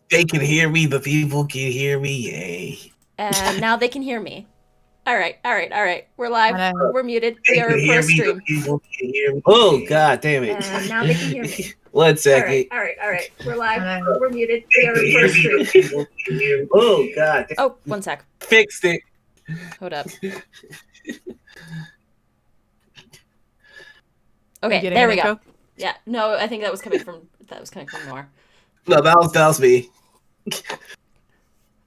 They can hear me. The people can hear me. Yay. And now they can hear me. All right, all right, all right. We're live. And We're muted. We They are can a pro hear me. The stream. people can hear me. Oh, God damn it. And now they can hear me. One All right, second. all right, all right. We're live. I We're muted. We They are can a pro hear me. The stream. people can hear me. Oh, God. Oh, one sec. Fixed it. Hold up. I'm Okay, getting there an we go. echo. Yeah, no, I think that was coming from Noir. No, that was me.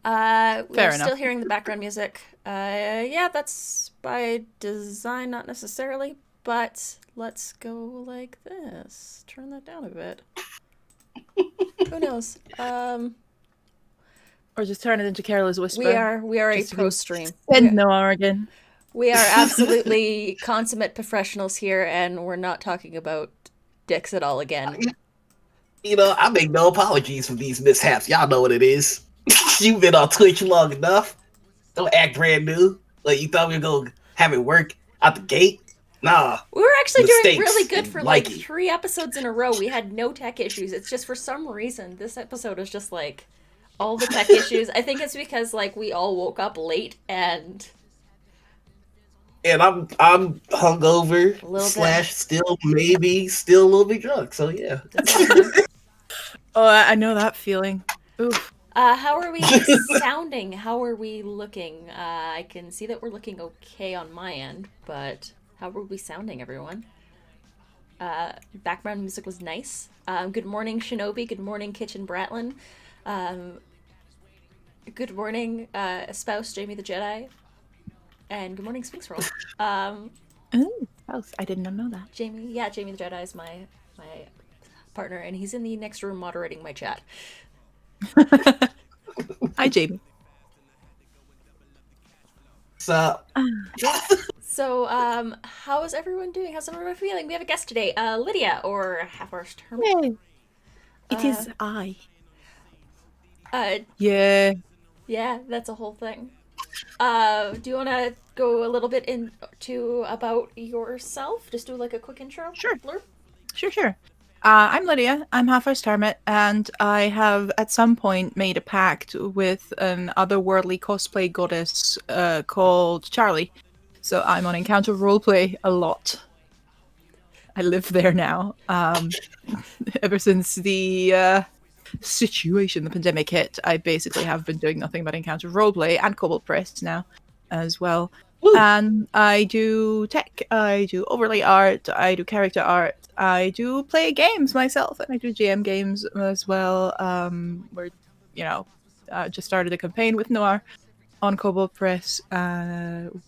We're Fair still enough. hearing the background music. Yeah, that's by design, not necessarily. But let's go like this. Turn that down a bit. Who knows? Or just turn it into Carol's whisper. We are a Just to pro be stream. said no again. We are absolutely consummate professionals here, and we're not talking about dicks at all again. You know, I make no apologies for these mishaps. Y'all know what it is. You've been on Twitch long enough. Don't act brand new. Like you thought we were gonna have it work out the gate. Nah. We were actually doing really Mistakes good and for like liking. 3 episodes in a row. We had no tech issues. It's just for some reason this episode was just like all the tech issues. I think it's because like we all woke up late and And I'm hungover a little slash still maybe still a little bit drunk. So yeah. bit. Oh, I know that feeling. Oof. How are we sounding? How are we looking? I can see that we're looking okay on my end, but how are we sounding, everyone? Background music was nice. Good morning, Shinobi. Good morning, Kitchen Bratlin. Um, good morning, spouse Jamie the Jedi. And good morning, Sphinx Roll. Ooh, house. I did not know that. Jamie the Jedi is my partner, and he's in the next room moderating my chat. Hi, Jamie. So Yeah. So, how is everyone doing? How's everyone feeling? We have a guest today, Lydia, or HalfarsedHermit. Yay. It is I. Uh, Yeah. yeah, that's a whole thing. Do you want to go a little bit into about yourself? Just do like a quick intro. Sure. Blurb. Sure. I'm Lydia. I'm HalfarsedHermit, and I have at some point made a pact with an otherworldly cosplay goddess called Charlie. So I'm on Encounter Roleplay a lot. I live there now. Ever since the situation, the pandemic hit, I basically have been doing nothing but Encounter Roleplay and Cobalt Press now as well. woo. And I do tech, I do overlay art, I do character art, I do play games myself, and I do GM games as well. We're, just started a campaign with Noir on Cobalt Press.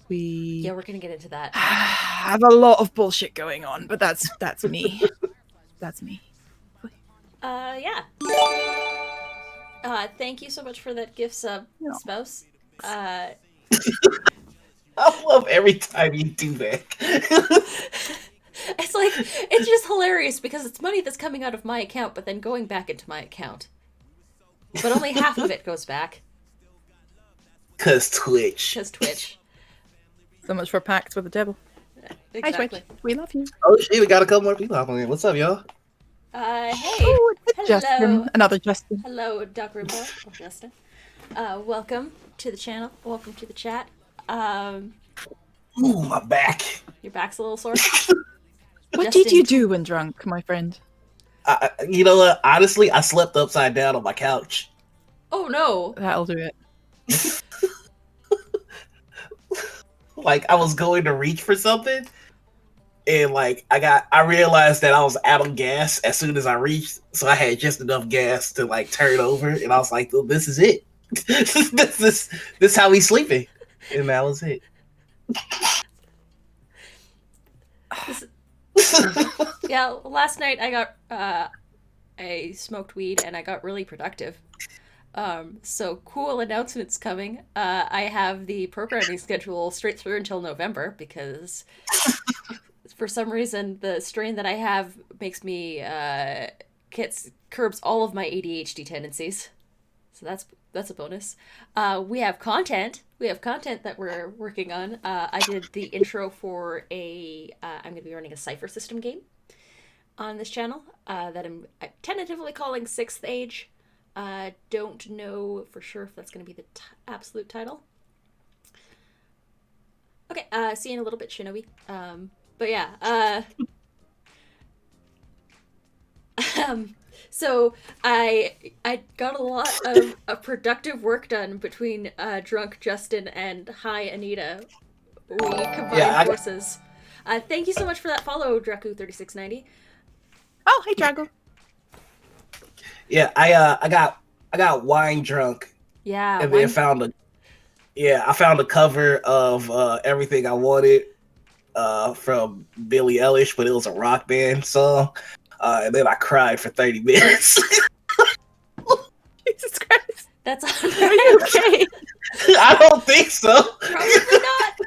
We Yeah, we're gonna get into that. have a lot of bullshit going on, but that's me. That's me. Yeah. Thank you so much for that gift sub, No. spouse. I love every time you do that. It's like it's just hilarious because it's money that's coming out of my account, but then going back into my account. But only half of it goes back Cause Twitch. because Twitch. So much for pacts with the devil. Hi, Exactly. Twitch. We love you. Oh shit, we got a couple more people hopping in. What's up, y'all? Hey. Oh, it's Hello. Justin. Another Justin. Hello, Doc Rimbo or Justin. Welcome to the channel. Welcome to the chat. Ooh, my back. Your back's a little sore. What Justin. did you do when drunk, my friend? You know what? Honestly, I slept upside down on my couch. Oh no. That'll do it. Like I was going to reach for something, and like I realized that I was out of gas as soon as I reached, so I had just enough gas to like turn over, and I was like, well, "This is it. this how we sleeping," and that was it. Yeah, last night I smoked weed and I got really productive. So cool announcements coming. I have the programming schedule straight through until November because for some reason the strain that I have makes me curbs all of my ADHD tendencies. So that's a bonus. We have content. We have content that we're working on. I did the intro for I'm going to be running a cipher system game on this channel that I'm tentatively calling Sixth Age. Don't know for sure if that's going to be the absolute title. Okay, see you in a little bit, Shinobi. But yeah, so I got a lot of productive work done between drunk Justin and high Anita. We combined forces. Thank you so much for that follow, Draku3690. Oh, hey, Drago. Yeah, I got wine drunk. Yeah, and then found a cover of Everything I Wanted from Billie Eilish, but it was a rock band song. And then I cried for 30 minutes. Jesus Christ. That's Are you okay? I don't think so. Probably not.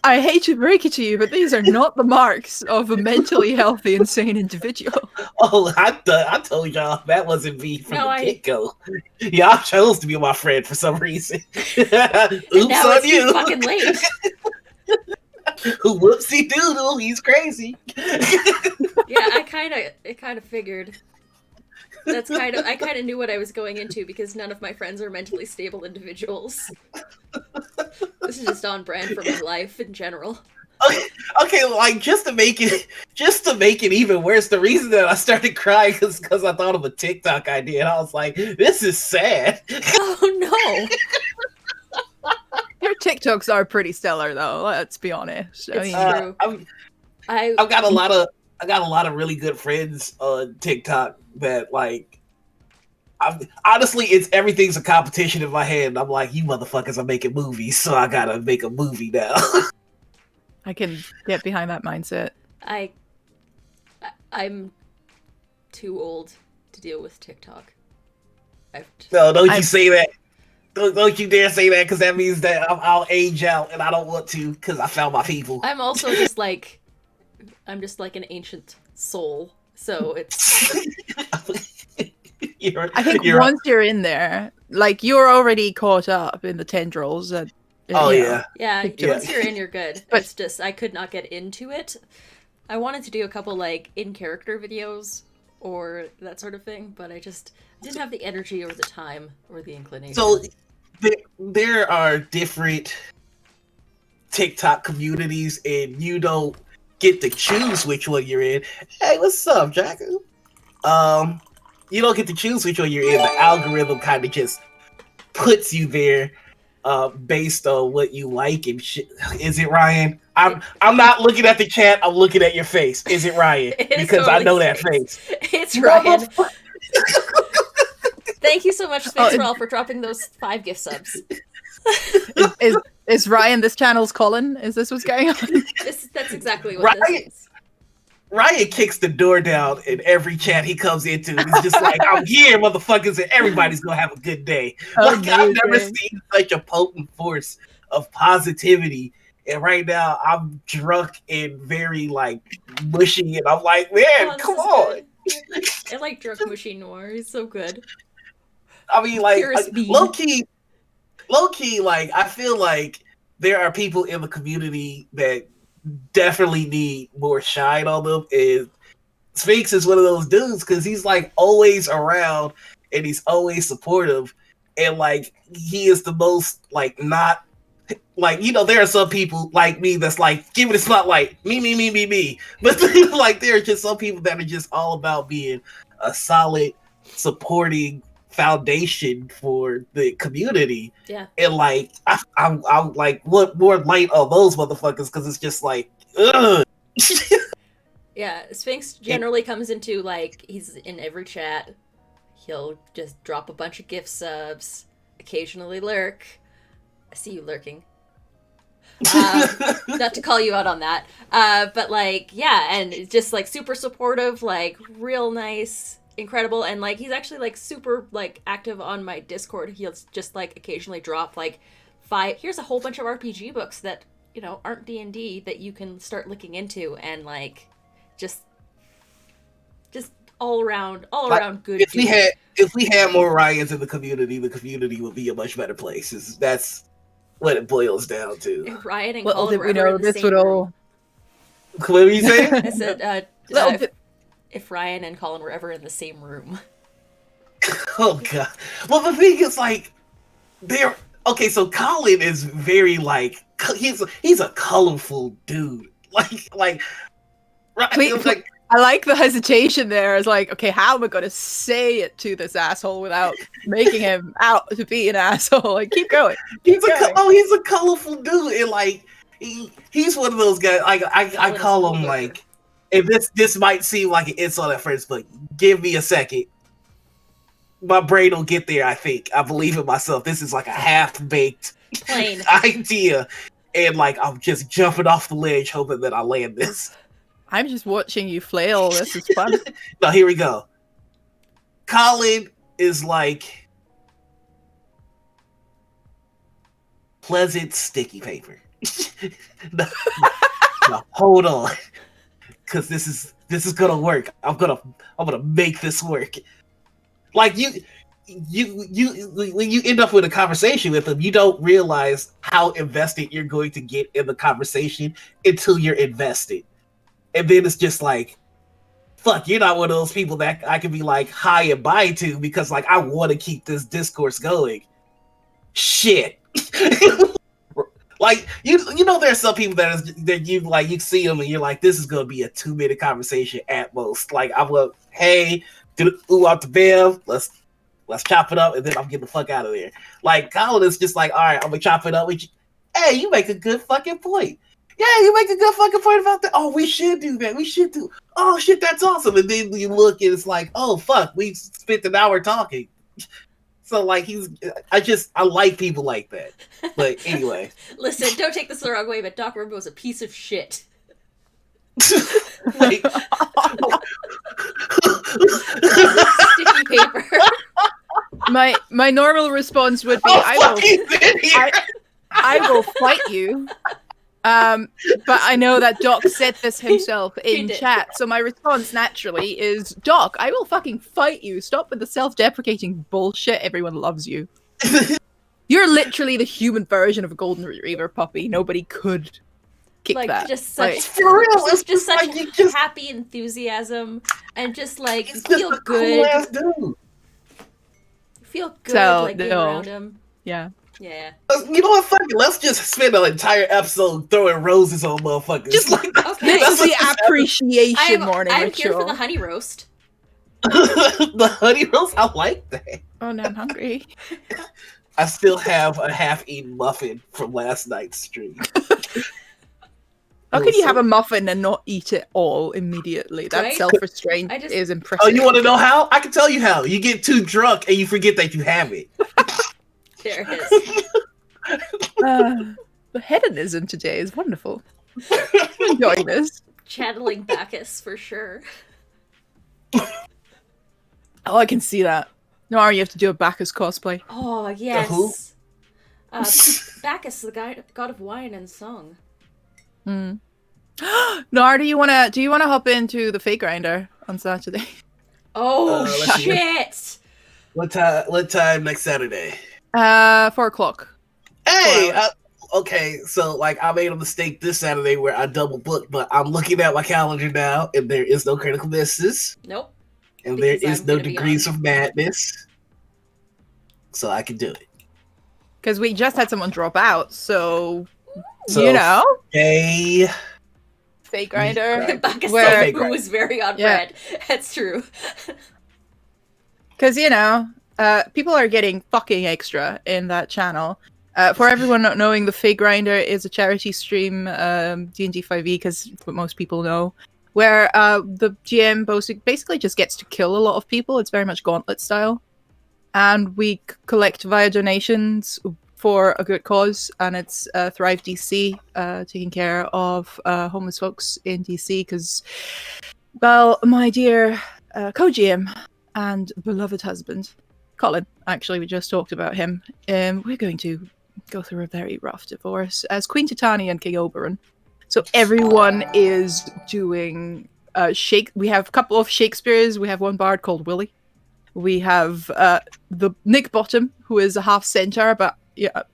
I hate to break it to you, but these are not the marks of a mentally healthy, insane individual. Oh, I told y'all that wasn't me from the get-go. Y'all chose to be my friend for some reason. Oops now on you. Fucking late. Whoopsie doodle, he's crazy. Yeah, I kind of figured. I kind of knew what I was going into because none of my friends are mentally stable individuals. This is just on brand for my life in general. Okay, like just to make it even worse, the reason that I started crying is because I thought of a TikTok idea, and I was like, "This is sad." Oh no! Your TikToks are pretty stellar, though. Let's be honest. It's true. I've got a lot of really good friends on TikTok that like. Honestly, everything's a competition in my head. And I'm like, you motherfuckers are making movies, so I gotta make a movie now. I can get behind that mindset. I'm too old to deal with TikTok. No, don't you say that. Don't you dare say that, because that means that I'll age out, and I don't want to, because I found my people. I'm also just like an ancient soul, so it's. I think once you're in there, like you're already caught up in the tendrils. Yeah. Once you're in, you're good. But it's just I could not get into it. I wanted to do a couple like in-character videos or that sort of thing, but I just didn't have the energy or the time or the inclination. So there are different TikTok communities, and you don't get to choose which one you're in. Hey, what's up, Draku? You don't get to choose which one you're in. The algorithm kind of just puts you there based on what you like and shit. Is it Ryan? I'm not looking at the chat. I'm looking at your face. Is it Ryan? Because totally I know that face. It's Ryan. Thank you so much, Sphinx for dropping those 5 gift subs. Is Ryan this channel's Colin? Is this what's going on? That's exactly what this is. Ryan kicks the door down in every chat he comes into. He's just like, I'm here, motherfuckers, and everybody's gonna have a good day. Like, I've never seen such a potent force of positivity. And right now, I'm drunk and very, like, mushy. And I'm like, man, come on. I like drunk mushy noir. He's so good. I mean, like low-key, like, I feel like there are people in the community that definitely need more shine on them, and Sphinx is one of those dudes because he's like always around and he's always supportive, and like he is the most like not like, you know, there are some people like me that's like, give me the spotlight, me, but like there are just some people that are just all about being a solid supporting foundation for the community. Yeah. And like I'm like, what more light on those motherfuckers, because it's just like, ugh. Yeah, Sphinx generally comes into like, he's in every chat. He'll just drop a bunch of gift subs, occasionally lurk. I see you lurking. Not to call you out on that, but like, yeah, and it's just like super supportive, like real nice, incredible, and like he's actually like super like active on my Discord. He'll just like occasionally drop like 5. Here's a whole bunch of RPG books that, you know, aren't D&D that you can start looking into, and like just all around good. If we had more Ryans in the community would be a much better place. That's what it boils down to. If Ryan and Well, Colin did we know this would all? What were you saying? I said, if Ryan and Colin were ever in the same room. Oh god. Well, the thing is, like, they're okay. So Colin is very like he's a colorful dude. Like right. Like I like the hesitation there. It's like, okay, how am I going to say it to this asshole without making him out to be an asshole? Like, keep going. Keep going. He's a colorful dude, and like he's one of those guys. Like I call him like, and this might seem like an insult at first, but give me a second. My brain will get there. I believe in myself. This is like a half-baked idea, and like I'm just jumping off the ledge, hoping that I land this. I'm just watching you flail. This is fun. No, here we go. Colin is like pleasant sticky paper. no, hold on, because this is gonna work. I'm gonna make this work. Like you when you end up with a conversation with them, you don't realize how invested you're going to get in the conversation until you're invested. And then it's just like, fuck, you're not one of those people that I can be like hi and bye to because like I want to keep this discourse going. Shit. Like you know there's some people that you see them and you're like, this is gonna be a 2-minute conversation at most. Like I'm like, hey, ooh out the bam, let's chop it up and then I'm getting the fuck out of there. Like Colin is just like, all right, I'm gonna chop it up with you. Hey, you make a good fucking point. Yeah, you make a good fucking point about that. Oh, we should do that. We should do. Oh shit, that's awesome. And then you look and it's like, oh fuck, we spent an hour talking. So like I like people like that. But anyway. Listen, don't take this the wrong way, but Doc Rumbo was a piece of shit. Like, sticky paper. My normal response would be, I will fight you. But I know that Doc said this himself in chat, so my response naturally is, Doc, I will fucking fight you. Stop with the self-deprecating bullshit. Everyone loves you. You're literally the human version of a golden retriever puppy. Nobody could kick like, that. Just such, like, for real, it's just such like, happy enthusiasm, and just like you feel just good. Cool feel good, So, like being no. around him. Yeah. Yeah. You know what? Fuck it. Let's just spend an entire episode throwing roses on motherfuckers. Just like okay. This is the appreciation morning I'm ritual. here for the honey roast. The honey roast. I like that. Oh, now I'm hungry. I still have a half-eaten muffin from last night's stream. How can you have a muffin and not eat it all immediately? That Right? self-restraint is impressive. Oh, you want to know how? I can tell you how. You get too drunk and you forget that you have it. There it is. The hedonism today is wonderful. I'm enjoying this. Channeling Bacchus for sure. Oh, I can see that. No, you have to do a Bacchus cosplay. Oh yes. who? Bacchus, the god of wine and song. Nar, do you wanna hop into the fake grinder on Saturday? Oh let's shit! What time next Saturday? 4:00. Hey, okay. So like, I made a mistake this Saturday where I double booked, but I'm looking at my calendar now, and there is no critical misses. Nope. And there is no degrees of madness, so I can do it. Because we just had someone drop out, so you know, fake grinder. Bacchus Where- who was very on brand. That's true. Because people are getting fucking extra in that channel. For everyone not knowing, the Fake Grinder is a charity stream, D&D 5e, because what most people know, where the GM basically just gets to kill a lot of people. It's very much Gauntlet style. And we collect via donations for a good cause, and it's Thrive DC, taking care of homeless folks in DC, because, well, my dear co-GM and beloved husband, Colin, actually, we just talked about him, we're going to go through a very rough divorce as Queen Titania and King Oberon. So everyone is doing we have a couple of Shakespeare's. We have one bard called Willie. We have the Nick Bottom, who is a half centaur, but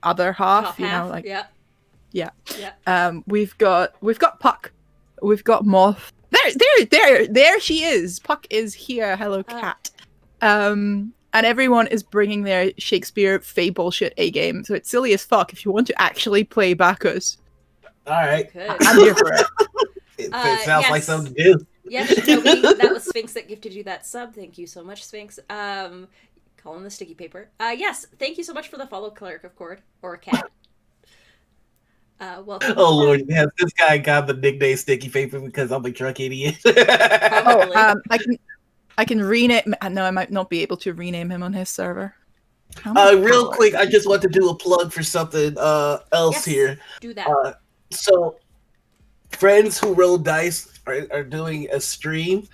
other half, yeah. We've got Puck, we've got Moth, There she is. Puck is here. Hello, cat. And everyone is bringing their Shakespeare Fey bullshit A game. So it's silly as fuck if you want to actually play Bacchus. All right. I'm here for it. It sounds like something to do. Yes, Shinobi, that was Sphinx that gifted you that sub. Thank you so much, Sphinx. Calling the sticky paper. Yes, thank you so much for the follow, Cleric of Cord, or Cat. Welcome. Oh Lord, yes, this guy got the nickname Sticky Paper because I'm a drunk idiot. I can rename. No, I might not be able to rename him on his server. Real quick, I just want to do a plug for something else here. Do that. So, friends who roll dice are doing a stream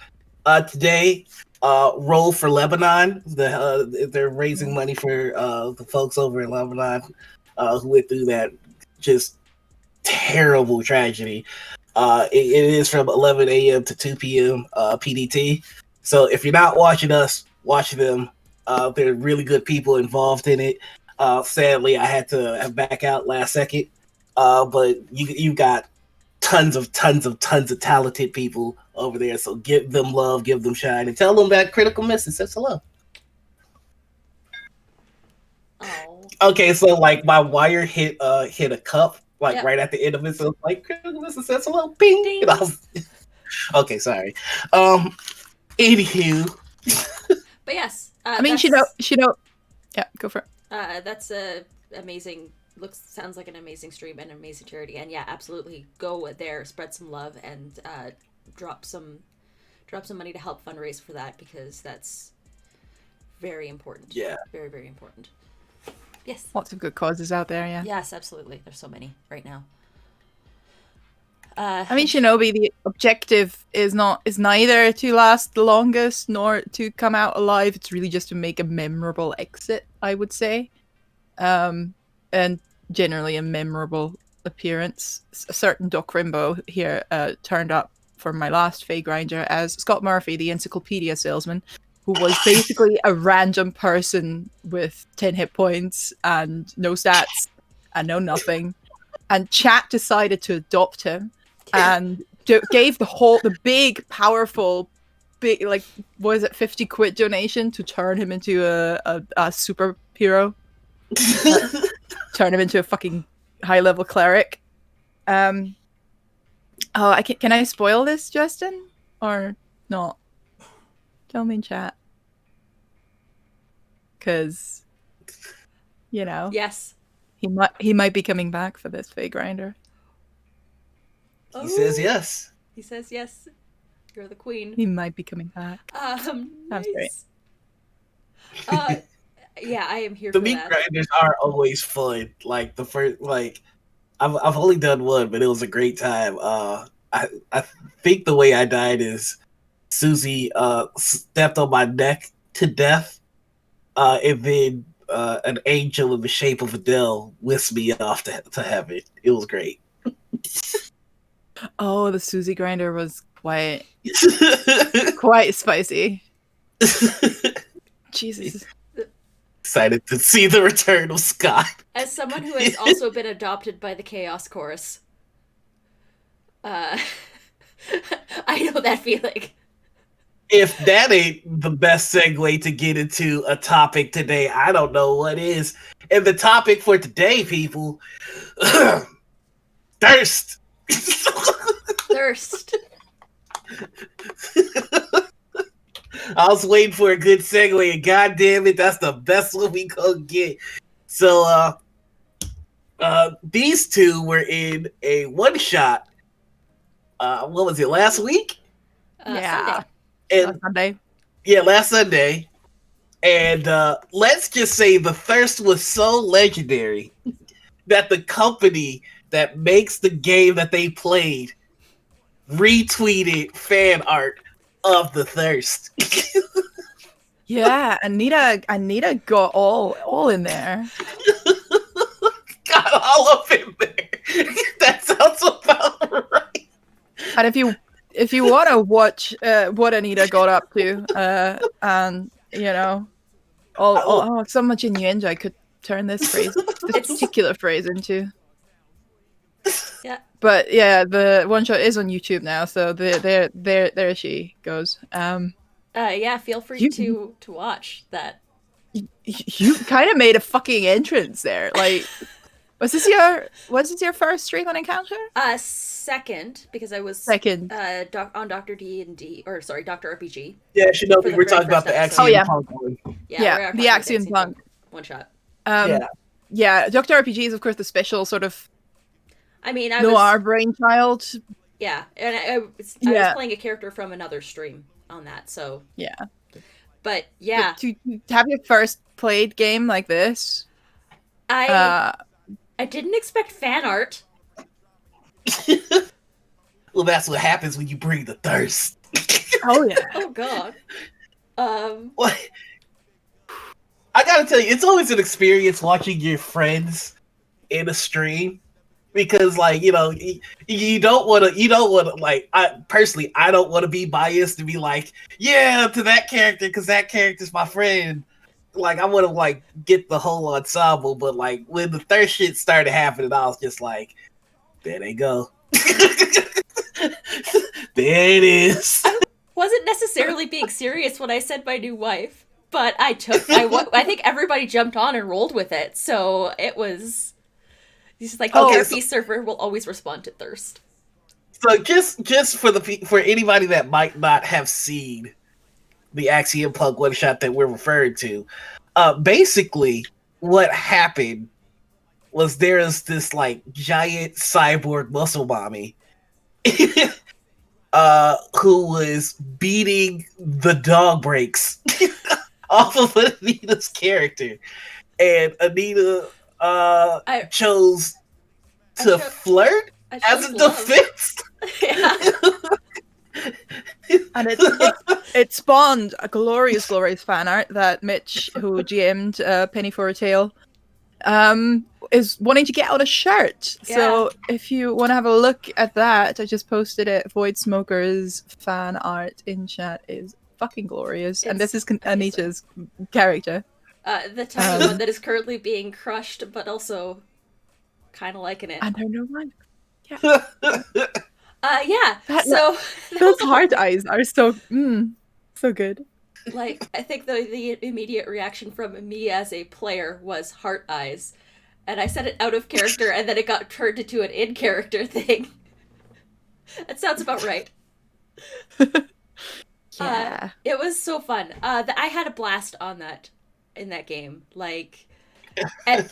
today. Roll for Lebanon. They're raising money for the folks over in Lebanon who went through that just terrible tragedy. It is from 11 a.m. to 2 p.m. PDT. So if you're not watching us, watch them. There are really good people involved in it. Sadly, I had to back out last second. But you got tons of talented people over there. So give them love, give them shine, and tell them that Critical Misses says hello. Oh. Okay, so like my wire hit a cup right at the end of it. So like Critical Misses says hello, bing. Ding. Okay, sorry. Anywho. But yes. I mean, she know. Yeah, go for it. That's amazing. Sounds like an amazing stream and an amazing charity. And yeah, absolutely go there, spread some love, and drop some money to help fundraise for that, because that's very important. Yeah. Very, very important. Yes. Lots of good causes out there, yeah. Yes, absolutely. There's so many right now. I mean, Shinobi, the objective is neither to last the longest nor to come out alive. It's really just to make a memorable exit, I would say. And generally a memorable appearance. A certain Doc Rimbo here turned up for my last Fey Grinder as Scott Murphy, the encyclopedia salesman, who was basically a random person with 10 hit points and no stats and no nothing. And chat decided to adopt him and gave the big, powerful, like, what is it, 50 quid donation to turn him into a superhero. Turn him into a fucking high-level cleric. Can I spoil this, Justin? Or not? Tell me in chat. Because, you know. Yes. He might be coming back for this Fey Grinder. He says yes. He says yes. You're the queen. He might be coming back. That's nice. Great. Yeah, I am here the for meat that. grinders are always fun. Like the first, like I've only done one, but it was a great time. I think the way I died is Susie stepped on my neck to death, and then an angel in the shape of Adele whisked me off to heaven. It was great. Oh, the Susie grinder was quite spicy. Jesus. Excited to see the return of Scott. As someone who has also been adopted by the Chaos Chorus, I know that feeling. If that ain't the best segue to get into a topic today, I don't know what is. And the topic for today, people, thirst. Thirst. I was waiting for a good segue, and god damn it, that's the best one we could get. So, these two were in a one-shot, what was it, last week? Yeah. Sunday. Last Sunday. And let's just say the thirst was so legendary that the company that makes the game that they played retweeted fan art of the thirst. Yeah, Anita got all in there. Got all up in there. That sounds about right. And if you want to watch what Anita got up to, and you know, so much innuendo I could turn this particular phrase into. Yeah. But yeah, the one shot is on YouTube now, so there she goes. Yeah, feel free You to watch that. you kind of made a fucking entrance there. Like, was this your first stream on Encounter? Second, because I was Second. on Dr. D&D, or sorry, Dr. RPG. Yeah, For Shinobi, the we're very talking about first the episode. Oh, yeah. Axiom Punk one. Yeah, we're the talking about Axiom Punk. one shot. Yeah. Yeah, Dr. RPG is of course the special sort of I mean, I noir was brainchild. yeah, and I was Yeah. playing a character from another stream on that, so Yeah. but yeah, But to have your first played game like this, I didn't expect fan art. Well, that's what happens when you bring the thirst. oh yeah. Oh god. What? I gotta tell you, it's always an experience watching your friends in a stream because, like, you know, you don't want to, like, I personally, I don't want to be biased to be like, yeah, to that character because that character's my friend. Like, I want to like get the whole ensemble, but like when the thirst shit started happening, I was just like, there they go. There it is. Wasn't necessarily being serious when I said my new wife, but I think everybody jumped on and rolled with it, so it was just like the RP server will always respond to thirst. So just for anybody that might not have seen the Axiom Punk one shot that we're referring to, basically what happened was there's this like giant cyborg muscle mommy who was beating the dog breaks off of Anita's character, and Anita chose to flirt as a defense. Yeah. And it spawned a glorious fan art that Mitch, who GM'd Penny for a Tale, is wanting to get out a shirt. Yeah. So if you want to have a look at that, I just posted it. Void Smoker's fan art in chat is fucking glorious, and this is Anita's character. The tiny one that is currently being crushed, but also kind of liking it. And her no one. Yeah. Those hard eyes are so good. Like, I think the immediate reaction from me as a player was heart eyes, and I said it out of character, and then it got turned into an in character thing. That sounds about right. Yeah, it was so fun. I had a blast in that game. Like, and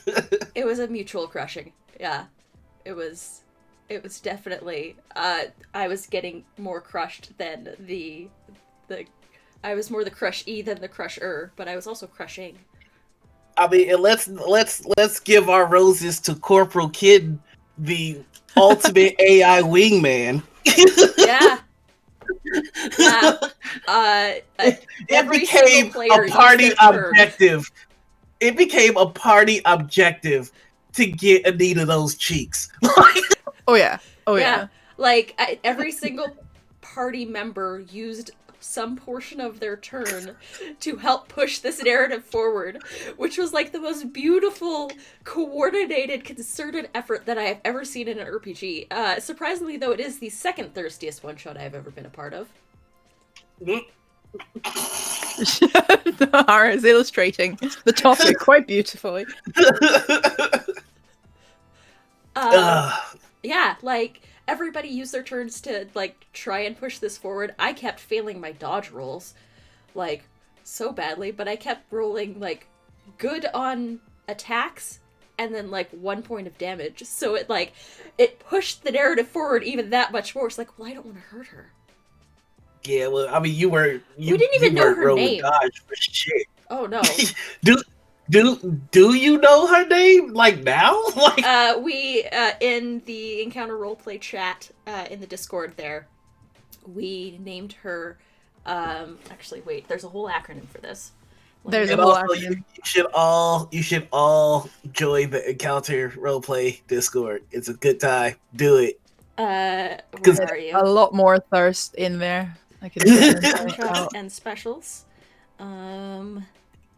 it was a mutual crushing. Yeah, it was definitely. I was getting more crushed than the. I was more the crush-y than the crusher, but I was also crushing. I mean, and let's give our roses to Corporal Kid, the ultimate AI wingman. Yeah. It became a party objective. It became a party objective to get Anita those cheeks. Oh yeah. Like every single party member used some portion of their turn to help push this narrative forward, which was like the most beautiful, coordinated, concerted effort that I have ever seen in an RPG. Surprisingly, though, it is the second thirstiest one-shot I've ever been a part of. Nahara is illustrating the topic quite beautifully. Yeah, like, everybody used their turns to, like, try and push this forward. I kept failing my dodge rolls, like, so badly, but I kept rolling, like, good on attacks, and then, like, 1 point of damage. So it pushed the narrative forward even that much more. It's like, well, I don't want to hurt her. Yeah, well, I mean, we didn't even know her name. Dodge for shit. Oh, no. Do you know her name, like, now? Like, we, in the Encounter Roleplay chat, in the Discord there, we named her, actually, wait, there's a whole acronym for this. There's a whole acronym. You should all join the Encounter Roleplay Discord. It's a good time. Do it. Where are you? A lot more thirst in there. I can and specials.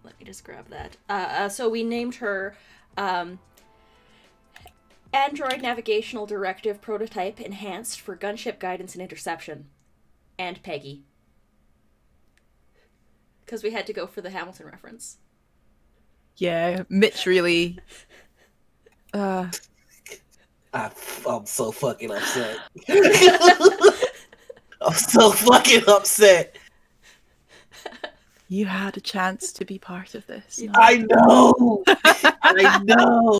Let me just grab that. So we named her Android Navigational Directive Prototype Enhanced for Gunship Guidance and Interception. And Peggy. Because we had to go for the Hamilton reference. Yeah, Mitch really. I'm so fucking upset. I'm so fucking upset. You had a chance to be part of this. No? I know. I know.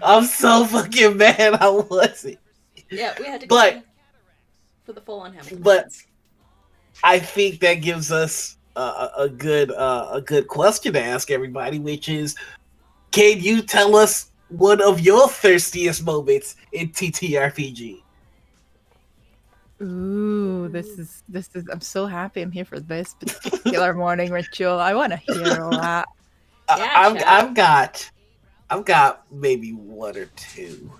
I'm so fucking mad I wasn't. Yeah, we had to go for the full-on Hamilton reference. I think that gives us a good question to ask everybody, which is, can you tell us one of your thirstiest moments in TTRPG? Ooh, this is. I'm so happy I'm here for this particular morning ritual. I want to hear all that. I've got maybe one or two.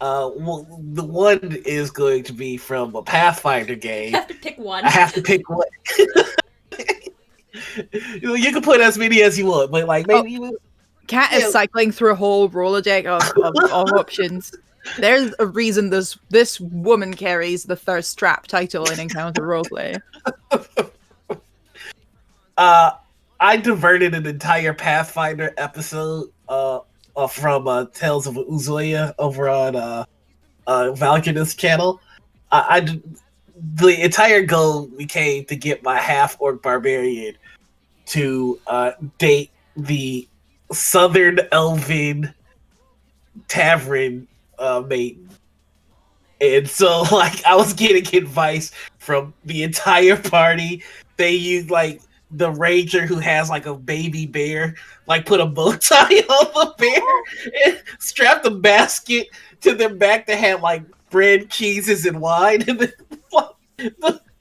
Well, the one is going to be from a Pathfinder game. You have to pick one. I have to pick one. You can put as many as you want, but like maybe Kat is cycling through a whole Rolodeck of options. There's a reason this woman carries the Thirst Trap title in Encounter Roleplay. I diverted an entire Pathfinder episode from Tales of Uzoya over on Valkyra's channel. The entire goal became to get my half-orc barbarian to date the Southern Elven tavern maiden. And so, like, I was getting advice from the entire party. They used, like, the ranger who has, like, a baby bear, like, put a bow tie on the bear and strapped a basket to their back that had, like, bread, cheeses, and wine. And then, like,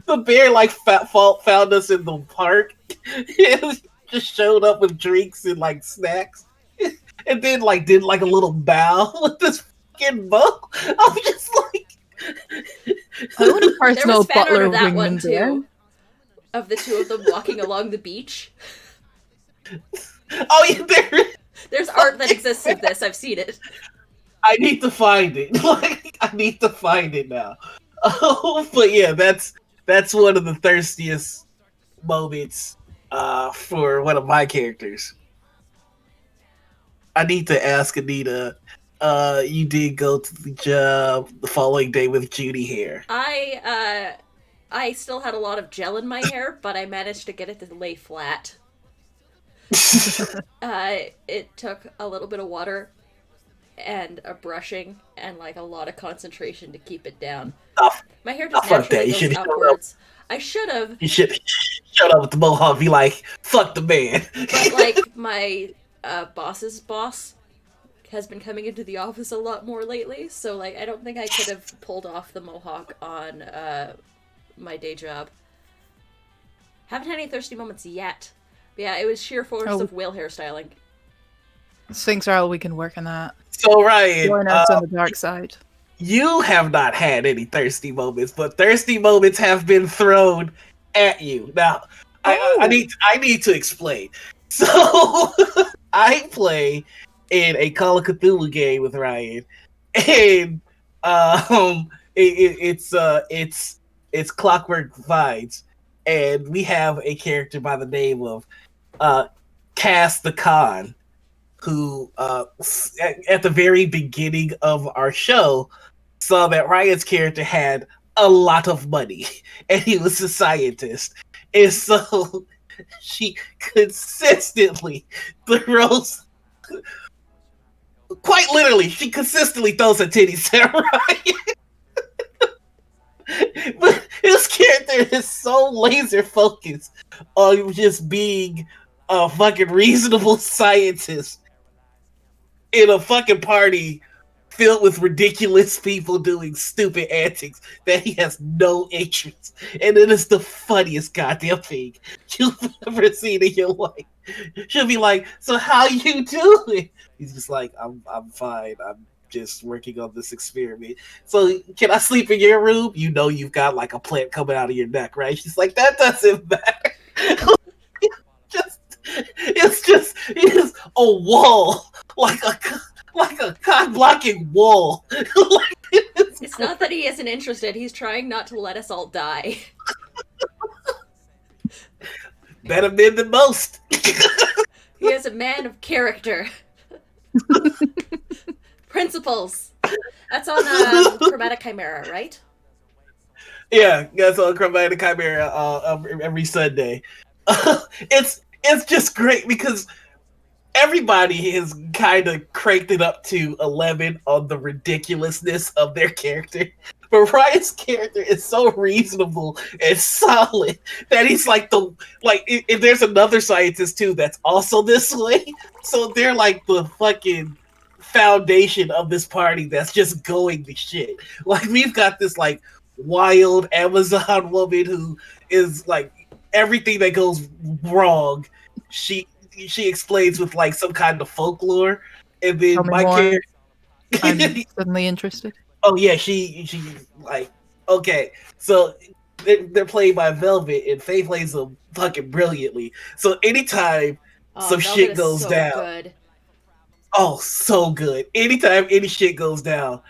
the bear, like, found us in the park and just showed up with drinks and, like, snacks. And then, like, did, like, a little bow with this fucking bow. I was just like... I want a personal butler of that one, too. There. Of the two of them walking along the beach. Oh, yeah, there's art that exists of this. I've seen it. I need to find it. Like, I need to find it now. Oh, but yeah, that's one of the thirstiest moments for one of my characters. I need to ask Anita. You did go to the job the following day with Judy hair. I still had a lot of gel in my hair, but I managed to get it to lay flat. It took a little bit of water and a brushing and like a lot of concentration to keep it down. My hair just naturally goes upwards. I should have. You should shut up with the mohawk. Be like, fuck the man. But like my boss's boss has been coming into the office a lot more lately, so like I don't think I could have pulled off the mohawk on my day job. Haven't had any thirsty moments yet. But yeah, it was sheer force of will hairstyling. Things are all we can work on that. So Ryan, join us on the dark side. You have not had any thirsty moments, but thirsty moments have been thrown at you. Now, I need to explain. So I play in a Call of Cthulhu game with Ryan, and it's Clockwork Vines, and we have a character by the name of Cass the Khan, who at the very beginning of our show saw that Ryan's character had a lot of money, and he was a scientist, and so she consistently throws. Quite literally, she consistently throws her titties at Ryan. But his character is so laser focused on just being a fucking reasonable scientist in a fucking party filled with ridiculous people doing stupid antics that he has no interest. And it is the funniest goddamn thing you've ever seen in your life. She'll be like, so how you doing? He's just like, I'm fine. I'm just working on this experiment. So can I sleep in your room? You know you've got like a plant coming out of your neck, right? She's like, that doesn't matter. It's just a wall, like like a cock-blocking wall. It's not that he isn't interested, he's trying not to let us all die. Better men than most. He is a man of character. Principles. That's on Chromatic Chimera, right? Yeah, that's on Chromatic Chimera every Sunday. It's just great because everybody has kind of cranked it up to 11 on the ridiculousness of their character. But Ryan's character is so reasonable and solid that he's like if there's another scientist too that's also this way, so they're like the fucking foundation of this party that's just going to shit. Like we've got this like wild Amazon woman who is like everything that goes wrong. She explains with like some kind of folklore, and then my character. I'm suddenly interested. Oh yeah, she like okay. So they're played by Velvet, and Faye plays them fucking brilliantly. So anytime some Velvet shit is goes so down, good. oh so good. Anytime any shit goes down,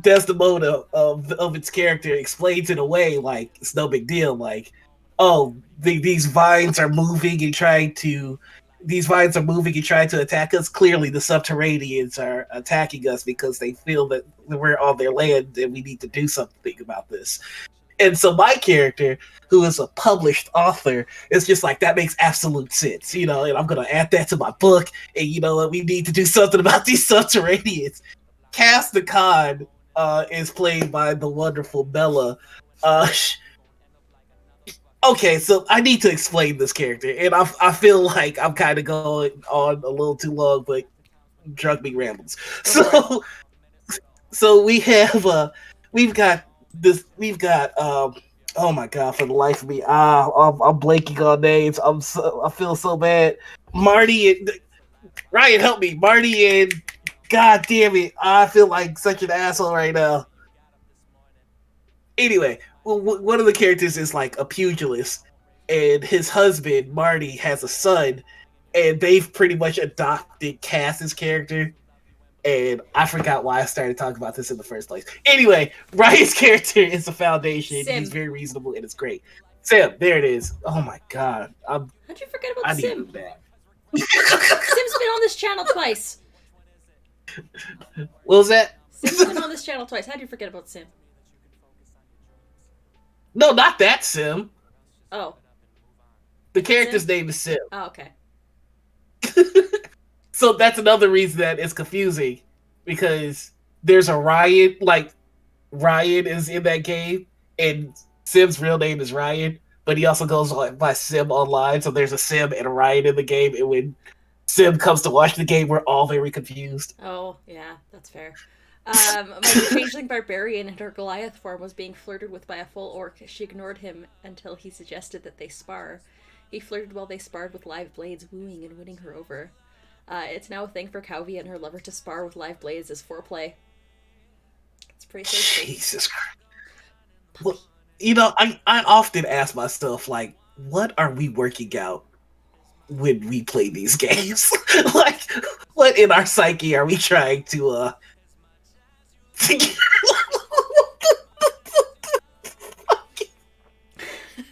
Desdemona of its character explains it away like it's no big deal. Like, oh, these vines are moving and trying to attack us. Clearly, the Subterraneans are attacking us because they feel that we're on their land and we need to do something about this. And so my character, who is a published author, is just like, that makes absolute sense, and I'm going to add that to my book, and we need to do something about these Subterraneans. Cass the Khan is played by the wonderful Bella. Okay, so I need to explain this character, and I feel like I'm kind of going on a little too long, but drunk me rambles. So we've got oh my god, for the life of me, I'm blanking on names. I feel so bad. Marty and Ryan, help me. Marty and God damn it, I feel like such an asshole right now. Anyway, one of the characters is like a pugilist, and his husband Marty has a son, and they've pretty much adopted Cass's character. And I forgot why I started talking about this in the first place. Anyway, Ryan's character is the foundation. Sim. He's very reasonable, and it's great. Sim, there it is. Oh my god, how'd you forget about Sim? Need that. Sim's been on this channel twice. What was that? Sim's been on this channel twice. How'd you forget about Sim? No, not that Sim. Oh. The character's name is Sim. Oh, okay. So that's another reason that it's confusing, because there's a Ryan, like Ryan is in that game, and Sim's real name is Ryan, but he also goes by Sim online, so there's a Sim and a Ryan in the game, and when Sim comes to watch the game, we're all very confused. Oh, yeah, that's fair. My changeling barbarian in her Goliath form was being flirted with by a full orc. She ignored him until he suggested that they spar. He flirted while they sparred with live blades, wooing and winning her over. It's now a thing for Calvi and her lover to spar with live blades as foreplay. It's pretty tasty. Jesus Christ. Well, I often ask myself, like, what are we working out when we play these games? Like, what in our psyche are we trying to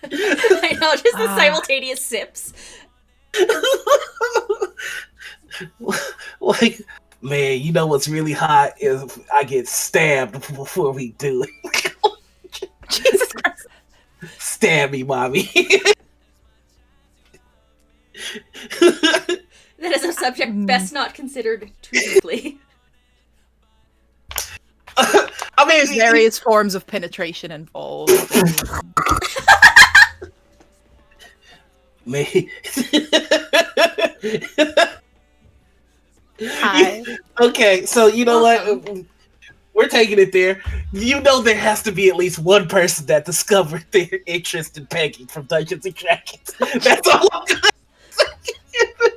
I know, just the simultaneous sips. Like, man, you know what's really hot is I get stabbed before we do it. Jesus Christ. Stab me, mommy. That is a subject best not considered too deeply. I mean, various forms of penetration involved. Me. Hi. Okay, so you know what? We're taking it there. There has to be at least one person that discovered their interest in pegging from Dungeons and Dragons. That's all I'm gonna say.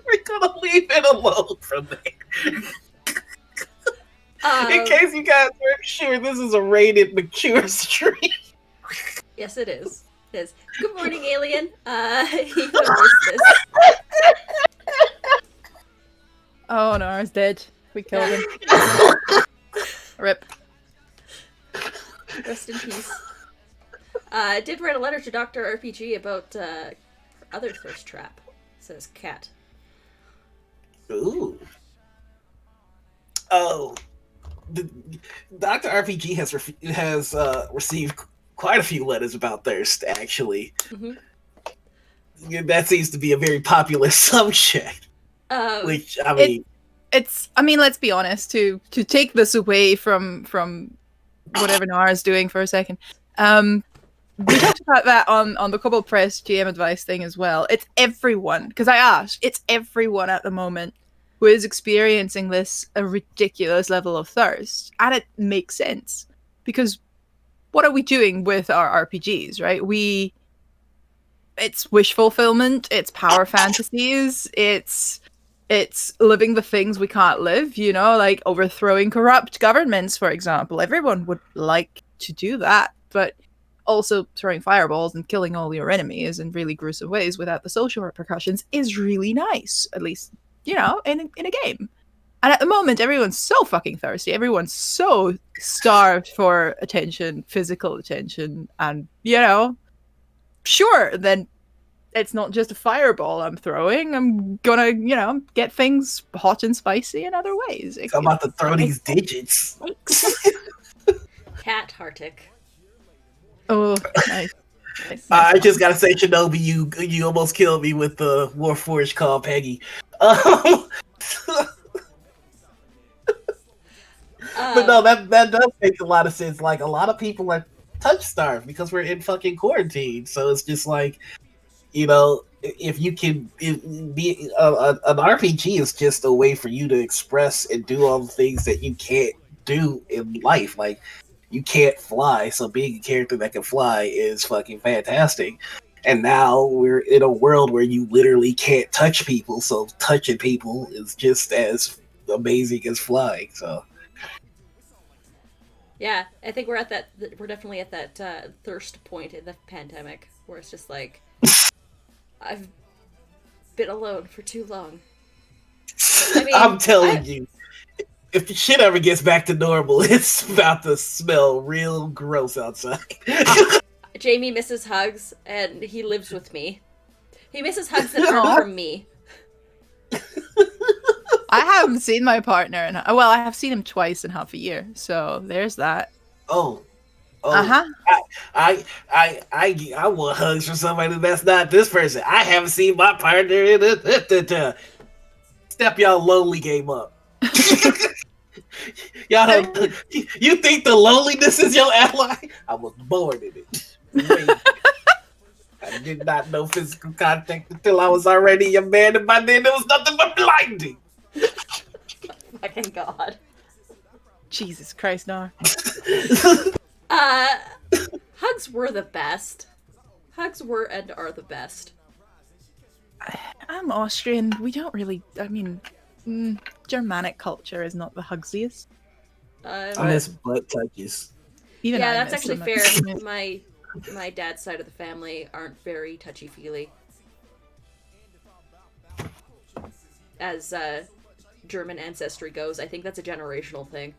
We're gonna leave it alone from there. In case you guys weren't sure, this is a rated mature stream. Yes, it is. It is. Good morning, alien. You missed this. Oh, Nara's dead. We killed him. Rip. Rest in peace. I did write a letter to Dr. RPG about other thirst trap, says Cat. Ooh. Oh. Dr. RPG has received quite a few letters about thirst, actually. Mm-hmm. That seems to be a very popular subject. Which, I mean... let's be honest, to take this away from whatever Nara's doing for a second. We talked about that on the Cobalt Press GM advice thing as well. It's everyone, because I asked, it's everyone at the moment who is experiencing a ridiculous level of thirst. And it makes sense. Because what are we doing with our RPGs, right? It's wish fulfillment, it's power fantasies, it's living the things we can't live, like overthrowing corrupt governments, for example. Everyone would like to do that, but also throwing fireballs and killing all your enemies in really gruesome ways without the social repercussions is really nice, at least, in a game. And at the moment, everyone's so fucking thirsty. Everyone's so starved for attention, physical attention, and, sure, then it's not just a fireball I'm throwing. I'm gonna, get things hot and spicy in other ways. I'm about to throw these digits. Cat Hartic. Oh, nice. I just gotta say, Shinobi, you almost killed me with the Warforged call Peggy. But no, that does make a lot of sense. Like, a lot of people are touch starved because we're in fucking quarantine. So it's just like, if you can be an RPG is just a way for you to express and do all the things that you can't do in life. Like, you can't fly, so being a character that can fly is fucking fantastic. And now we're in a world where you literally can't touch people, so touching people is just as amazing as flying. So yeah, I think we're definitely at that thirst point in the pandemic where it's just like, I've been alone for too long. I mean, I'm telling you, if the shit ever gets back to normal, it's about to smell real gross outside. Jamie misses hugs, and he lives with me. He misses hugs that aren't from me. I haven't seen my partner I have seen him twice in half a year, so there's that. Oh. Uh-huh. I want hugs from somebody that's not this person. I haven't seen my partner in step y'all lonely game up. Y'all don't, you think the loneliness is your ally? I was born in it. I did not know physical contact until I was already a man, and by then there was nothing but blinding. Fucking God. Jesus Christ, no. Hugs were the best. Hugs were and are the best. I'm Austrian. We don't really, Germanic culture is not the hugsiest. I miss butt touches. Even yeah, I that's miss actually them. fair. My dad's side of the family aren't very touchy-feely. As German ancestry goes, I think that's a generational thing.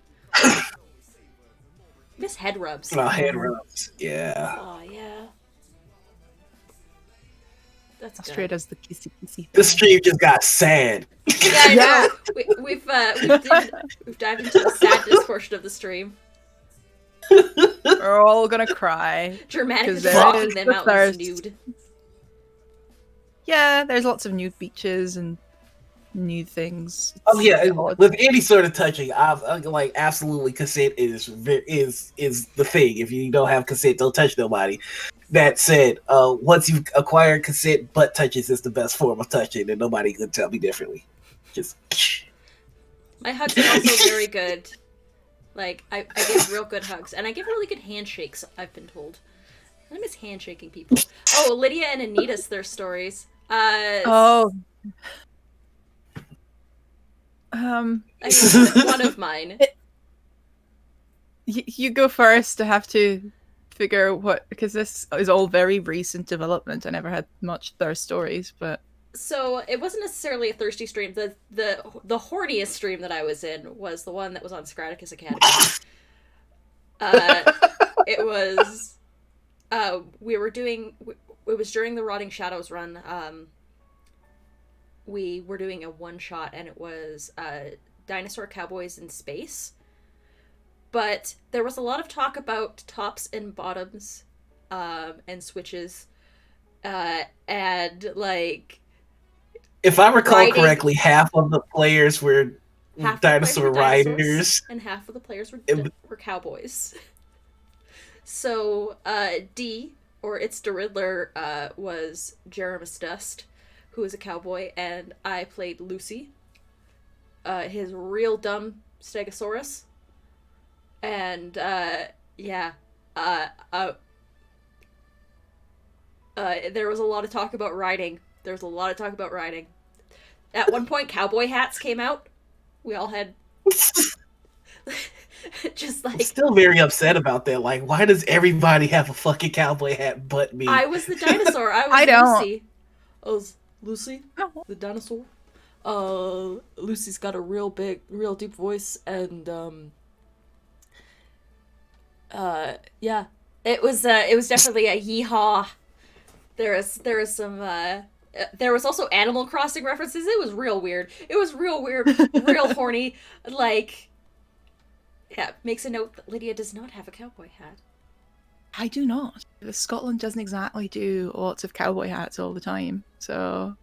Miss head rubs. Oh, head rubs. Yeah. Oh, yeah. That's Austria good. does the kissy. The stream just got sad. Yeah, I know. We've dived into the sadness portion of the stream. We're all gonna cry. Germanic is there walking is them the out thirst. nude. Yeah, there's lots of nude beaches and new things. Oh yeah, with any sort of touching, I've like absolutely consent is the thing. If you don't have consent, don't touch nobody. That said, once you've acquired consent, butt touches is the best form of touching, and nobody could tell me differently. Just my hugs are also very good. Like I give real good hugs, and I give really good handshakes. I've been told. I miss handshaking people. Oh, Lydia and Anita's their stories. Oh. I mean, one of mine. You go first to have to figure out what, because this is all very recent development. I never had much thirst stories, but So it wasn't necessarily a thirsty stream. The horniest stream that I was in was the one that was on Scraticus Academy. It was we were doing it was during the Rotting Shadows run. We were doing a one shot, and it was dinosaur cowboys in space. But there was a lot of talk about tops and bottoms, and switches, and like. If I recall Riding. correctly, half of the players were Half dinosaur riders, and half of the players were cowboys. So D, or It's the Riddler, was Jeremus Dust, who is a cowboy, and I played Lucy, his real dumb Stegosaurus. And there was a lot of talk about riding. At one point, cowboy hats came out. We all had just like. I'm still very upset about that. Like, why does everybody have a fucking cowboy hat but me? I was the dinosaur. I was I don't. Lucy. I was Lucy, the dinosaur. Lucy's got a real deep voice, and yeah, it was definitely a yeehaw. There was some. There was also Animal Crossing references. It was real weird. Real horny. Like, yeah, makes a note that Lydia does not have a cowboy hat. I do not. Scotland doesn't exactly do lots of cowboy hats all the time. So,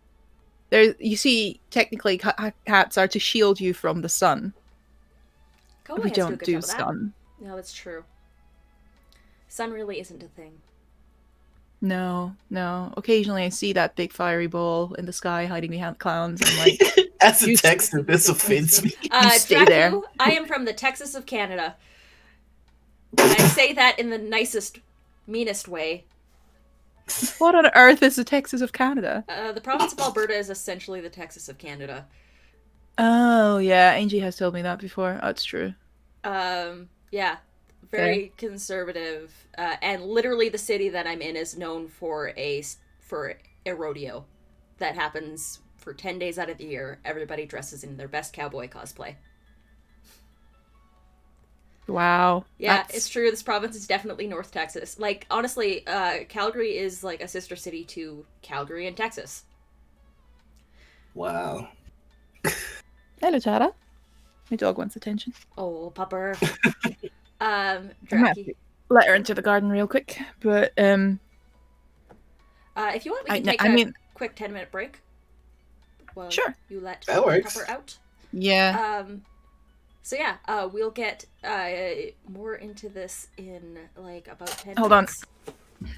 you see, technically, hats are to shield you from the sun. Cowboy we hats don't do sun. No, that's true. Sun really isn't a thing. No. Occasionally I see that big fiery ball in the sky hiding behind clouds. I'm like, as a Texan, this offends me. Stay there. I am from the Texas of Canada. And I say that in the nicest, meanest way. What on earth is the Texas of Canada? The province of Alberta is essentially the Texas of Canada. Oh, yeah. Angie has told me that before. That's true. Yeah. Very conservative. And literally the city that I'm in is known for a rodeo that happens for 10 days out of the year. Everybody dresses in their best cowboy cosplay. Wow. Yeah, it's true. This province is definitely North Texas. Like, honestly, Calgary is like a sister city to Calgary in Texas. Wow. Hello, Tara. My dog wants attention. Oh, pupper. Draki. Let her into the garden real quick, but if you want, we can take a quick 10-minute break. Well, sure. You let Pupper out. Yeah. So yeah, we'll get more into this in like about 10 Hold minutes. On.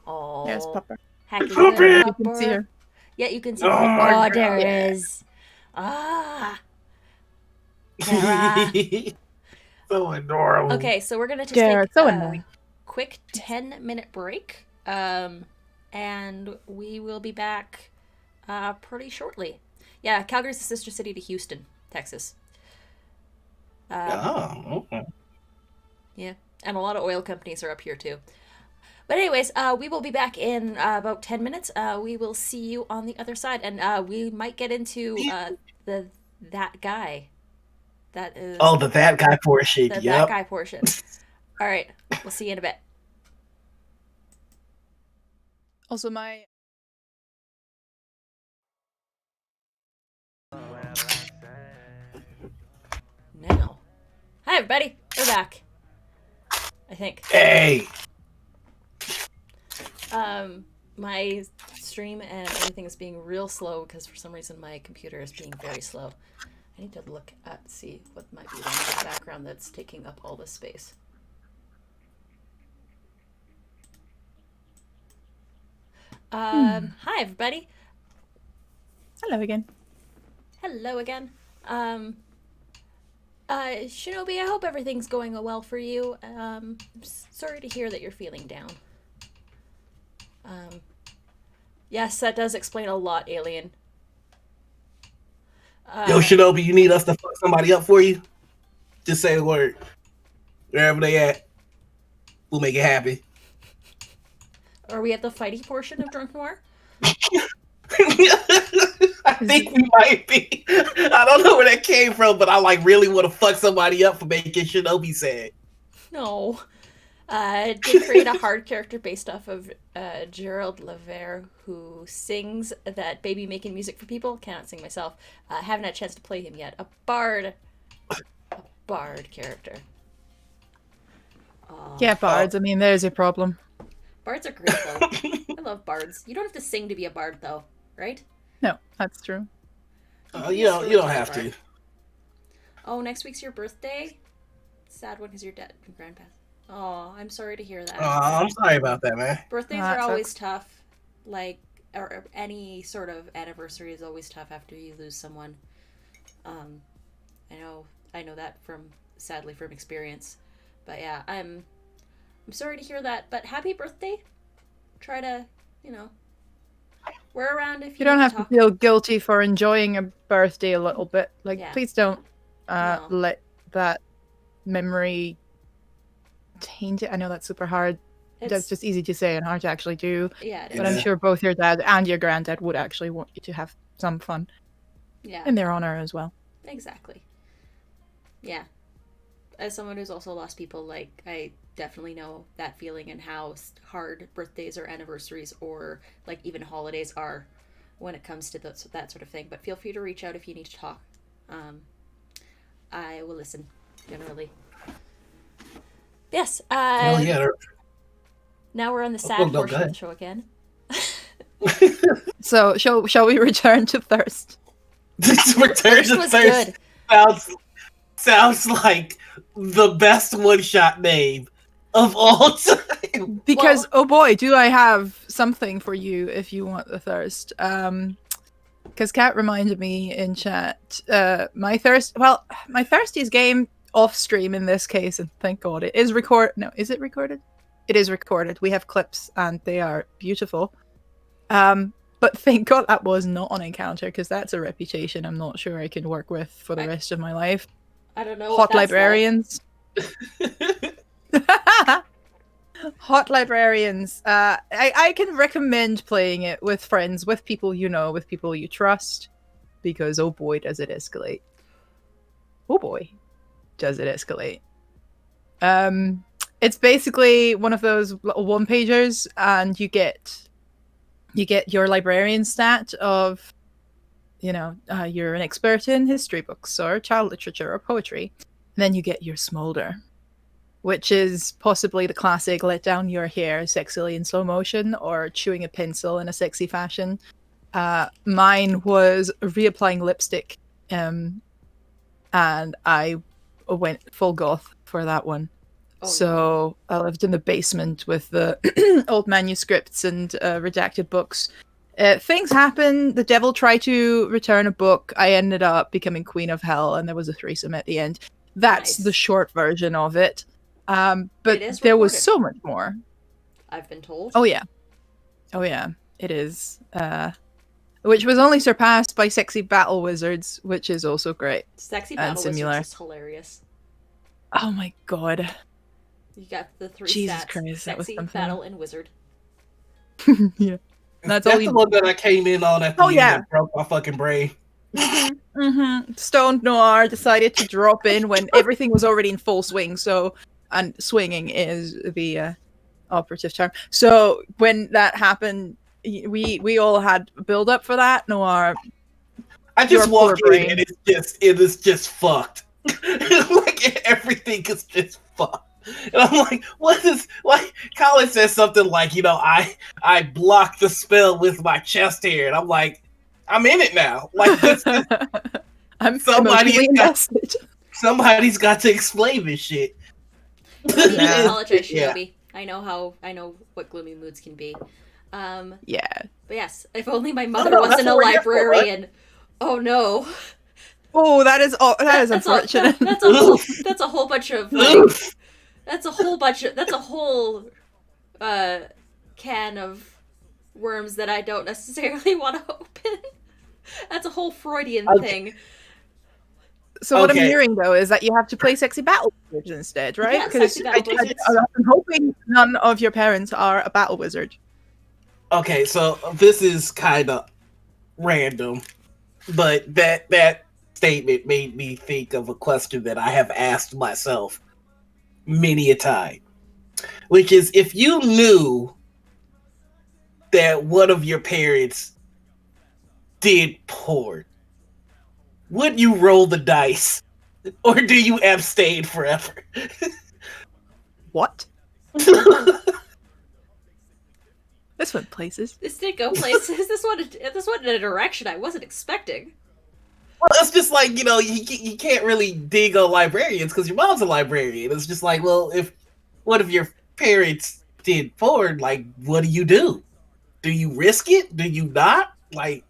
Oh. Yes, Pupper. Pupper. You can see her. Yeah, you can see her. Oh, there it is. So adorable. Okay, so we're gonna just take a quick 10-minute break, and we will be back pretty shortly. Yeah, Calgary's a sister city to Houston, Texas. Okay. Yeah, and a lot of oil companies are up here too. But anyways, we will be back in about 10 minutes. We will see you on the other side, and we might get into that guy. That is the that guy portion. That guy portion. All right, we'll see you in a bit. Also, my now. Hi, everybody. We're back. I think. Hey. My stream and everything is being real slow because for some reason my computer is being very slow. I need to look at see what might be in the background that's taking up all this space. Hi, everybody. Hello again. Hello again. Shinobi, I hope everything's going well for you. Sorry to hear that you're feeling down. Yes, that does explain a lot, Alien. Yo, Shinobi, you need us to fuck somebody up for you? Just say the word. Wherever they at, we'll make it happen. Are we at the fighting portion of Drunk Noir? I think we might be. I don't know where that came from, but I like really want to fuck somebody up for making Shinobi sad. No. Did create a hard character based off of Gerald Levere, who sings that baby making music for people. Cannot sing myself. Haven't had a chance to play him yet. A bard character. Yeah, bards. I mean, there's a problem. Bards are great though. I love bards. You don't have to sing to be a bard though, right? No, that's true. You don't have to. Oh, next week's your birthday. Sad one because your dad and grandpa. Oh, I'm sorry to hear that. Oh, I'm sorry about that, man. Birthdays are always tough. Like, or any sort of anniversary is always tough after you lose someone. I know that sadly from experience. But yeah, I'm sorry to hear that. But happy birthday. Try to, we're around if you don't have to feel guilty for enjoying a birthday a little bit. Like, please don't let that memory taint it. I know that's super hard. That's just easy to say and hard to actually do. Yeah, but I'm sure both your dad and your granddad would actually want you to have some fun. Yeah. In their honor as well. Exactly. Yeah. As someone who's also lost people, like, I definitely know that feeling and how hard birthdays or anniversaries or, like, even holidays are when it comes to that sort of thing. But feel free to reach out if you need to talk. I will listen, generally. Yes. Now we're on the sad portion of the show again. So, shall we return to Thirst? Return to Thirst sounds like the best one-shot name of all time. Because, oh boy, do I have something for you if you want the Thirst. Because Kat reminded me in chat, my Thirsties game off stream in this case, and thank God it is is it recorded? It is recorded. We have clips and they are beautiful. But thank God that was not on Encounter, because that's a reputation I'm not sure I can work with for the rest of my life. I don't know. Hot librarians. Hot librarians. I can recommend playing it with friends, with people you know, with people you trust, because oh boy, does it escalate. Oh boy, does it escalate. It's basically one of those little one-pagers, and you get your librarian stat of, you're an expert in history books or child literature or poetry. And then you get your smolder, which is possibly the classic let down your hair sexily in slow motion or chewing a pencil in a sexy fashion. Mine was reapplying lipstick, and I went full goth for that one. So I lived in the basement with the old manuscripts and redacted books. Things happen. The devil tried to return a book. I ended up becoming Queen of Hell, and there was a threesome at the end. That's the short version of it. But there was so much more. I've been told. Oh yeah, it is. Which was only surpassed by Sexy Battle Wizards, which is also great. Sexy Battle Wizards is hilarious. Oh my god. You got the three Jesus stats. Christ, Sexy, Battle, and Wizard. Yeah. That's the one that I came in on at the end that broke my fucking brain. Stoned Noir decided to drop in when everything was already in full swing, and swinging is the operative term. So when that happened, we all had build up for that. Noir, I just walked in and it is just fucked. Like everything is just fucked. And I'm like, what is, like, Colin says something like, I blocked the spell with my chest hair. And I'm like, I'm in it now. Like, somebody's got to explain this shit. I apologize, Shinobi. I know what gloomy moods can be. Yeah. But yes, if only my mother wasn't a librarian. Oh no. Oh, that is unfortunate. That's a whole bunch of that's a whole can of worms that I don't necessarily want to open. That's a whole Freudian thing. So what I'm hearing though is that you have to play Sexy Battle Wizards instead, right? Yeah, Sexy Battle Wizards. I'm hoping none of your parents are a battle wizard. Okay, so this is kind of random, but that statement made me think of a question that I have asked myself many a time, which is if you knew that one of your parents did porn, would you roll the dice or do you abstain forever? What? This went places. This did go places. This went in a direction I wasn't expecting. Well, it's just like, you can't really dig on librarians because your mom's a librarian. It's just like, well, if one of your parents did porn, like, what do you do? Do you risk it? Do you not? Like,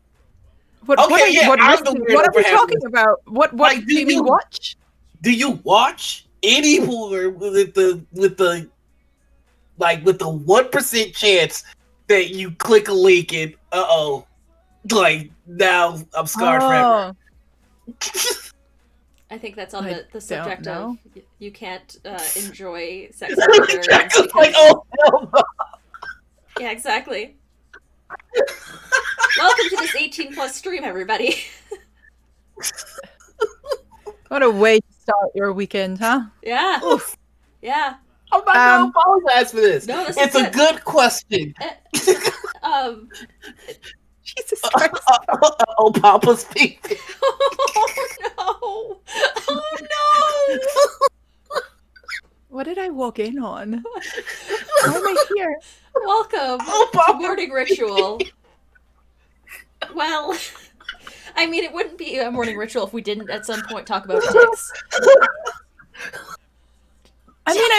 what are we talking about? What like, do you mean watch? Do you watch any porn with the 1% chance that you click a link and like now I'm scarred forever? I think that's on the subject of you can't enjoy sex. Jack is like, oh hell no. Yeah, exactly. Welcome to this 18+ stream, everybody. What a way to start your weekend, huh? Yeah. Oof. Yeah. I'm not gonna apologize for this. No, it's a good question. Jesus Christ. Oh, Papa's feet. Oh no! Oh no! What did I walk in on? Why am I here? Welcome to morning ritual. Well, I mean, it wouldn't be a morning ritual if we didn't at some point talk about dicks. I mean,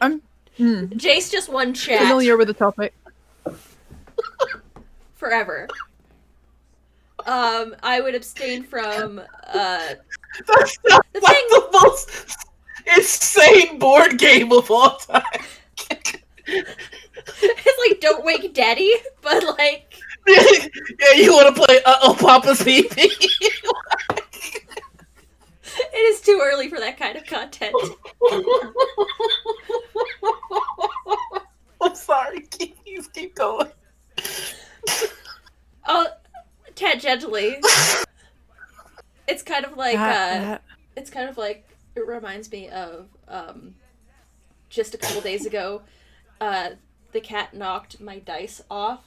I'm Jace just won chat. Familiar with the topic. Forever. I would abstain from That's not the most insane board game of all time. It's like Don't Wake Daddy, but like yeah, you want to play Papa's PP? It is too early for that kind of content. I'm sorry, keep going. Oh, tangentially, it's kind of like it reminds me of just a couple days ago, the cat knocked my dice off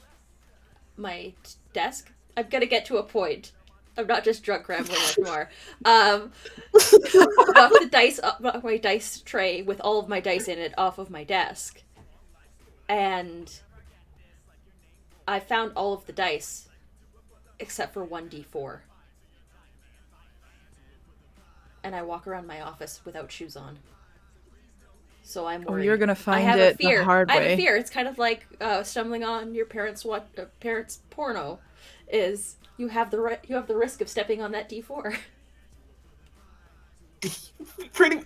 my desk. I'm gonna get to a point. I'm not just drunk rambling like more. Knocked my dice tray with all of my dice in it off of my desk, and I found all of the dice except for 1d4. And I walk around my office without shoes on. So I'm worried. Oh, you're gonna find it the hard way. I have a fear. It's kind of like stumbling on your parents' porno. Is you have the risk of stepping on that D4.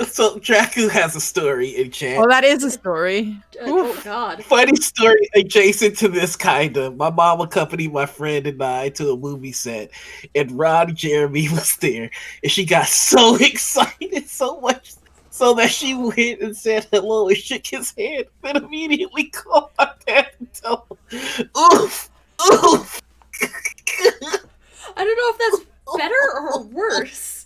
So Draku has a story in chat. Oh, that is a story. Oh God. Funny story adjacent to this kind of. My mom accompanied my friend and I to a movie set, and Ron Jeremy was there, and she got so excited, so much so that she went and said hello and shook his hand, and immediately called my dad and told him, "Oof, oof." I don't know if that's better or worse.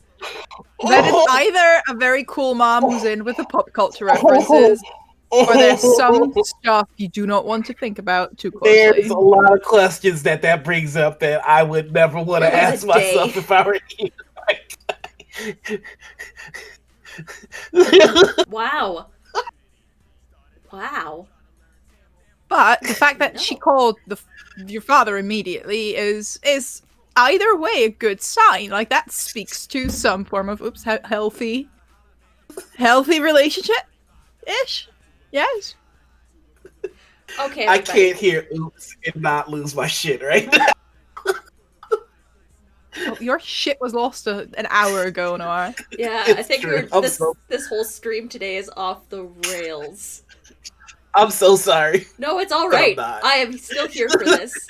That is either a very cool mom who's in with the pop culture references, or there's some stuff you do not want to think about too closely. There's a lot of questions that brings up that I would never want to ask myself if I were you. Wow. Wow. But the fact that she called your father immediately is either way a good sign. Like, that speaks to some form of healthy relationship ish. Yes. Okay. I can't hear oops and not lose my shit right now. Oh, your shit was lost an hour ago, Noah. Yeah, It's I think true. this whole stream today is off the rails. I'm so sorry. No, it's all right. I am still here for this.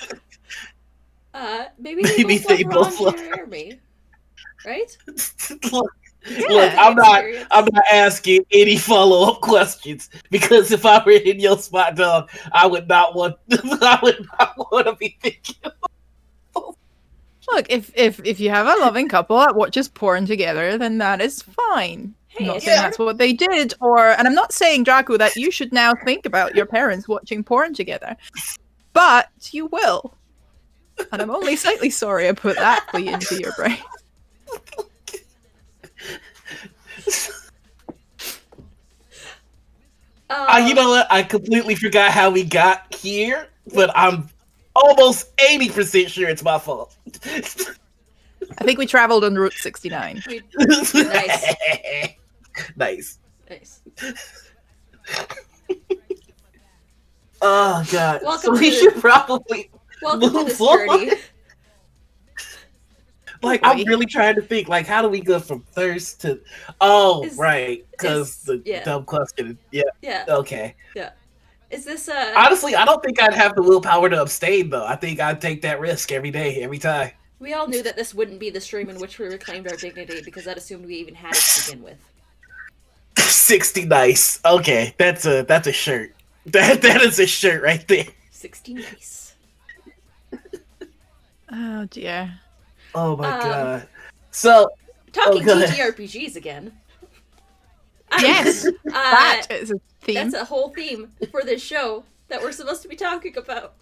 Maybe they both love Jeremy, right? Look, I'm not asking any follow-up questions because if I were in your spot, dog, I would not want to be thinking. Look, if you have a loving couple that watches porn together, then that is fine. Hey, I'm not it's saying fair. that's what they did, and I'm not saying, Draco, that you should now think about your parents watching porn together. But you will. And I'm only slightly sorry I put that plea into your brain. You know what? I completely forgot how we got here, but I'm almost 80% sure it's my fault. I think we traveled on Route 69. Nice. Nice. Nice. Oh god. Welcome so we to should probably Welcome to move this forward. journey. Like, I'm really trying to think, like, how do we go from thirst to... Oh, right, because the dumb question. Yeah. Yeah. Okay. Yeah. Is this Honestly, I don't think I'd have the willpower to abstain, though. I think I'd take that risk every day, every time. We all knew that this wouldn't be the stream in which we reclaimed our dignity, because that assumed we even had it to begin with. 60 nice. Okay, that's a shirt. That is a shirt right there. 60 nice. Oh dear. Oh my god. So talking TTRPGs again. Yes, that is a theme. That's a whole theme for this show that we're supposed to be talking about.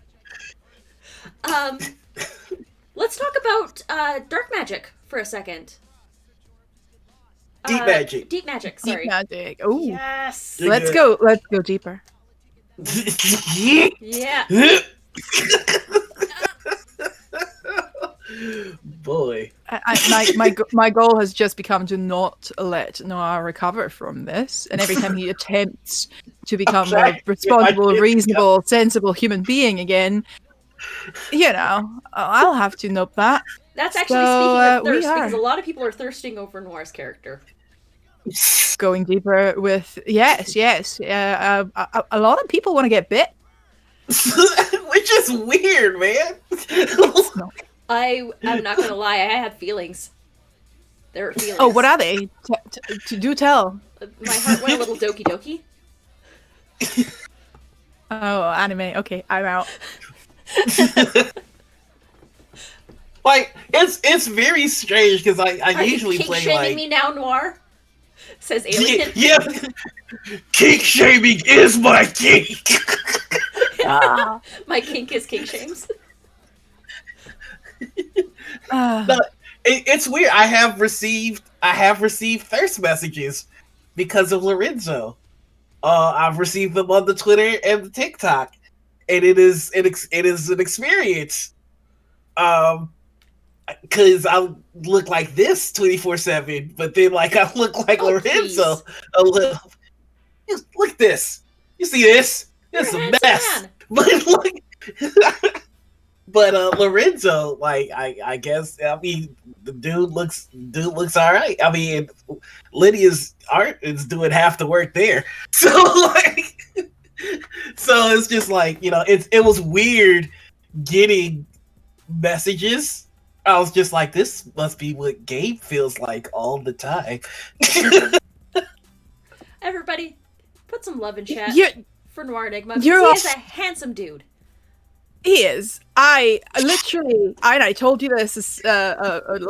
Let's talk about dark magic for a second. Deep magic. Deep magic, sorry. Deep magic. Oh. Yes. Let's go deeper. Yeah. Boy. My goal has just become to not let Noah recover from this, and every time he attempts to become a responsible, reasonable, sensible human being again, you know, I'll have to nope that. That's actually speaking of thirst, because a lot of people are thirsting over Noir's character. Going deeper with yes. A lot of people want to get bit, which is weird, man. No. I'm not gonna lie, I had feelings. There were feelings. Oh, what are they? Do tell. My heart went a little doki doki. Oh, anime. Okay, I'm out. Like, it's very strange because I usually play shaming like me now, Noir? Says Alien. Yeah. Kink shaming is my kink. My kink is kink shames. No, it's weird. I have received thirst messages because of Lorenzo. I've received them on the Twitter and the TikTok, and it is an experience. Because I look like this 24/7, but then like I look like Lorenzo a little. Look at this. You see this? This is a mess. But like. But Lorenzo, like I guess, I mean, the dude looks all right. I mean, Lydia's art is doing half the work there. So like, so it's just like, you know, it was weird getting messages. I was just like, this must be what Gabe feels like all the time. Everybody, put some love in chat for Noir Enigma. He is a handsome dude. He is. I told you this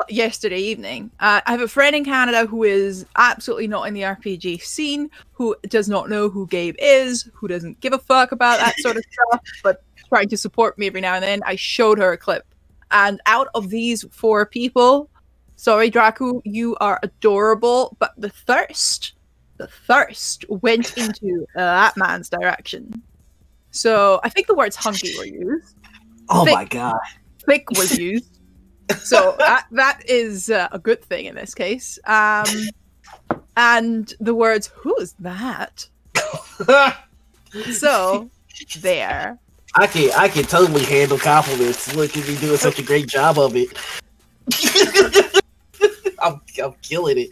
yesterday evening. I have a friend in Canada who is absolutely not in the RPG scene, who does not know who Gabe is, who doesn't give a fuck about that sort of stuff, but trying to support me every now and then. I showed her a clip. And out of these 4 people, sorry, Draco, you are adorable, but the thirst went into that man's direction. So I think the words hunky were used. Oh my god. Thick was used. So that is a good thing in this case. And the words, who's that? So, there. I can totally handle compliments. Look at me doing such a great job of it. I'm killing it.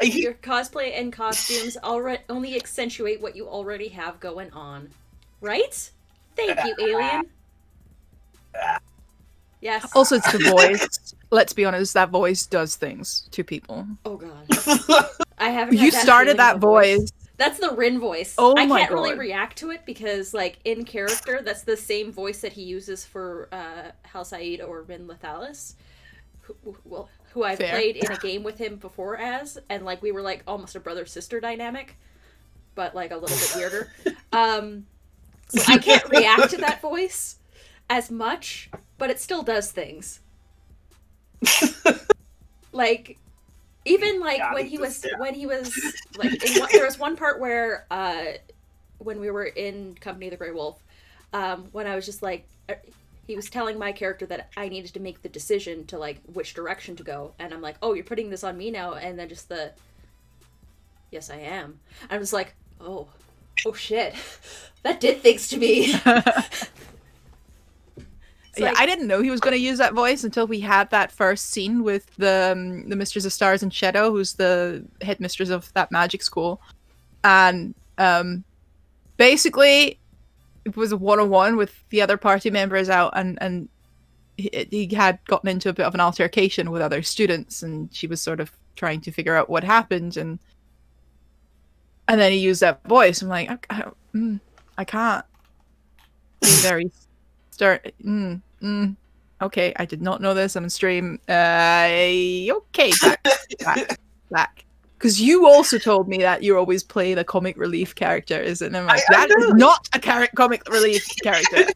Your cosplay and costumes only accentuate what you already have going on, right? Thank you, Alien. Yes. Also, it's the voice. Let's be honest, that voice does things to people. Oh god. I haven't. You started that voice. That's the Rin voice. Oh I my can't really God. react to it because, like, in character, that's the same voice that he uses for Hal Said or Rin Lethalis, who I've Fair. played in a game with him before as, and, like, we were, like, almost a brother-sister dynamic, but, like, a little bit weirder. So I can't react to that voice as much, but it still does things. Like, even like God, when it's he was just- like there was one part where when we were in Company of the Grey Wolf, when I was just like he was telling my character that I needed to make the decision to like which direction to go, and I'm like, oh, you're putting this on me now, and then just yes, I am. I was like, oh shit, that did things to me. Yeah, like- I didn't know he was going to use that voice until we had that first scene with the Mistress of Stars and Shadow, who's the headmistress of that magic school. And basically, it was a one-on-one with the other party members out, and he had gotten into a bit of an altercation with other students, and she was sort of trying to figure out what happened, and then he used that voice. I'm like, I can't be very start. Okay, I did not know this. I'm on stream. Okay, back. Because you also told me that you always play the comic relief characters, and I'm like, that is not a comic relief character.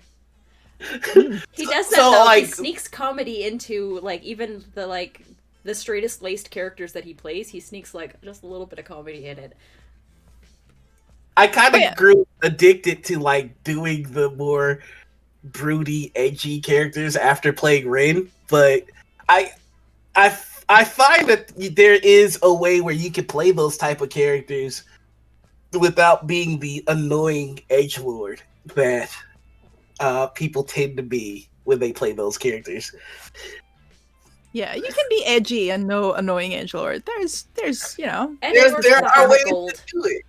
He does that So, though. like- He sneaks comedy into like even the straightest laced characters that he plays. He sneaks like just a little bit of comedy in it. I kind of Yeah. grew addicted to like doing the more broody, edgy characters after playing Rin, but I find that there is a way where you can play those type of characters without being the annoying edgelord that people tend to be when they play those characters. Yeah, you can be edgy and no annoying edgelord. There's you know. And There it works are for ways gold. to do it.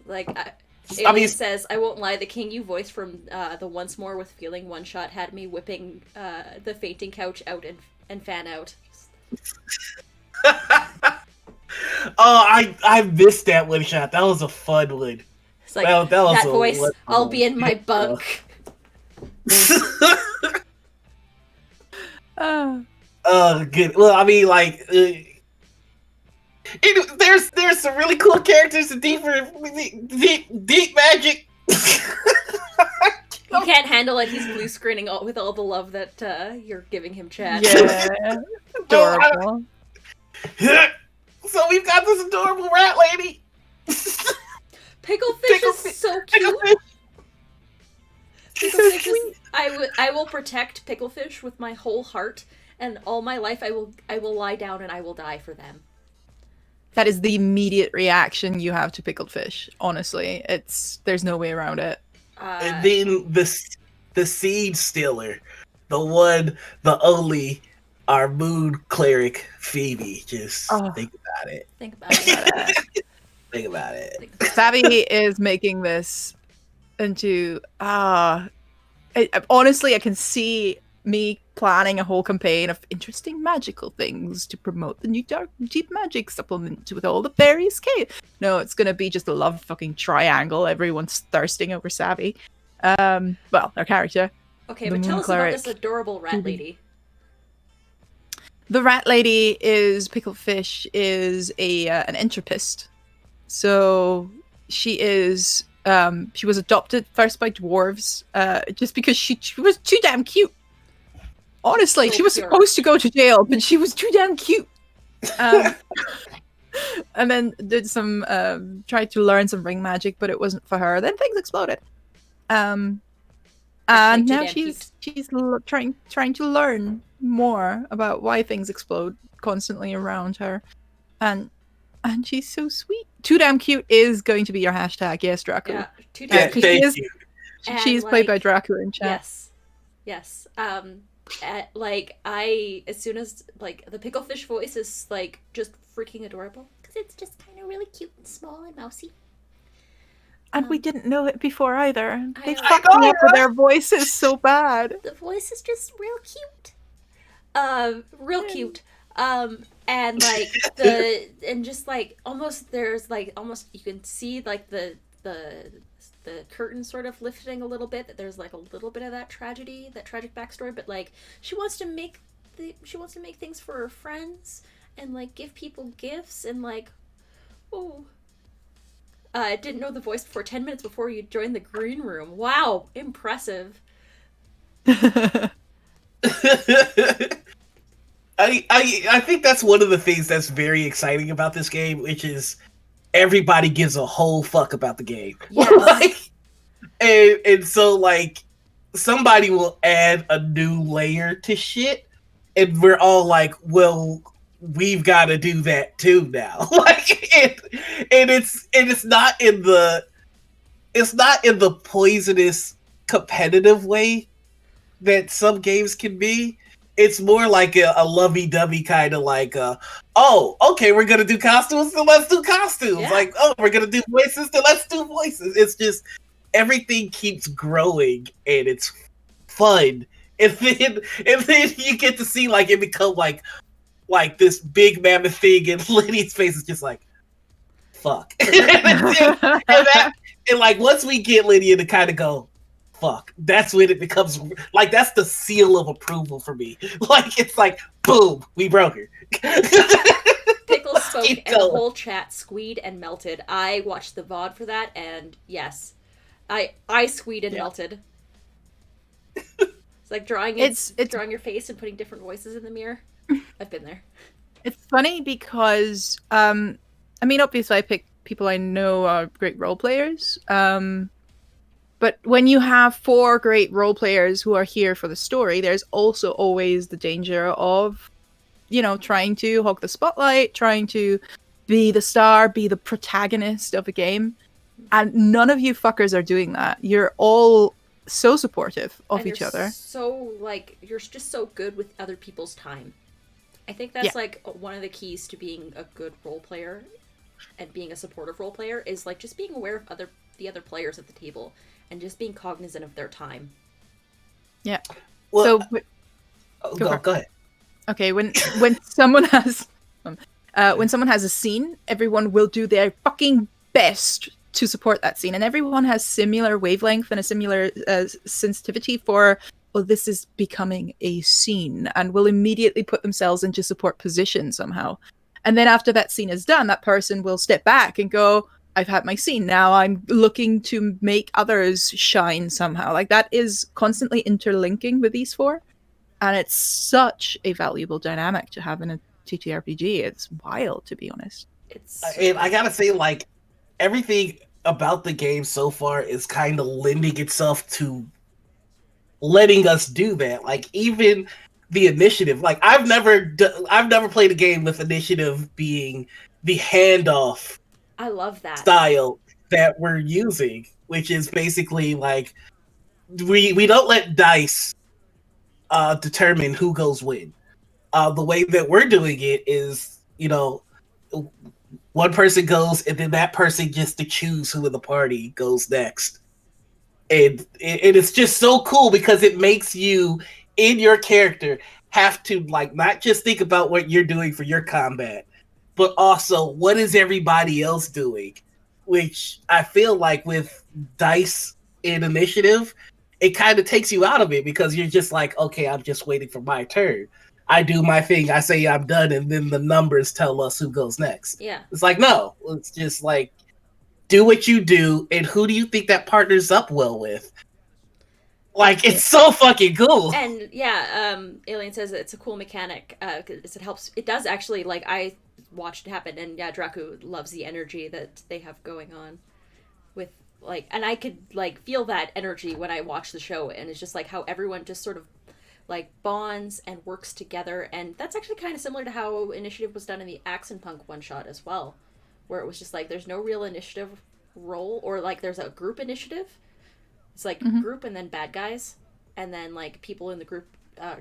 Like I Alien mean- says, I won't lie. The king you voiced from the Once More with Feeling one shot had me whipping the fainting couch out and fan out. I missed that one shot. That was a fun one. It's like That was that a voice. wonderful I'll be in my bunk. Oh, good. Well, I mean, like, there's some really cool characters in deep magic. He can't handle it. He's blue screening with all the love that you're giving him, Chad. Yeah, adorable. So we've got this adorable rat lady. Picklefish is so cute. Picklefish. Picklefish is, I will protect Picklefish with my whole heart, and all my life I will lie down and I will die for them. That is the immediate reaction you have to pickled fish. Honestly, there's no way around it. And then the seed stealer, the only, our moon cleric Phoebe. Just think about it. Think about it. Think about it. Think about it. Savvy is making this into honestly, I can see me planning a whole campaign of interesting magical things to promote the new Dark Deep Magic supplement with all the various No, it's gonna be just a love fucking triangle. Everyone's thirsting over Savvy. Well, their character. Okay, The but tell moon us about cleric. this adorable rat lady. The rat lady is Pickled Fish is an entropist. So she is she was adopted first by dwarves just because she was too damn cute. Honestly, So she was pure. supposed to go to jail, but she was too damn cute. And then did some tried to learn some ring magic, but it wasn't for her. Then things exploded. And Hashtag too now damn she's trying to learn more about why things explode constantly around her, and she's so sweet. Too damn cute is going to be your hashtag. Yes, Draco. Yeah, too Yeah, damn because cute. she thank is- you. And, She's played by like, Draco in chat. Yes. Like as soon as like the Picklefish voice is like just freaking adorable because it's just kind of really cute and small and mousy. And we didn't know it before either. They know. fucked me up with their voices so bad. The voice is just real cute. Real cute. And like and just like almost there's like almost you can see like the curtain sort of lifting a little bit, that there's like a little bit of that tragedy, that tragic backstory, but like she wants to make things for her friends and like give people gifts and like, oh, I didn't know the voice before 10 minutes before you joined the green room. Wow, impressive. I think that's one of the things that's very exciting about this game, which is everybody gives a whole fuck about the game. Yes. Like, and so like somebody will add a new layer to shit, and we're all like, well, we've got to do that too now. Like, and it's not in the poisonous competitive way that some games can be. It's more like a lovey-dovey kind of like, oh, okay, we're gonna do costumes, then let's do costumes. Yeah. Like, oh, we're gonna do voices, then let's do voices. It's just everything keeps growing and it's fun. And then you get to see like it become like this big mammoth thing, and Lydia's face is just like, fuck. And like once we get Lydia to kind of go, fuck, that's when it becomes like that's the seal of approval for me. Like it's like, boom, we broke her. Pickle spoke and the whole chat squeed and melted. I watched the VOD for that, and yes, I squeed and melted. It's like drawing drawing your face and putting different voices in the mirror. I've been there. It's funny because I mean, obviously I pick people I know are great role players. But when you have 4 great role players who are here for the story, there's also always the danger of, trying to hog the spotlight, trying to be the star, be the protagonist of a game. And none of you fuckers are doing that. You're all so supportive of each other. So, like, you're just so good with other people's time. I think that's, like, one of the keys to being a good role player and being a supportive role player is, like, just being aware of the other players at the table and just being cognizant of their time. Yeah. Well, so, go ahead. Okay, when someone has a scene, everyone will do their fucking best to support that scene, and everyone has similar wavelength and a similar sensitivity for, well, this is becoming a scene, and will immediately put themselves into support position somehow. And then after that scene is done, that person will step back and go, I've had my scene. Now I'm looking to make others shine somehow. Like, that is constantly interlinking with these 4. And it's such a valuable dynamic to have in a TTRPG. It's wild, to be honest. I gotta say, like, everything about the game so far is kind of lending itself to letting us do that. Like, even the initiative. Like, I've never played a game with initiative being the handoff. I love that style that we're using, which is basically like we don't let dice determine who goes when. The way that we're doing it is, one person goes and then that person gets to choose who in the party goes next. And it's just so cool because it makes you in your character have to like not just think about what you're doing for your combat, but also what is everybody else doing, which I feel like with dice and initiative, it kind of takes you out of it because you're just like, okay, I'm just waiting for my turn. I do my thing, I say I'm done, and then the numbers tell us who goes next. Yeah. It's like, no, it's just like, do what you do, and who do you think that partners up well with? Like, it's so fucking cool. And yeah, Alien says it's a cool mechanic because it helps. It does actually, like, I watched it happen, and yeah, Draku loves the energy that they have going on with, like, and I could, like, feel that energy when I watch the show, and it's just like how everyone just sort of like bonds and works together, and that's actually kind of similar to how initiative was done in the Axe and Punk one shot as well, where it was just like there's no real initiative role, or like there's a group initiative. It's like group and then bad guys, and then like people in the group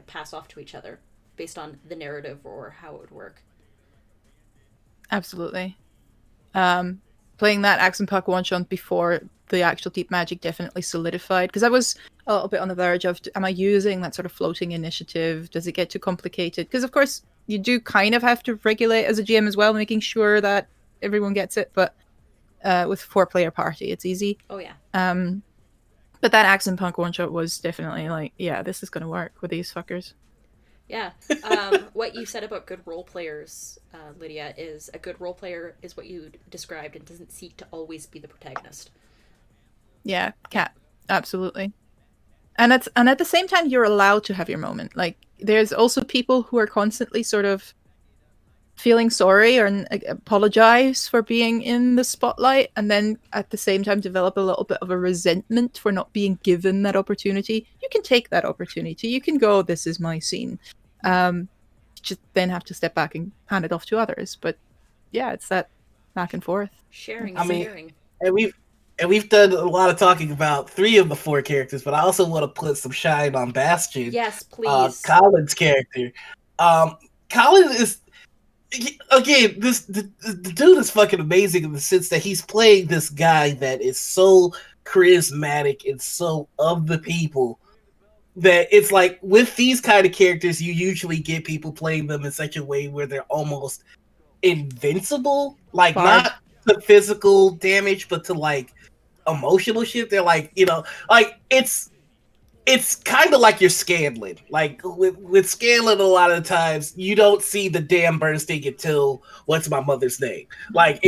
pass off to each other based on the narrative or how it would work. Absolutely. Playing that Axe and Puck one shot before the actual Deep Magic definitely solidified, because I was a little bit on the verge of, am I using that sort of floating initiative? Does it get too complicated? Because of course you do kind of have to regulate as a GM as well, making sure that everyone gets it. But with 4-player party, it's easy. Oh yeah. But that Accent Punk one shot was definitely like, yeah, this is gonna work with these fuckers. Yeah. What you said about good role players, Lydia, is a good role player is what you described and doesn't seek to always be the protagonist. Yeah, cat, absolutely. And at the same time, you're allowed to have your moment. Like, there's also people who are constantly sort of feeling sorry or apologize for being in the spotlight, and then at the same time develop a little bit of a resentment for not being given that opportunity. You can take that opportunity. You can go, this is my scene. Just then have to step back and hand it off to others. But yeah, it's that back and forth. Sharing is caring. And we've done a lot of talking about 3 of the 4 characters, but I also want to put some shine on Bastion. Yes, please. Colin's character. Colin is, again, the dude is fucking amazing in the sense that he's playing this guy that is so charismatic and so of the people that it's like with these kind of characters, you usually get people playing them in such a way where they're almost invincible, like not to physical damage, but to like emotional shit. They're like, like it's kind of like you're Scanlan. Like with Scanlan, a lot of the times you don't see the damn bursting until what's my mother's name. Like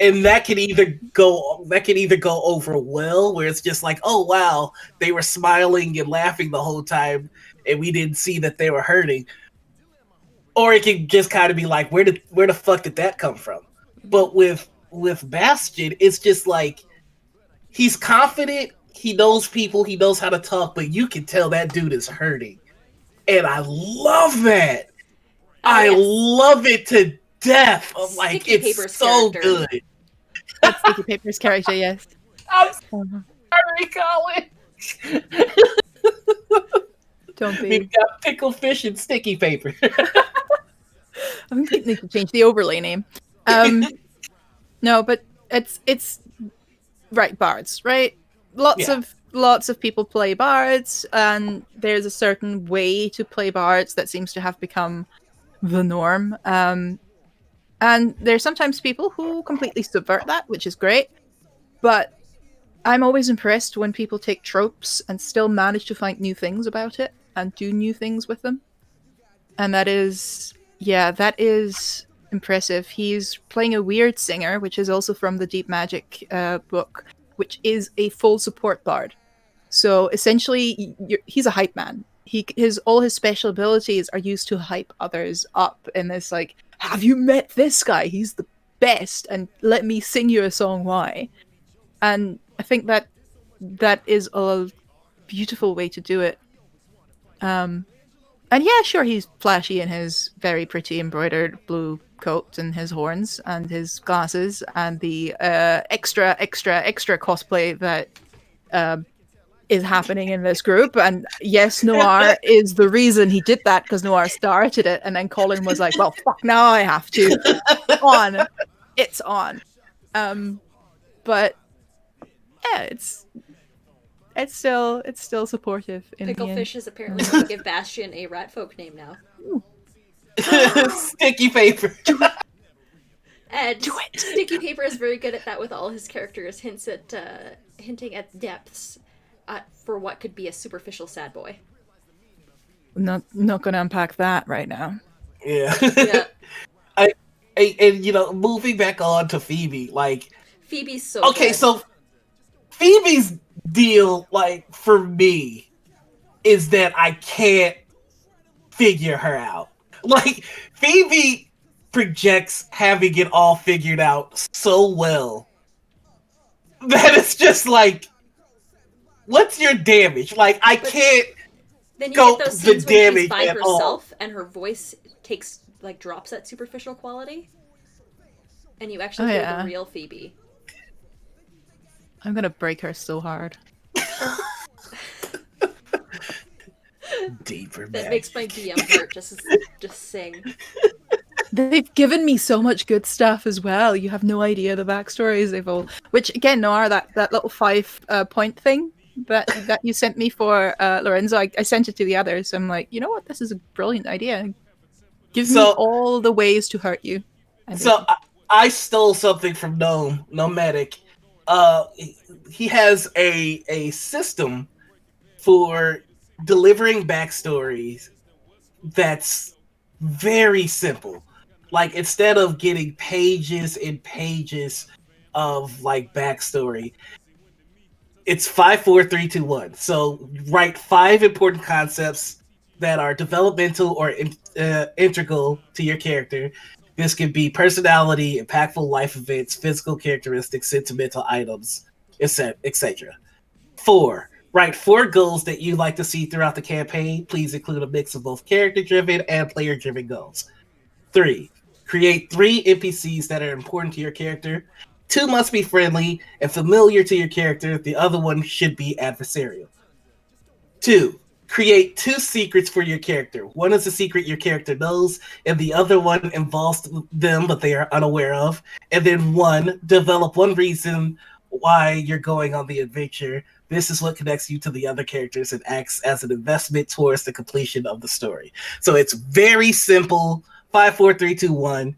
and that can either go over well, where it's just like, oh wow, they were smiling and laughing the whole time, and we didn't see that they were hurting. Or it can just kind of be like, where the fuck did that come from? But with Bastion, it's just like he's confident. He knows people. He knows how to talk, but you can tell that dude is hurting. And I love that. I love it to death. I'm like, Sticky it's Paper's so character. good. That's Sticky Paper's character, yes. I'm sorry, Colin. Don't be. We've got Pickle Fish and Sticky Paper. I think they could change the overlay name. No, but it's right, bards, right? Lots of people play bards, and there's a certain way to play bards that seems to have become the norm. And there's sometimes people who completely subvert that, which is great. But I'm always impressed when people take tropes and still manage to find new things about it and do new things with them. And that is impressive. He's playing a weird singer, which is also from the Deep Magic book, which is a full support bard. So essentially, he's a hype man. All his special abilities are used to hype others up in this, like, have you met this guy? He's the best, and let me sing you a song why. And I think that is a beautiful way to do it. And yeah, sure, he's flashy in his very pretty embroidered blue coat and his horns and his glasses and the extra cosplay that is happening in this group. And yes, Noir is the reason he did that, because Noir started it, and then Colin was like, well, fuck, now I have to. It's on. But yeah, it's still supportive. Picklefish is apparently going to give Bastion a rat folk name now. Sticky Paper. And Sticky Paper is very good at that with all his characters, hinting at depths for what could be a superficial sad boy. Not going to unpack that right now. Yeah. Yeah. And moving back on to Phoebe, like Phoebe's so okay, good. so Phoebe's deal, like, for me, is that I can't figure her out. Like, Phoebe projects having it all figured out so well that it's just like, what's your damage? Like, I can't then you go get those the scenes when she's damage by at herself all. and her voice drops that superficial quality, and you actually hear the real Phoebe. I'm gonna break her so hard. Deeper. That makes my DM heart just sing. They've given me so much good stuff as well. You have no idea the backstories they've all. Which again, Noir, that little 5-point thing that you sent me for Lorenzo, I sent it to the others. I'm like, you know what? This is a brilliant idea. Give me all the ways to hurt you. I stole something from Nomadic. He has a system for delivering backstories that's very simple. Like, instead of getting pages and pages of like backstory, it's 5, 4, 3, 2, 1. So write 5 important concepts that are developmental or integral to your character. This can be personality, impactful life events, physical characteristics, sentimental items, etc. 4. Write 4 goals that you'd like to see throughout the campaign. Please include a mix of both character-driven and player-driven goals. 3. Create 3 NPCs that are important to your character. 2 must be friendly and familiar to your character. The other one should be adversarial. 2. Create 2 secrets for your character. One is a secret your character knows, and the other one involves them but they are unaware of. And then 1, develop 1 reason why you're going on the adventure. This is what connects you to the other characters and acts as an investment towards the completion of the story. So it's very simple. 5, 4, 3, 2, 1.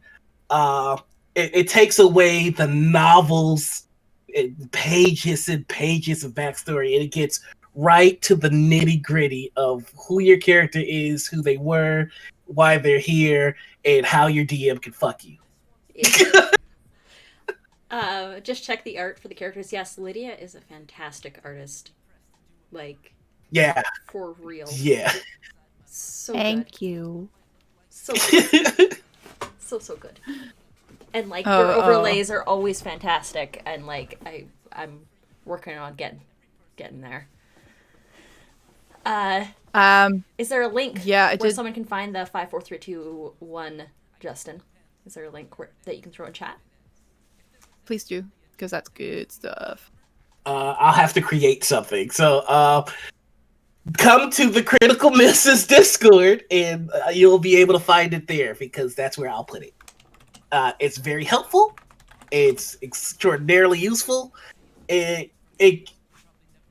It takes away the novels, pages and pages of backstory, and it gets right to the nitty gritty of who your character is, who they were, why they're here, and how your DM can fuck you. Yeah. Just check the art for the characters. Yes, Lydia is a fantastic artist. Like, yeah, for real. Yeah. So Thank good. you. So good. so good. And like your overlays are always fantastic, and like I'm working on getting there. Is there a link where someone can find the 5, 4, 3, 2, 1, Justin? Is there a link that you can throw in chat? Please do, because that's good stuff. I'll have to create something. So come to the Critical Misses Discord, and you'll be able to find it there, because that's where I'll put it. It's very helpful. It's extraordinarily useful.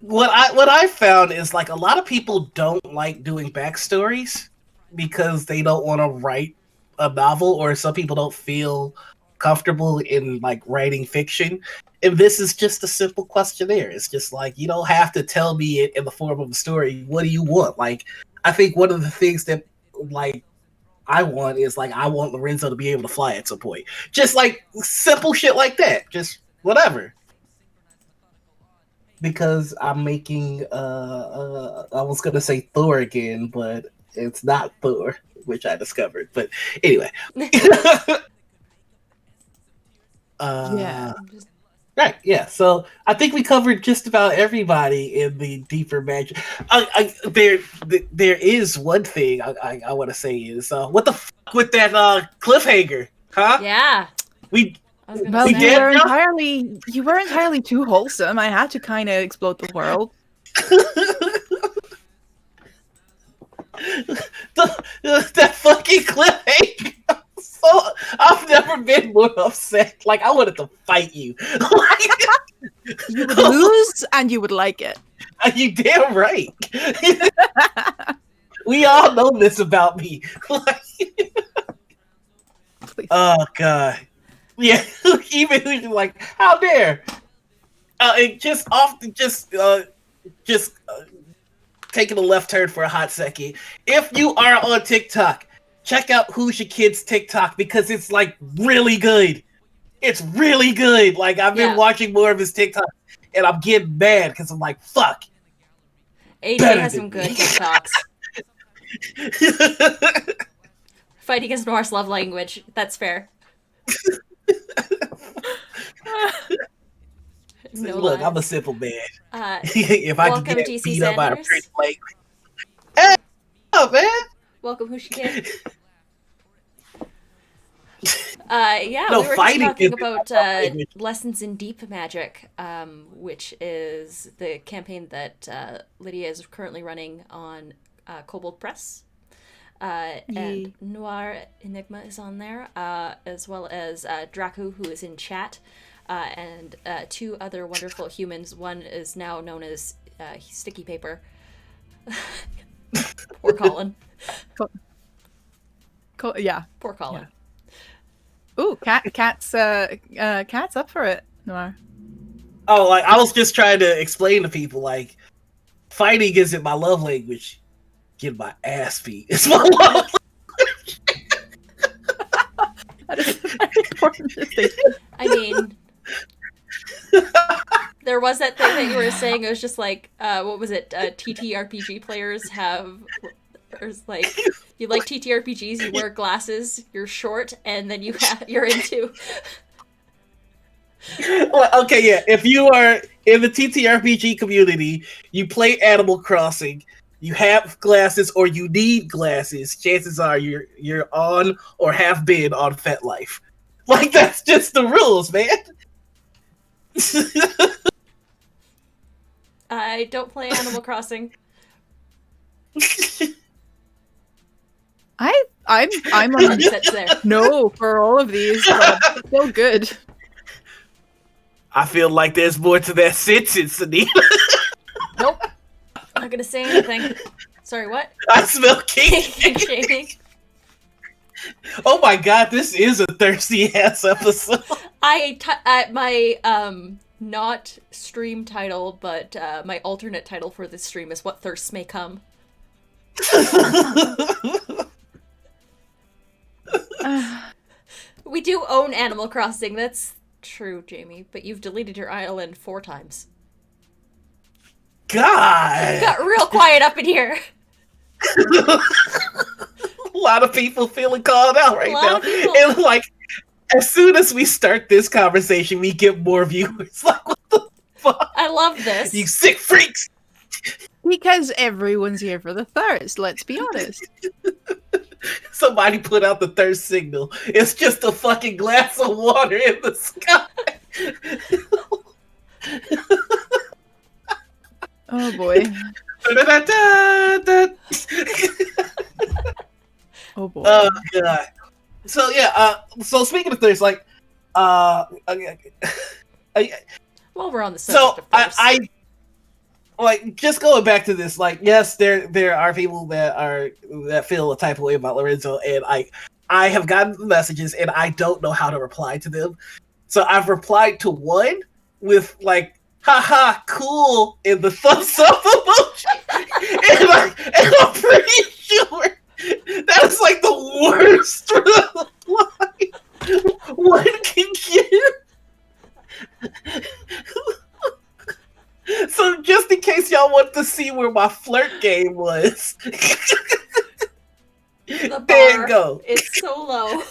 What I found is, like, a lot of people don't like doing backstories because they don't want to write a novel, or some people don't feel comfortable in like writing fiction. And this is just a simple questionnaire. It's just like, you don't have to tell me it in the form of a story. What do you want? Like, I think one of the things that like I want is, like, I want Lorenzo to be able to fly at some point. Just like simple shit like that. Just whatever. Because I'm making I was gonna say Thor again, but it's not Thor, which I discovered. But anyway. Yeah. Right, yeah. So I think we covered just about everybody in the deeper magic. There is one thing I want to say is, what the fuck with that cliffhanger, huh? Yeah. Well, you were entirely too wholesome. I had to kind of explode the world. That fucking cliffhanger. So I've never been more upset. Like, I wanted to fight you. You would lose, and you would like it. You damn right. We all know this about me. Oh god. Yeah. Even who's like, how dare? It just often just taking a left turn for a hot second. If you are on TikTok, check out Who's Your Kid's TikTok, because it's like really good. It's really good. Like, I've been watching more of his TikTok, and I'm getting mad because I'm like, fuck. AJ has some good TikToks. Fight against Norse love language. That's fair. No, look, lies. I'm a simple man. If I could get beat up by a pretty language. Hey, what's up, man? Welcome, Who's Your Kid? We were just talking about Lessons in Deep Magic, which is the campaign that Lydia is currently running on Kobold Press. And Noir Enigma is on there, as well as Draku, who is in chat, and 2 other wonderful humans. One is now known as Sticky Paper. Poor Colin. Yeah. Poor Colin. Yeah. Ooh, cat's up for it, Noir. Oh, like I was just trying to explain to people, like fighting isn't my love language. Getting my ass beat is my love. That is a very important distinction. I mean, there was that thing that you were saying. It was just like, what was it? TTRPG players have, or like, you like TTRPGs. You wear glasses. You're short, and then you're into. Well, okay, yeah. If you are in the TTRPG community, you play Animal Crossing, you have glasses or you need glasses, chances are you're on or have been on FetLife. Like that's just the rules, man. I don't play Animal Crossing. I'm on That's there. no for all of these, but it's still good. I feel like there's more to that sentence, Anita. Nope. I'm not gonna say anything. Sorry, what? I smell kink. Shaming. Oh my god, this is a thirsty ass episode. My not stream title, but my alternate title for this stream is "What Thirsts May Come." We do own Animal Crossing. That's true, Jamie. But you've deleted your island 4 times. God, It got real quiet up in here. a lot of people feeling called out right now, and like as soon as we start this conversation, we get more viewers. Like, what the fuck? I love this. You sick freaks! Because everyone's here for the thirst, let's be honest. Somebody put out the thirst signal. It's just a fucking glass of water in the sky. Oh boy. Oh boy. Oh god. So yeah, so speaking of thirst, like Well, we're on the subject so of thirst. I like just going back to this, like yes, there are people that feel a type of way about Lorenzo, and I have gotten the messages and I don't know how to reply to them. So I've replied to one with like haha cool in the thumbs up emoji. and I'm pretty sure that is like the worst reply one can give. So just in case y'all want to see where my flirt game was, The there you bar go. is so low.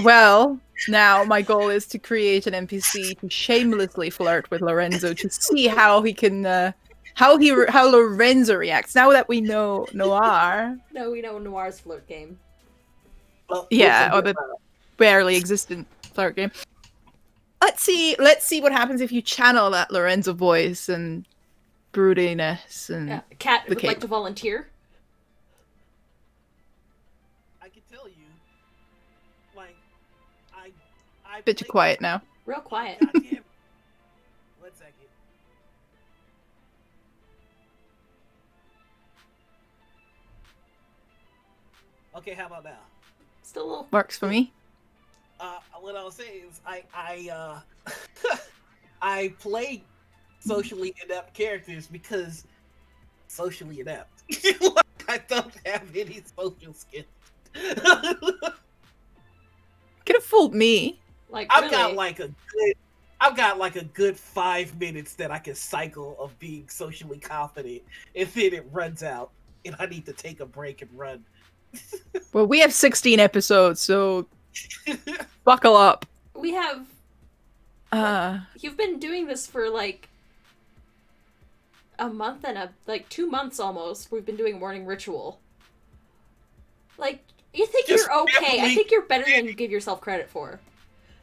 Well, now my goal is to create an NPC to shamelessly flirt with Lorenzo to see how he can, how Lorenzo reacts. Now that we know Noir, No, we know Noir's flirt game. Well, yeah, we'll or the barely existent flirt game. Let's see what happens if you channel that Lorenzo voice and broodiness and Yeah. Kat the would like cape. to volunteer. I can tell you, like, I Bit too quiet now. Real quiet. Goddamn. 1 second. Okay, how about now? Still a little. Works for me. What I was saying is, I play socially inept characters because socially inept. Like, I don't have any social skills. Could have fooled me. Like, I've really. got like a good 5 minutes that I can cycle of being socially confident, and then it runs out, and I need to take a break and run. Well, we have 16 episodes, so buckle up. We have. Uh, You've been doing this for like a month and 2 months almost. We've been doing morning ritual. Like, you think Just you're okay. I rambling. think you're better than you give yourself credit for.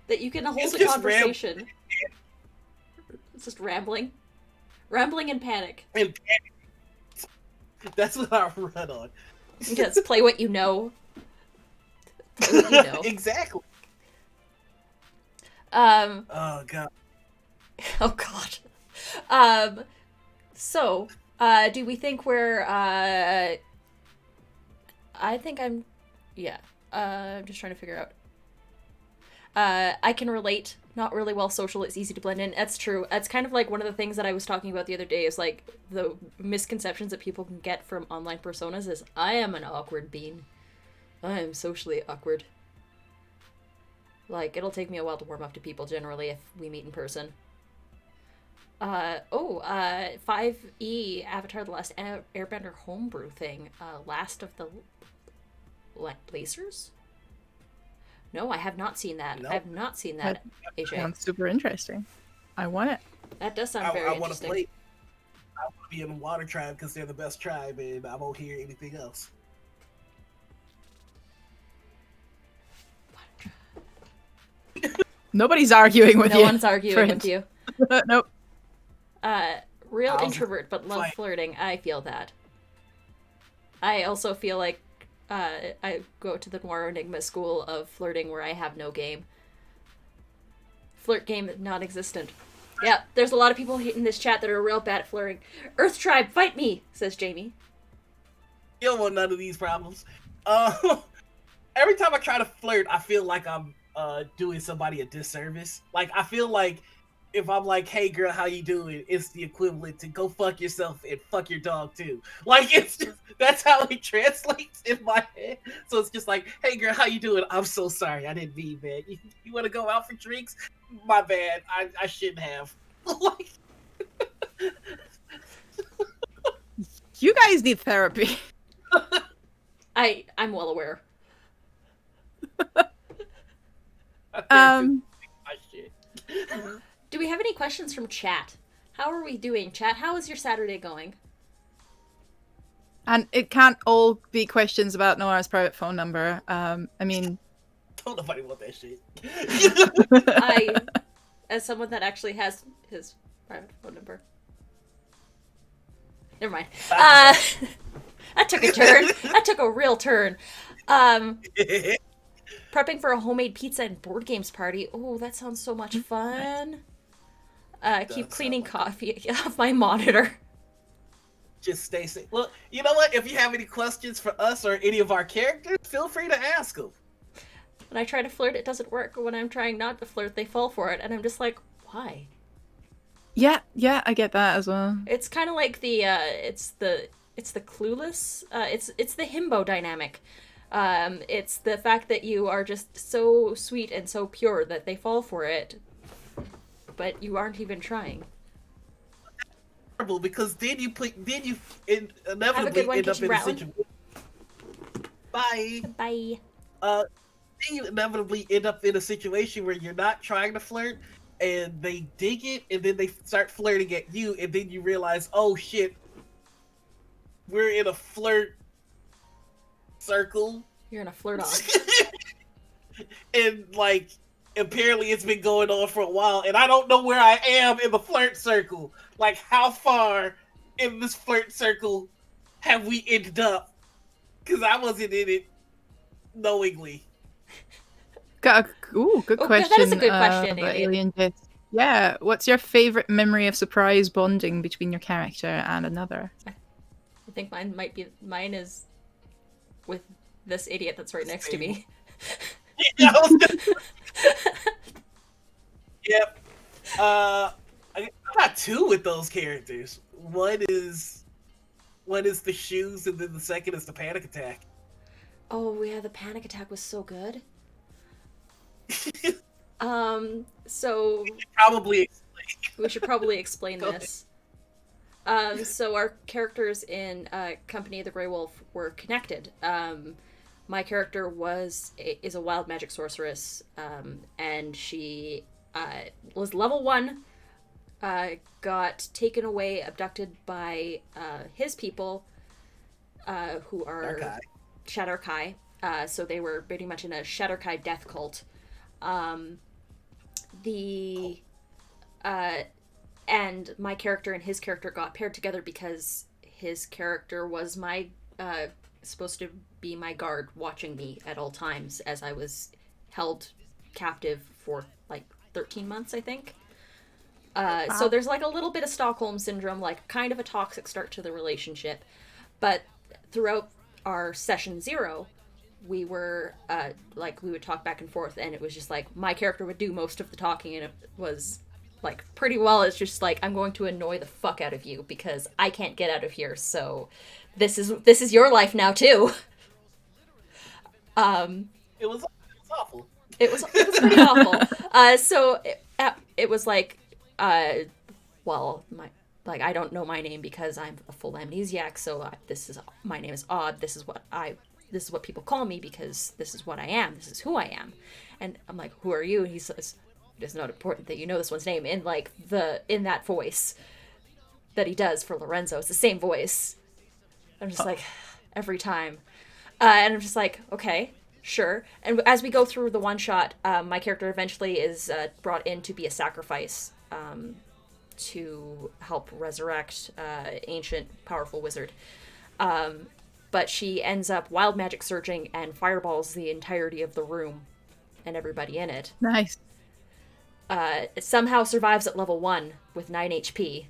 That you can hold It's a just conversation. It's just rambling. Rambling and panic. And that's what I run on. Just play what you know. Play what you know. Exactly. Oh god. god. So, do we think we're I think I'm Yeah. I'm just trying to figure out. I can relate. Not really well social. It's easy to blend in. That's true. That's kind of like one of the things that I was talking about the other day is like the misconceptions that people can get from online personas is I am an awkward bean. I am socially awkward. Like, it'll take me a while to warm up to people generally if we meet in person. 5E Avatar The Last Airbender homebrew thing. Last of the Blazers? No, I have not seen that. Nope. I have not seen that, AJ. Sounds super interesting. I want it. That does sound very I want to interesting. play. I want to be in the Water Tribe because they're the best tribe, and I won't hear anything else. Nobody's arguing with you. No one's arguing friend. with you. Nope. Real I'll introvert, but love fight. flirting. I feel that. I also feel like I go to the Noir Enigma school of flirting where I have no game. Flirt game non-existent. Yeah, there's a lot of people in this chat that are real bad at flirting. Earth Tribe, fight me, says Jamie. You don't want none of these problems. Every time I try to flirt, I feel like I'm doing somebody a disservice. Like, I feel like if I'm like, hey girl, how you doing? It's the equivalent to go fuck yourself and fuck your dog too. Like, it's just, that's how it translates in my head. So it's just like, hey girl, how you doing? I'm so sorry, I didn't mean, man. You want to go out for drinks? My bad, I shouldn't have. Like, You guys need therapy. I'm well aware. my shit. Do we have any questions from chat? How are we doing, chat? How is your Saturday going? And it can't all be questions about Noah's private phone number. I mean, Don't nobody want that shit. I, as someone that actually has his private phone number. Never mind. That took a turn. That took a real turn. Prepping for a homemade pizza and board games party. Oh, that sounds so much fun. Keep cleaning coffee off my monitor. Just stay safe. Look, you know what? If you have any questions for us or any of our characters, feel free to ask them. When I try to flirt, it doesn't work. When I'm trying not to flirt, they fall for it, and I'm just like, why? yeah, I get that as well. It's kind of like the it's the clueless. It's the himbo dynamic. It's the fact that you are just so sweet and so pure that they fall for it, but you aren't even trying. Because then you Have a inevitably good one, end up Kitchen in a Rattling. situation. Bye. Bye. Then you inevitably end up in a situation where you're not trying to flirt, and they dig it, and then they start flirting at you, and then you realize, oh shit, we're in a flirt circle. You're in a flirt off. And like, apparently it's been going on for a while, and I don't know where I am in the flirt circle. Like, how far in this flirt circle have we ended up? Because I wasn't in it knowingly. Good question. That is a good question, about Alien. Alien Jet. Yeah, what's your favorite memory of surprise bonding between your character and another? I think mine is with this idiot that's right next to me. Yeah, yep. I got two with those characters. One is the shoes, and then the second is the panic attack. Oh yeah, the panic attack was so good. So Probably. we should probably explain this. So our characters in Company of the Grey Wolf were connected. My character is a wild magic sorceress, and she was level 1, got taken away, abducted by his people, who are Okay. Shadar-kai. So they were pretty much in a Shadar-kai death cult. And my character and his character got paired together because his character was supposed to be my guard, watching me at all times as I was held captive for like 13 months, I think. So there's like a little bit of Stockholm syndrome, like kind of a toxic start to the relationship. But throughout our session 0, we were like, we would talk back and forth, and it was just like my character would do most of the talking, and it was like pretty well. It's just like, I'm going to annoy the fuck out of you because I can't get out of here. So this is your life now too. It was awful. It was pretty awful. So it was like, well, I don't know my name because I'm a full amnesiac. So my name is Odd. This is what people call me because this is what I am. This is who I am. And I'm like, who are you? And he says, it's not important that you know this one's name. In like in that voice that he does for Lorenzo, it's the same voice. I'm just like, every time. And I'm just like, okay, sure. And as we go through the one shot, my character eventually is brought in to be a sacrifice to help resurrect ancient, powerful wizard. But she ends up wild magic surging and fireballs the entirety of the room and everybody in it. Nice. It somehow survives at level 1 with 9 HP.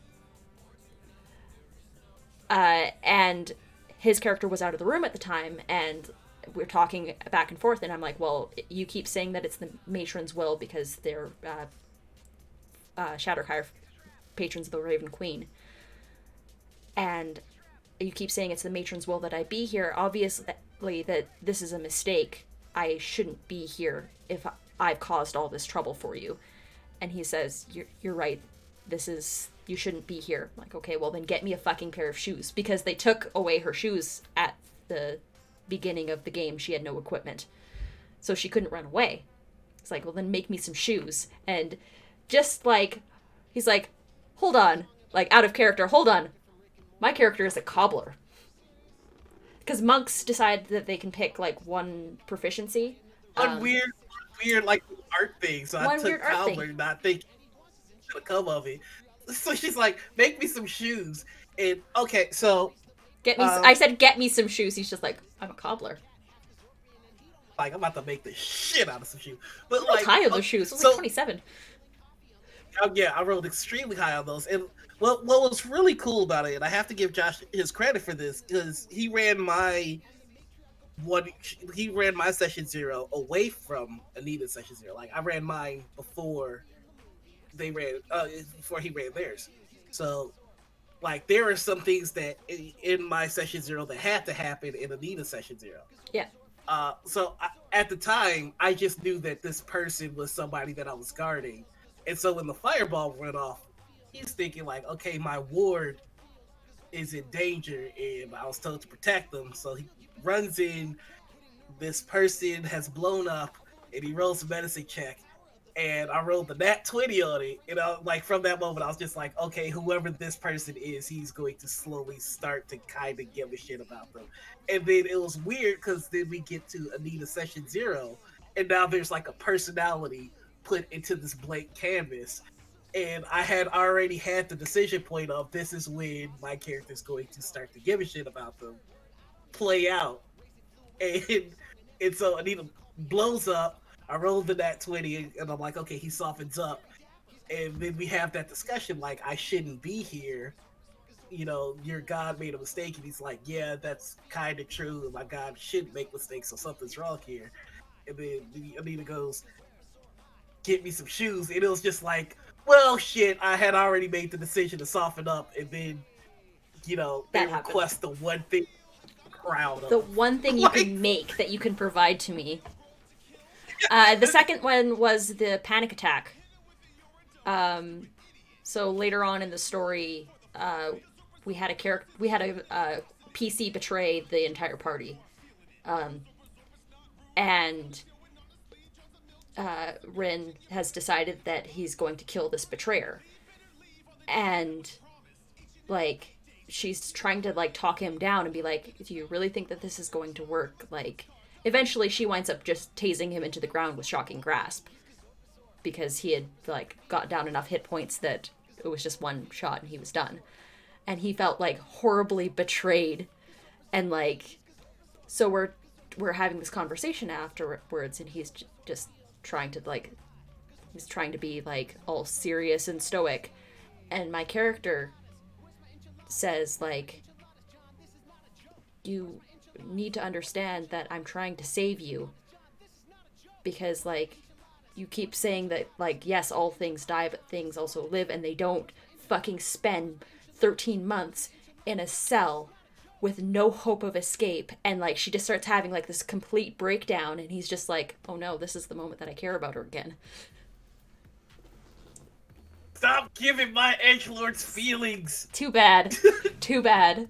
And his character was out of the room at the time, and we're talking back and forth, and I'm like, well, you keep saying that it's the matron's will because they're Shatterhire patrons of the Raven Queen. And you keep saying it's the matron's will that I be here. Obviously that this is a mistake. I shouldn't be here if I've caused all this trouble for you. And he says, you're right. You shouldn't be here. I'm like, okay, well then get me a fucking pair of shoes. Because they took away her shoes at the beginning of the game. She had no equipment. So she couldn't run away. It's like, well then make me some shoes. And just like, he's like, hold on. Like, out of character, hold on. My character is a cobbler. Because monks decide that they can pick like one proficiency. Weird like art thing. So I took cobbler, not thinking it's gonna come of it. So she's like, make me some shoes. And okay, so I said get me some shoes. He's just like, I'm a cobbler. Like, I'm about to make the shit out of some shoes. But like, high on those shoes. It was like 27. Yeah, I rolled extremely high on those. And what was really cool about it, and I have to give Josh his credit for this, because he ran my session 0 away from Anita's session 0. Like, I ran mine before he ran theirs. So, like, there are some things that in my session 0 that had to happen in Anita's session 0. Yeah. At the time, I just knew that this person was somebody that I was guarding. And so when the fireball went off, he's thinking like, okay, my ward is in danger and I was told to protect them. So he runs in, this person has blown up, and he rolls a medicine check. And I rolled the nat 20 on it. You know, like from that moment, I was just like, okay, whoever this person is, he's going to slowly start to kind of give a shit about them. And then it was weird because then we get to Anita session 0, and now there's like a personality put into this blank canvas. And I had already had the decision point of this is when my character's going to start to give a shit about them play out. And so Anita blows up. I rolled the nat 20, and I'm like, okay, he softens up. And then we have that discussion, like, I shouldn't be here. You know, your God made a mistake. And he's like, yeah, that's kind of true. My God shouldn't make mistakes, so something's wrong here. And then Anita goes, get me some shoes. And it was just like, well, shit, I had already made the decision to soften up. And then, you know, they request the one thing crowd. The one thing you can make that you can provide to me. The second one was the panic attack. So later on in the story, we had a PC betray the entire party, and Rin has decided that he's going to kill this betrayer, and like she's trying to like talk him down and be like, do you really think that this is going to work? Like, eventually she winds up just tasing him into the ground with shocking grasp, because he had like got down enough hit points that it was just one shot and he was done. And he felt like horribly betrayed. And like, so we're having this conversation afterwards, and he's just trying to like, he's trying to be like all serious and stoic. And my character says like, you need to understand that I'm trying to save you. Because, like, you keep saying that, like, yes, all things die, but things also live, and they don't fucking spend 13 months in a cell with no hope of escape. And, like, she just starts having, like, this complete breakdown, and he's just like, oh no, this is the moment that I care about her again. Stop giving my edgelords feelings. Too bad. Too bad.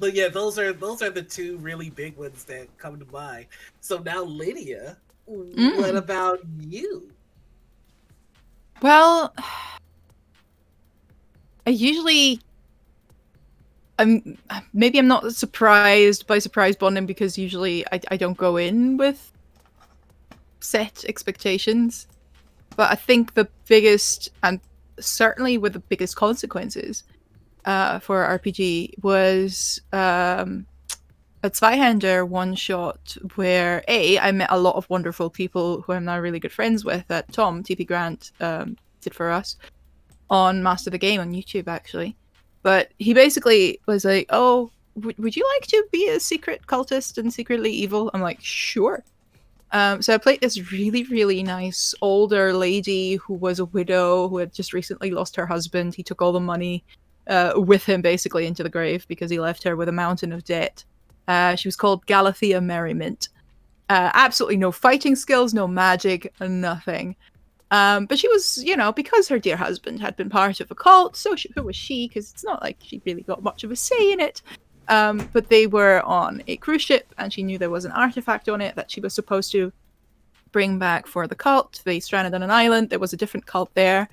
But yeah, those are the two really big ones that come to mind. So now, Lydia, what about you? Well, I usually, maybe I'm not surprised by surprise bonding because usually I don't go in with set expectations. But I think the biggest, and certainly with the biggest consequences for RPG was a Zweihander one-shot where I met a lot of wonderful people who I'm now really good friends with that Tom, TP Grant, did for us on Master the Game on YouTube, actually. But he basically was like, oh, would you like to be a secret cultist and secretly evil? I'm like, sure. So I played this really, really nice older lady who was a widow who had just recently lost her husband. He took all the money with him basically into the grave because he left her with a mountain of debt. She was called Galathea Merrymint. Absolutely no fighting skills, no magic, nothing. But she was, because her dear husband had been part of a cult, so who was she? Because it's not like she really got much of a say in it. But they were on a cruise ship, and she knew there was an artifact on it that she was supposed to bring back for the cult. They stranded on an island. There was a different cult there.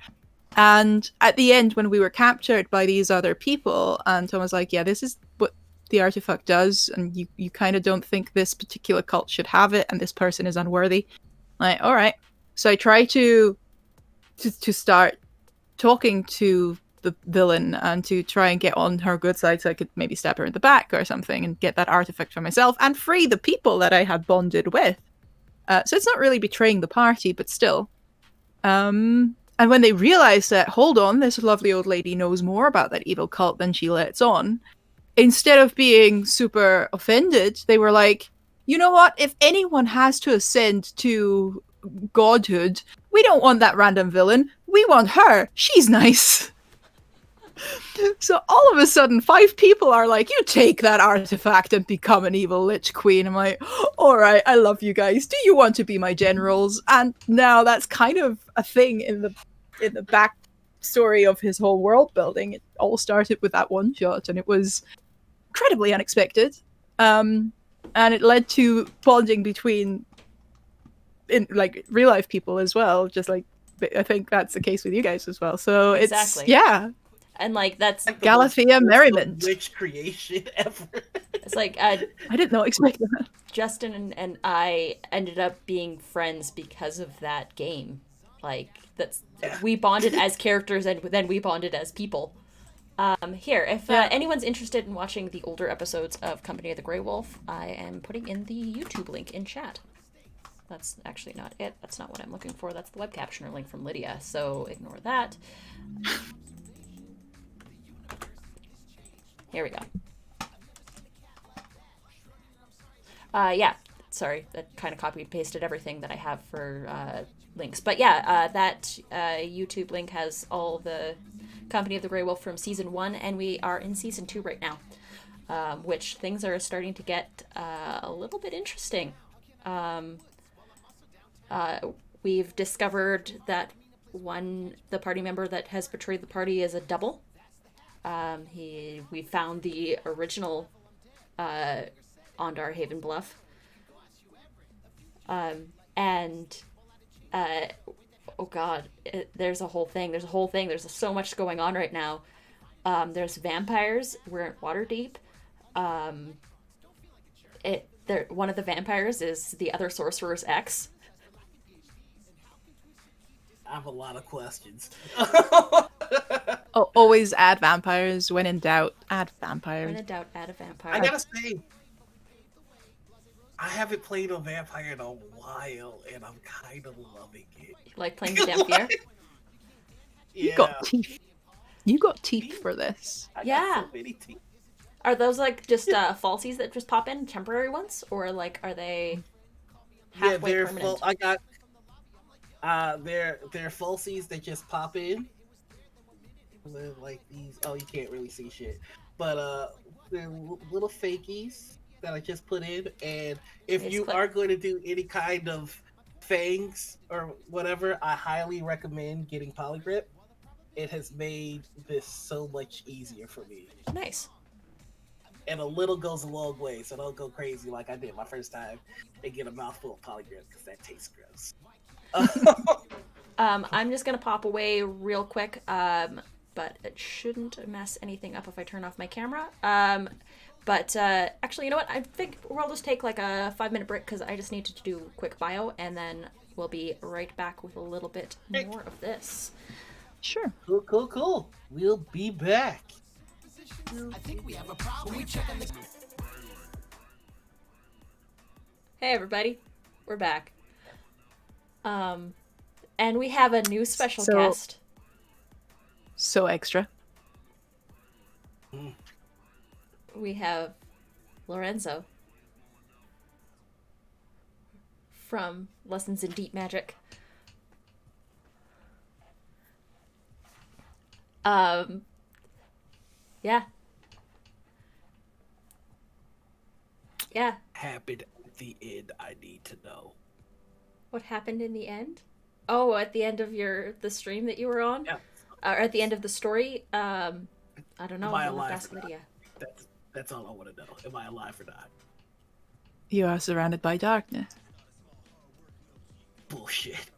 And at the end, when we were captured by these other people, and Tom was like, yeah, this is what the artifact does, and you kind of don't think this particular cult should have it, and this person is unworthy. Like, all right. So I try to start talking to the villain and to try and get on her good side so I could maybe stab her in the back or something and get that artifact for myself and free the people that I had bonded with. So it's not really betraying the party, but still. And when they realized that, hold on, this lovely old lady knows more about that evil cult than she lets on, instead of being super offended, they were like, you know what? If anyone has to ascend to godhood, we don't want that random villain. We want her. She's nice. So all of a sudden, 5 people are like, you take that artifact and become an evil Lich Queen. I'm like, all right, I love you guys. Do you want to be my generals? And now that's kind of a thing in the back story of his whole world building. It all started with that one shot, and it was incredibly unexpected. And it led to bonding between real life people as well. Just like I think that's the case with you guys as well. So Exactly. It's and like that's Like Galathea Merrymint. Witch creation ever. it's like I did not expect that. Justin and I ended up being friends because of that game. Like we bonded as characters and then we bonded as people. If anyone's interested in watching the older episodes of Company of the Grey Wolf, I am putting in the YouTube link in chat. That's actually not it. That's not what I'm looking for. That's the web captioner link from Lydia, so ignore that. Here we go. Sorry, that kind of copied and pasted everything that I have for links. But that YouTube link has all the Company of the Grey Wolf from Season 1, and we are in Season 2 right now, which things are starting to get a little bit interesting. We've discovered that the party member that has betrayed the party is a double. We found the original Ondar Haven Bluff. Oh god, there's a whole thing. There's so much going on right now. There's vampires. We're in Waterdeep. One of the vampires is the other sorcerer's ex. I have a lot of questions. Always add vampires. When in doubt, add vampires. When in doubt, add a vampire. I gotta say, I haven't played a vampire in a while, and I'm kind of loving it. You like playing Dampier? Yeah. You got teeth. You got teeth for this. I got so many teeth. Are those like just falsies that just pop in, temporary ones, or like are they Yeah, halfway they're permanent? I got they're falsies that just pop in. They're like these. Oh, you can't really see shit, but they're little fakies that I just put in. And if you Basically. are going to do any kind of fangs or whatever, I highly recommend getting Polygrip. It has made this so much easier for me. Nice. And a little goes a long way, so don't go crazy like I did my first time and get a mouthful of Polygrip because that tastes gross. I'm just gonna pop away real quick, but it shouldn't mess anything up if I turn off my camera. But actually, you know what? I think we'll just take like a 5-minute break because I just need to do a quick bio, and then we'll be right back with a little bit more of this. Sure. Cool. We'll be back. I think we have a problem. We check on the... Hey everybody, we're back. And we have a new special guest. So extra. We have Lorenzo from Lessons in Deep Magic. Yeah. Happened at the end, I need to know. What happened in the end? Oh, at the end of the stream that you were on? Yeah. Or at the end of the story? I don't know. Am I I'll have to alive ask or not? Lydia. That's all I want to know. Am I alive or not? You are surrounded by darkness. Bullshit.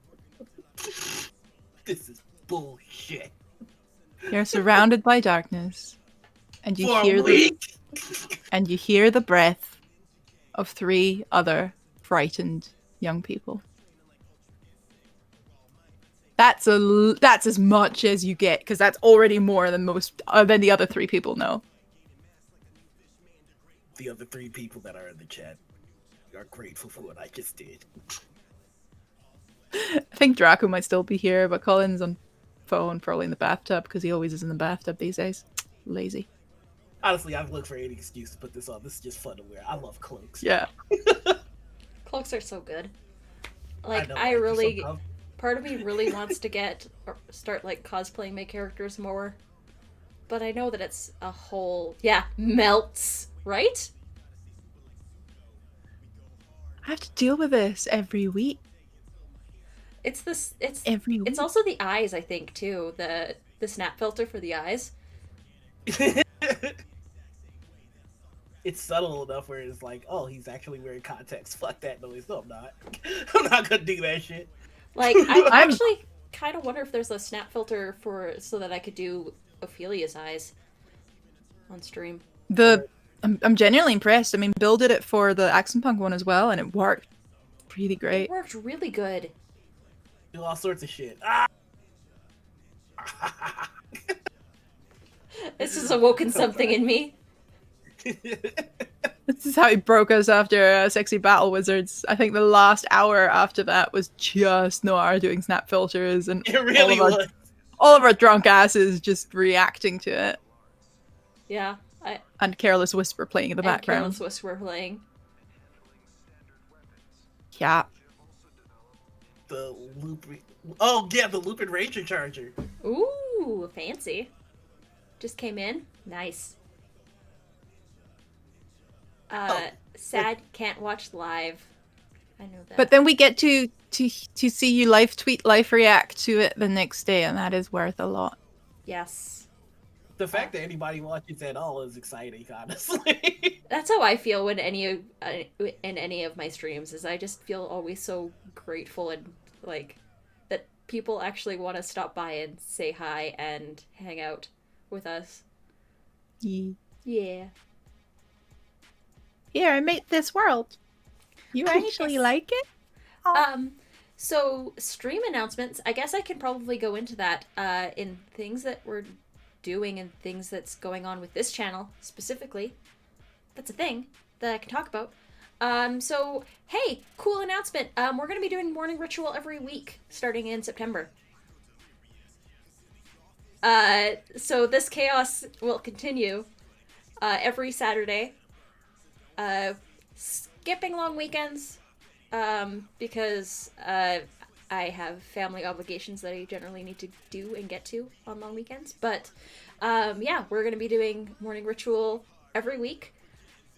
This is bullshit. You're surrounded by darkness, and you For hear a week? the breath of 3 other frightened young people. That's as much as you get, because that's already more than than the other 3 people know. The other 3 people that are in the chat are grateful for what I just did. I think Draco might still be here, but Colin's on phone, probably in the bathtub, because he always is in the bathtub these days. Lazy. Honestly, I've looked for any excuse to put this on. This is just fun to wear. I love cloaks. Yeah. Cloaks are so good. Like, know, I right? really... They're so part of me really wants to start, like, cosplaying my characters more. But I know that it's a whole... Yeah, melts, right? I have to deal with this every week. It's Every week. It's also the eyes, I think, too. The snap filter for the eyes. It's subtle enough where it's like, oh, he's actually wearing contacts. Fuck that noise. No, I'm not. I'm not gonna do that shit. Like, I actually kind of wonder if there's a snap filter so that I could do Ophelia's eyes on stream. I'm genuinely impressed. I mean, Bill did it for the Accent Punk one as well, and it worked really great. It worked really good. Do all sorts of shit. Ah! This has awoken something in me. This is how he broke us after Sexy Battle Wizards. I think the last hour after that was just Noir doing snap filters and It really was. all of our drunk asses just reacting to it. Yeah. And Careless Whisper playing in the background. Careless Whisper playing. Yeah. The looping. Oh yeah, the looping Ranger Charger. Ooh, fancy. Just came in. Nice. Sad can't watch live. I know that. But then we get to see you live tweet, live react to it the next day, and that is worth a lot. Yes. The fact that anybody watches at all is exciting, honestly. That's how I feel when in any of my streams. Is I just feel always so grateful and like that people actually want to stop by and say hi and hang out with us. Yeah. Here, I made this world. You actually like it? So stream announcements, I guess I can probably go into that in things that we're doing and things that's going on with this channel specifically. That's a thing that I can talk about. So hey, cool announcement. We're gonna be doing morning ritual every week starting in September. So this chaos will continue. every Saturday. Skipping long weekends because I have family obligations that I generally need to do and get to on long weekends. But yeah, we're going to be doing morning ritual every week.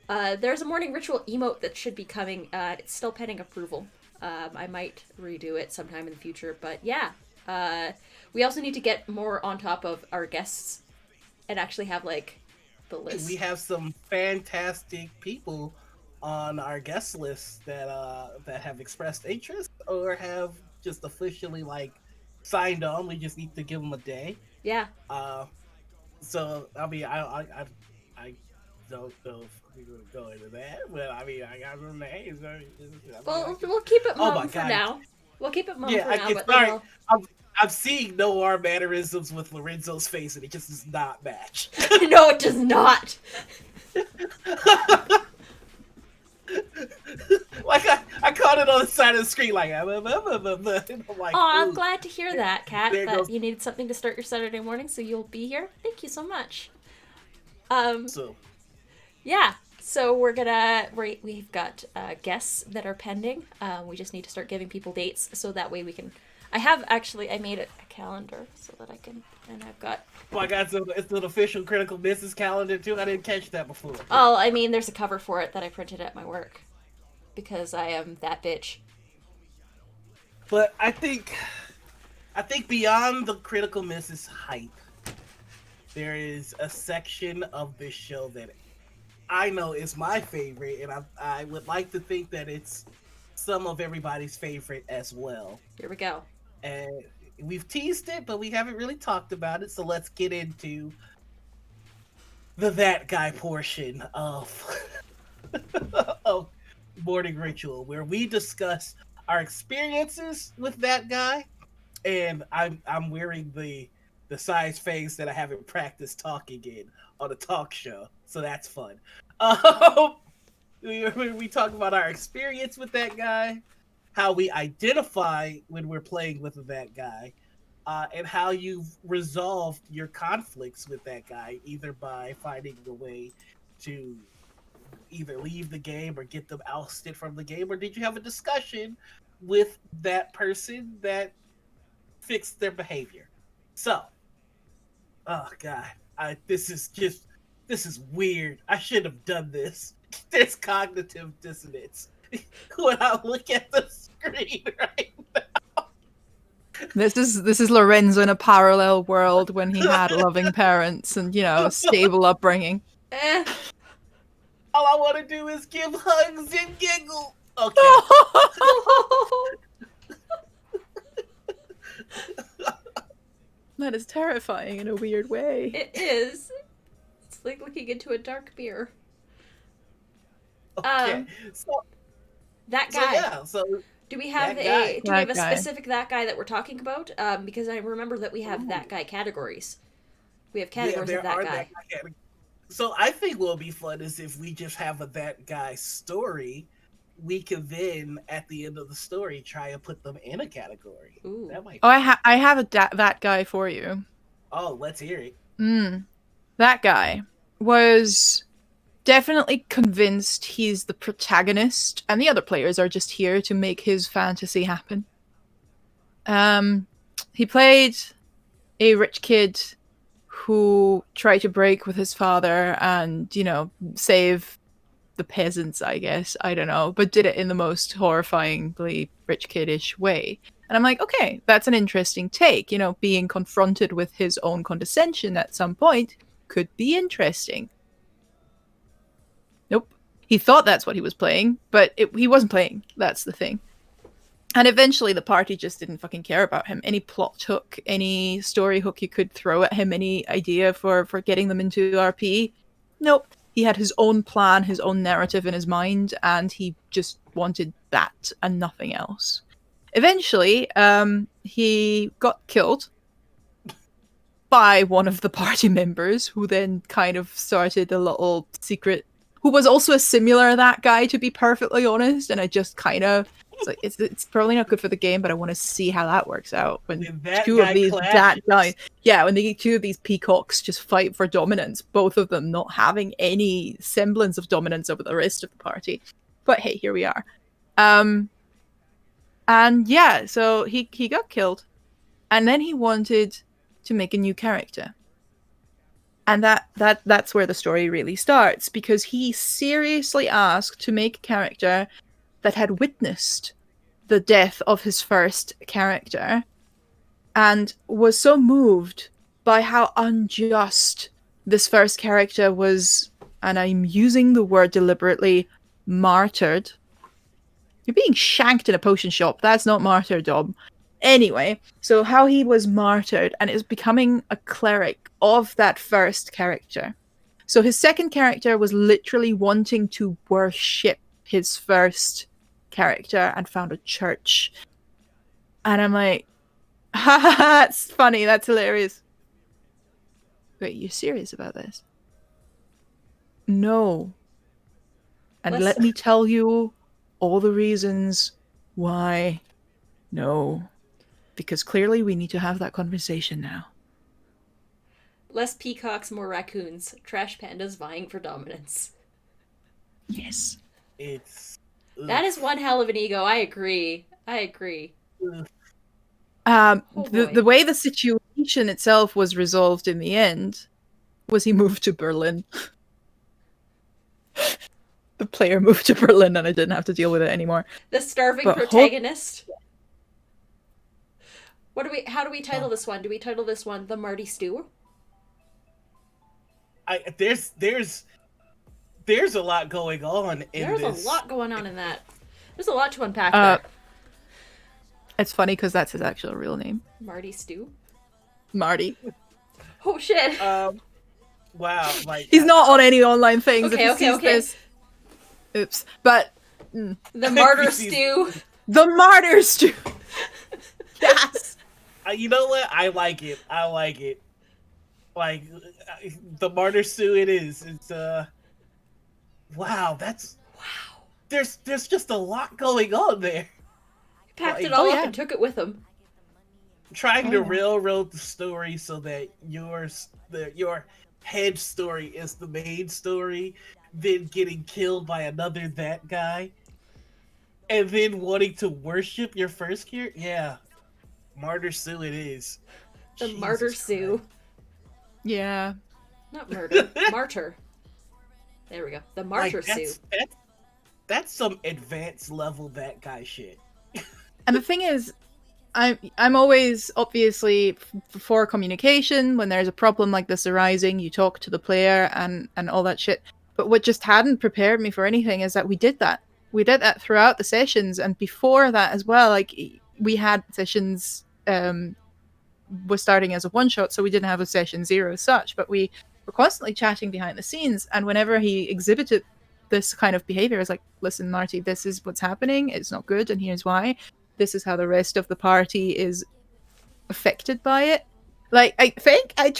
There's a morning ritual emote that should be coming. It's still pending approval. I might redo it sometime in the future. But yeah, we also need to get more on top of our guests and actually have like the list. We have some fantastic people on our guest list that have expressed interest or have just officially like signed on. We just need to give them a day. Yeah. So I mean, I don't know if we're gonna go into that, but I mean, I got some names. We'll keep it Oh mum my for God. now. We'll keep it mum Yeah, for I now. get But sorry. then I'm seeing Noir mannerisms with Lorenzo's face, and it just does not match. no, it does not. Like I caught it on the side of the screen, like, and I'm like, Oh, I'm ooh, glad to hear that, Kat. there That goes- you needed something to start your Saturday morning, so you'll be here. Thank you so much. So Yeah. So we've got guests that are pending. We just need to start giving people dates so that way we can. I made a calendar so that I can, and I've got. oh my God, so it's an official critical business calendar too. I didn't catch that before. Oh, I mean, there's a cover for it that I printed at my work because I am that bitch. But I think beyond the critical misses hype, there is a section of this show that I know is my favorite, and I would like to think that it's some of everybody's favorite as well. Here we go. And we've teased it, but we haven't really talked about it. So let's get into the that guy portion of of morning ritual, where we discuss our experiences with that guy. And I'm wearing the size face that I haven't practiced talking in on a talk show, so that's fun. We talk about our experience with that guy, how we identify when we're playing with that guy, and how you've resolved your conflicts with that guy, either by finding a way to either leave the game or get them ousted from the game, or did you have a discussion with that person that fixed their behavior? So, oh God, this is weird. I should have done this. There's cognitive dissonance when I look at the screen right now. This is Lorenzo in a parallel world when he had loving parents and, stable upbringing. All I want to do is give hugs and giggle. Okay. That is terrifying in a weird way. It is. It's like looking into a dark mirror. Okay. So That guy. yeah. So Do we have That guy. do we have a That guy. specific that guy that we're talking about? Because I remember that we have that guy categories. We have categories there of that are guy. categories. So I think what'll be fun is if we just have a that guy story, we can then at the end of the story try and put them in a category. Ooh. That might. Oh, I have that guy for you. Oh, let's hear it. That guy was definitely convinced he's the protagonist, and the other players are just here to make his fantasy happen. He played a rich kid who tried to break with his father and, save the peasants, I guess. I don't know, but did it in the most horrifyingly rich kiddish way. And I'm like, okay, that's an interesting take. Being confronted with his own condescension at some point could be interesting. Nope. He thought that's what he was playing, but he wasn't playing. That's the thing. And eventually the party just didn't fucking care about him. Any plot hook, any story hook you could throw at him, any idea for getting them into RP. Nope. He had his own plan, his own narrative in his mind, and he just wanted that and nothing else. Eventually, he got killed by one of the party members, who then kind of started a little secret, who was also a similar that guy, to be perfectly honest, and I just kind of It's like it's probably not good for the game, but I want to see how that works out when When that two guy of these clashes. when they two of these peacocks just fight for dominance, both of them not having any semblance of dominance over the rest of the party. But hey, here we are. And yeah, so he got killed, and then he wanted to make a new character. And that's where the story really starts, because he seriously asked to make a character that had witnessed the death of his first character and was so moved by how unjust this first character was, and I'm using the word deliberately, martyred. You're being shanked in a potion shop. That's not martyrdom. Anyway, so how he was martyred and is becoming a cleric of that first character. So his second character was literally wanting to worship his first character and found a church. And I'm like, ha, that's funny, that's hilarious. Wait, you're serious about this? No. And let me tell you all the reasons why no. Because clearly we need to have that conversation now. Less peacocks, more raccoons. Trash pandas vying for dominance. Yes. That is one hell of an ego. I agree. The way the situation itself was resolved in the end was he moved to Berlin. The player moved to Berlin and I didn't have to deal with it anymore. The starving protagonist. How do we title this one? Do we title this one The Marty Stew? There's a lot going on in this. There's a lot going on in that. There's a lot to unpack there. It's funny because that's his actual real name. Marty Stew? Marty. Oh shit. Wow. He's not on any online things. Okay. This, oops. But the Martyr Stew. The Martyr Stew. Yes. You know what? I like it. Like the Martyr Stew. It is. It's wow. There's just a lot going on there. He packed it all up and took it with him. Trying to railroad the story so that your head story is the main story, then getting killed by another that guy, and then wanting to worship your first character. Yeah, Martyr Sue it is. The Jesus Martyr Sue. Yeah. Not murder. Martyr. There we go. The Martyr Sue. That's some advanced level that guy shit. And the thing is, I'm always obviously for communication. When there's a problem like this arising, you talk to the player and all that shit. But what just hadn't prepared me for anything is that we did that. We did that throughout the sessions, and before that as well. Like we had sessions was starting as a one shot, so we didn't have a session 0 as such. But we were constantly chatting behind the scenes, and whenever he exhibited this kind of behavior, I was like, "Listen, Marty, this is what's happening. It's not good, and here's why." This is how the rest of the party is affected by it. Like, I think I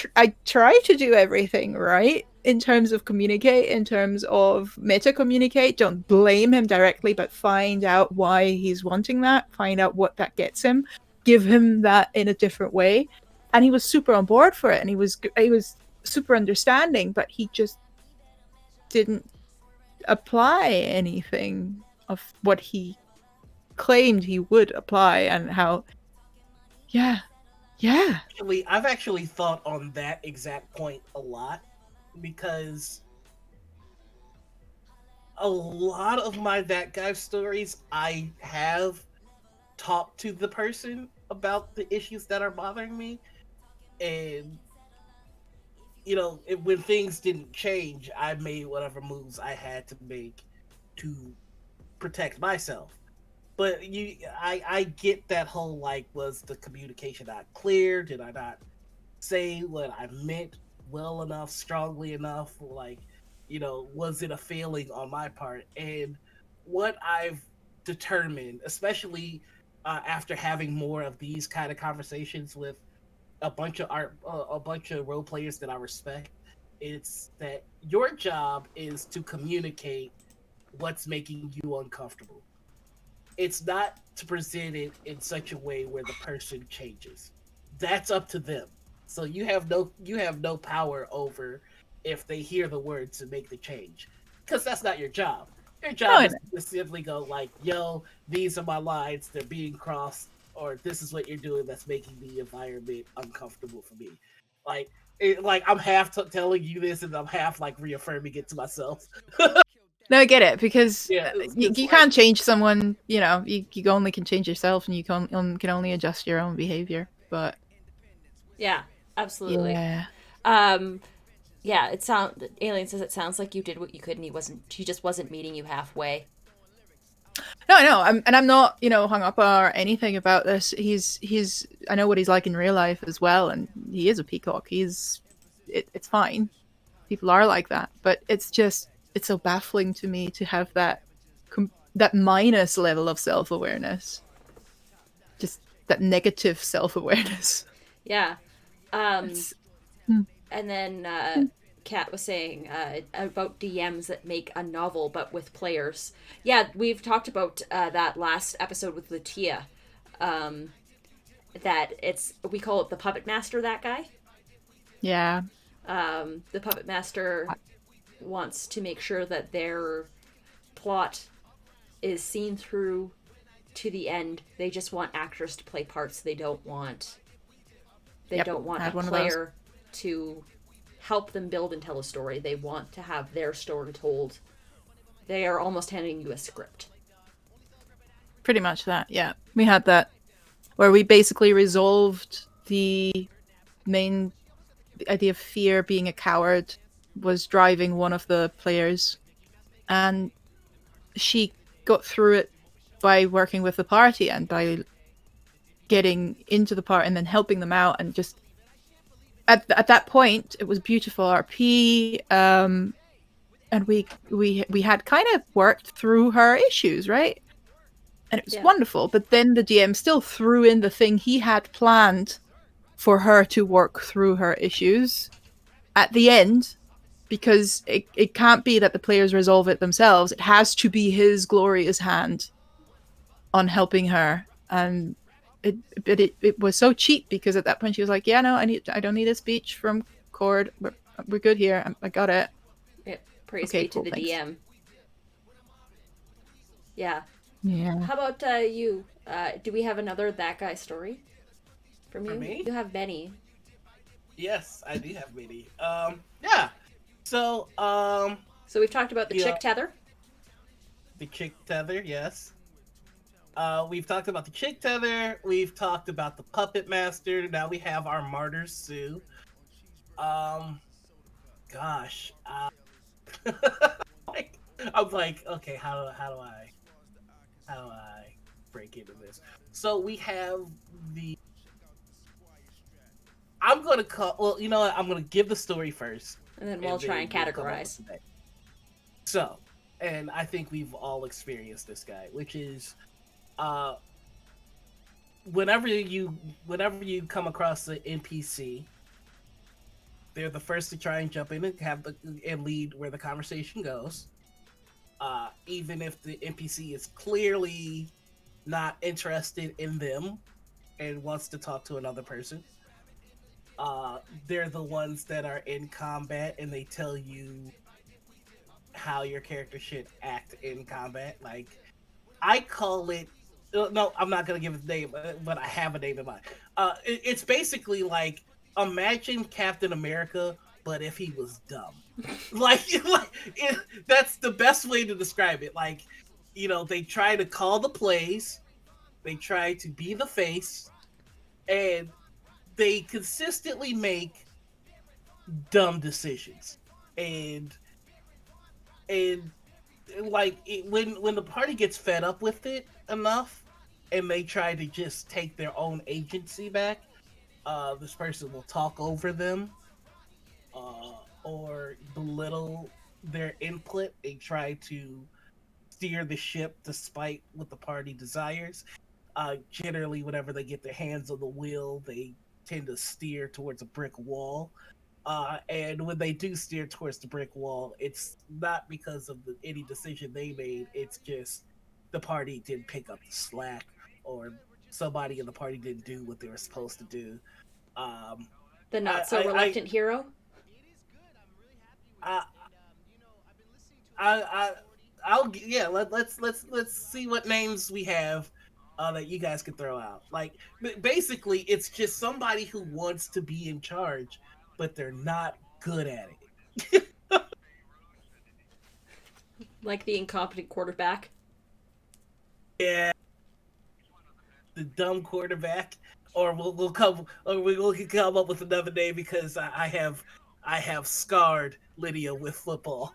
try to do everything right in terms of communicate, in terms of meta communicate. Don't blame him directly, but find out why he's wanting that. Find out what that gets him. Give him that in a different way. And he was super on board for it, and he was super understanding, but he just didn't apply anything of what he claimed he would apply, and how I've actually thought on that exact point a lot, because a lot of my that guy stories I have talked to the person about the issues that are bothering me, and when things didn't change, I made whatever moves I had to make to protect myself. But I get that whole, like, was the communication not clear? Did I not say what I meant well enough, strongly enough? Like, was it a failing on my part? And what I've determined, especially after having more of these kind of conversations with a bunch of role players that I respect, it's that your job is to communicate what's making you uncomfortable. it's not to present it in such a way where the person changes. That's up to them. So you have no power over if they hear the words and make the change, because that's not your job. Your No, job and is to simply go like, "Yo, these are my lines. They're being crossed, or this is what you're doing that's making the environment uncomfortable for me." Like, like I'm half telling you this, and I'm half like reaffirming it to myself. no, I get it because Yeah, it's you, just you like can't change someone. You know, you only can change yourself, and you can only adjust your own behavior. But Yeah, absolutely. yeah, Um, yeah, Alien says it sounds like you did what you could, and he just wasn't meeting you halfway. no, I know. I'm not, hung up or anything about this. He's. I know what he's like in real life as well, and he is a peacock. It's fine. People are like that, but it's so baffling to me to have that minus level of self awareness, just that negative self awareness. Yeah. Um, It's hmm, and then hmm. Kat was saying about DMs that make a novel but with players. Yeah, we've talked about that last episode with Lutia. Um, that we call it the puppet master. That guy. Yeah, The puppet master wants to make sure that their plot is seen through to the end. They just want actors to play parts. They yep. don't I want a had one of those. player to help them build and tell a story. They want to have their story told. They are almost handing you a script. Pretty much that. Yeah, we had that where we basically resolved the main idea of fear being a coward was driving one of the players, and she got through it by working with the party and by getting into the part and then helping them out, and just at that point it was beautiful RP. And we had kind of worked through her issues, right? And it was Yeah. wonderful, but then the DM still threw in the thing he had planned for her to work through her issues at the end, because it can't be that the players resolve it themselves. It has to be his glorious hand on helping her. And it was so cheap, because at that point she was like, yeah, no, I don't need a speech from Cord. We're good here. I got it. It, praise Okay, be to cool, the thanks. DM. Yeah. Yeah. How about you? Do we have another that guy story from for you? me, You have many. yes, I do have many. Yeah. So, So we've talked about the yeah, chick tether. the chick tether, yes. We've talked about the chick tether. We've talked about the puppet master. Now we have our martyr Sue. Um, gosh, like, I'm like, okay, how do I break into this? So we have the. I'm gonna call. Well, you know what? I'm gonna give the story first, And then we'll and try and then we'll come up with categorize. the name. So, and I think we've all experienced this guy, which is, uh, whenever you come across the NPC, they're the first to try and jump in and and lead where the conversation goes. Even if the NPC is clearly not interested in them and wants to talk to another person. They're the ones that are in combat and they tell you how your character should act in combat. Like, I call it. No, I'm not gonna give it a name, but I have a name in mind. It's basically like, imagine Captain America, but if he was dumb. Like, that's the best way to describe it. Like, they try to call the plays, they try to be the face, and they consistently make dumb decisions. And like, when the party gets fed up with it enough and they try to just take their own agency back, this person will talk over them, or belittle their input and try to steer the ship despite what the party desires. Generally, whenever they get their hands on the wheel, they tend to steer towards a brick wall. And when they do steer towards the brick wall, it's not because of any decision they made. It's just the party didn't pick up the slack, or somebody in the party didn't do what they were supposed to do. Um, The I, not so I, reluctant hero. I, I, I, I'll yeah. Let's see what names we have that you guys can throw out. Like basically, it's just somebody who wants to be in charge, but they're not good at it. Like the incompetent quarterback. Yeah, the dumb quarterback, or we'll come, or we'll come up with another name because I have scarred Lydia with football.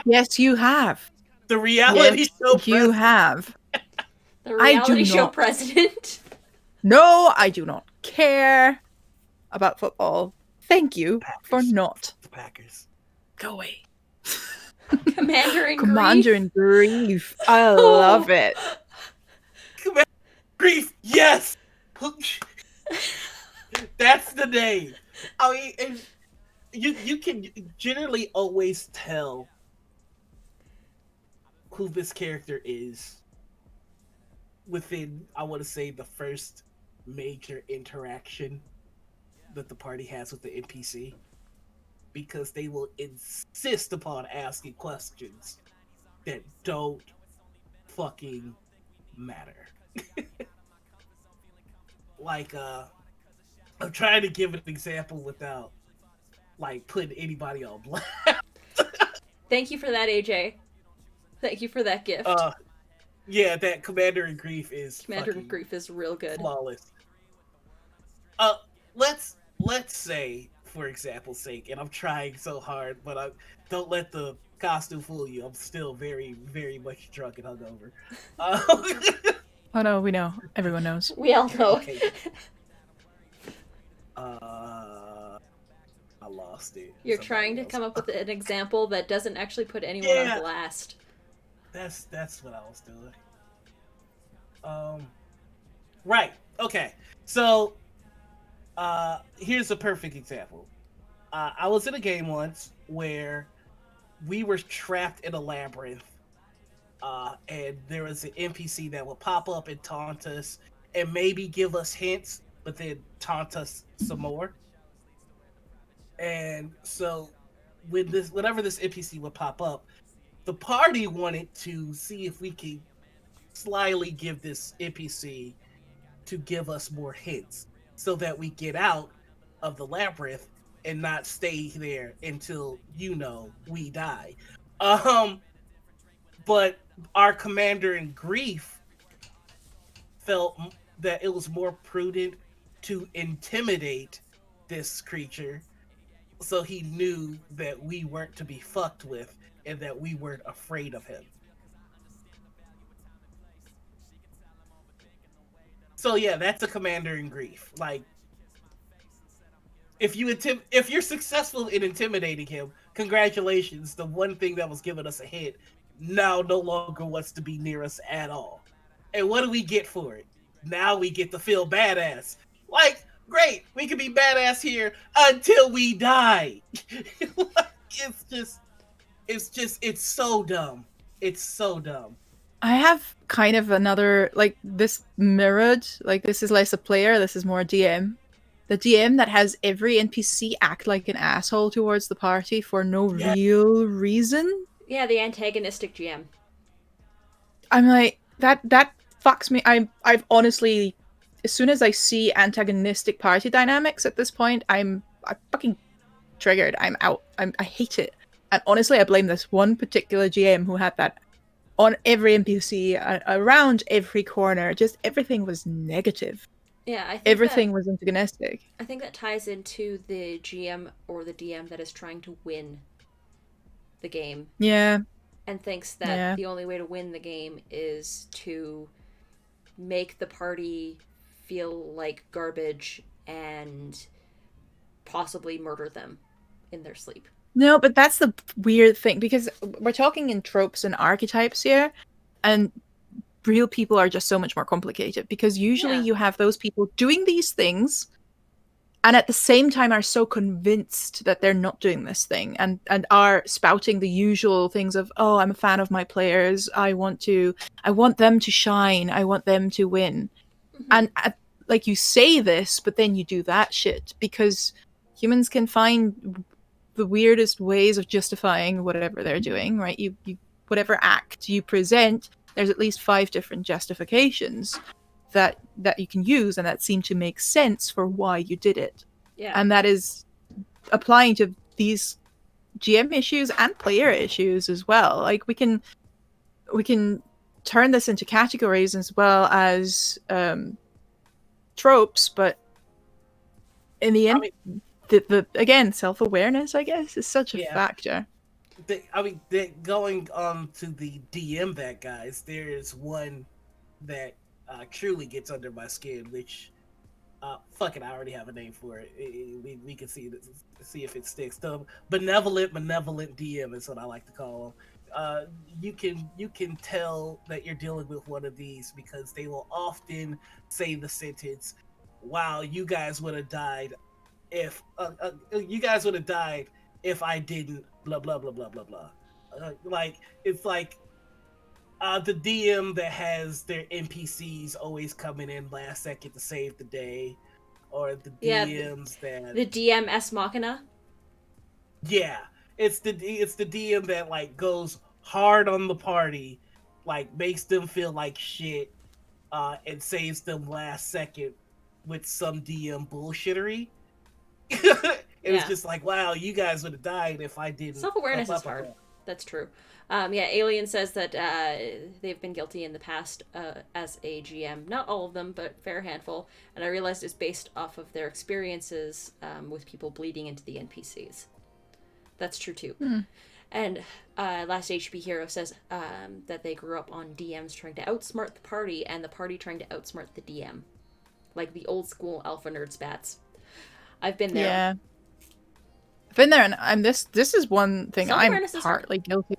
Yes, you have. The reality Yes, show you president. have. The I do reality show not. president. No, I do not care about football. Thank you for Packers. not. The Packers. Go away. Commander in Commander Grief. in Grief. I love it. Commander Grief. Yes, that's the name. I mean, and you can generally always tell who this character is within, I want to say, the first major interaction that the party has with the NPC, because they will insist upon asking questions that don't fucking matter. Like, I'm trying to give an example without like putting anybody on blast. Thank you for that, AJ. Thank you for that gift. Yeah, that Commander in Grief is Commander in fucking Grief is real good. flawless. Uh, let's say, for example's sake, and I'm trying so hard, but I don't let the costume fool you. I'm still very, very much drunk and hungover. Oh no, we know. Everyone knows. We all know. Okay. I lost it. You're Somebody trying to else. come up with an example that doesn't actually put anyone Yeah. on blast. That's what I was doing. Right. Okay. So, here's a perfect example. I was in a game once where we were trapped in a labyrinth, and there was an NPC that would pop up and taunt us, and maybe give us hints, but then taunt us some more. And so, whenever this NPC would pop up, the party wanted to see if we could slyly give this NPC to give us more hints so that we get out of the labyrinth and not stay there until we die. But our commander in Grief felt that it was more prudent to intimidate this creature, so he knew that we weren't to be fucked with and that we weren't afraid of him. So yeah, that's a commander in Grief. Like, if you're successful in intimidating him, congratulations. The one thing that was giving us a hit now no longer wants to be near us at all. And what do we get for it? Now we get to feel badass. Like, great, we can be badass here until we die. It's so dumb. It's so dumb. I have kind of another, like, this mirrored, like, this is less a player, this is more a DM. The DM that has every NPC act like an asshole towards the party for no real reason. Yeah, the antagonistic GM. I'm like, that fucks me. I've honestly, as soon as I see antagonistic party dynamics at this point, I'm fucking triggered. I'm out. I hate it. And honestly, I blame this one particular GM who had that on every NPC, around every corner. Just everything was negative. Yeah, I think Everything was antagonistic. I think that ties into the GM or the DM that is trying to win the game. Yeah. And thinks that the only way to win the game is to make the party feel like garbage and possibly murder them in their sleep. No, but that's the weird thing, because we're talking in tropes and archetypes here, and real people are just so much more complicated, because usually you have those people doing these things and at the same time are so convinced that they're not doing this thing, and are spouting the usual things of, oh, I'm a fan of my players, I want them to shine, I want them to win. And like, you say this, but then you do that shit, because humans can find the weirdest ways of justifying whatever they're doing, right? You whatever act you present, there's at least 5 different justifications that you can use, and that seem to make sense for why you did it. Yeah. And that is applying to these GM issues and player issues as well. Like, we can turn this into categories as well as tropes, but in the end, the again, self-awareness, I guess, is such a factor. Going on to the DM that, guys, there is one that truly gets under my skin, which fuck it, I already have a name for it. We can see if it sticks. The benevolent DM is what I like to call them. You can tell that you're dealing with one of these because they will often say the sentence, "Wow, you guys would have died if I didn't blah blah blah blah blah blah." Like, it's like the DM that has their NPCs always coming in last second to save the day, or the DMs that the DM S Machina. Yeah, it's the DM that like goes hard on the party, like makes them feel like shit, and saves them last second with some DM bullshittery. It's just like, wow, you guys would have died if I didn't. Self-awareness is hard. That's true. Alien says that they've been guilty in the past as a GM. Not all of them, but a fair handful. And I realized it's based off of their experiences with people bleeding into the NPCs. That's true too. And Last HP Hero says that they grew up on DMs trying to outsmart the party and the party trying to outsmart the DM. Like the old school alpha nerd spats. I've been there. Yeah. I've been there, and this is one thing I'm partly guilty,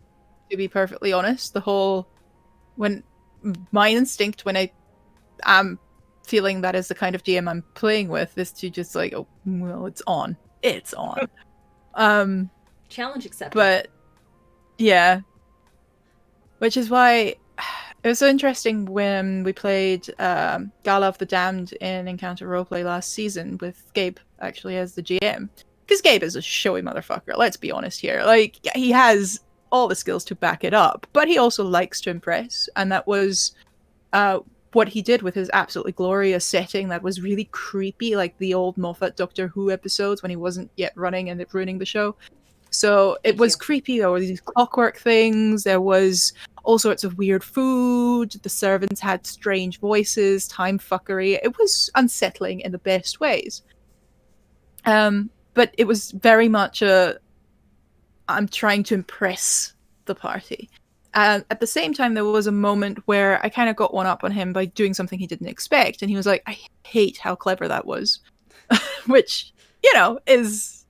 to be perfectly honest. The whole, when my instinct when I am feeling that is the kind of DM I'm playing with, is to just like, oh, well, it's on. Challenge accepted. But yeah, which is why it was so interesting when we played Gala of the Damned in Encounter Roleplay last season with Gabe actually as the GM. Because Gabe is a showy motherfucker, let's be honest here. Like, he has all the skills to back it up, but he also likes to impress, and that was what he did with his absolutely glorious setting that was really creepy, like the old Moffat Doctor Who episodes when he wasn't yet running and ruining the show. So it was creepy. There were these clockwork things, there was all sorts of weird food, the servants had strange voices, time fuckery. It was unsettling in the best ways. But it was very much I'm trying to impress the party. And at the same time, there was a moment where I kind of got one up on him by doing something he didn't expect. And he was like, I hate how clever that was. Which, is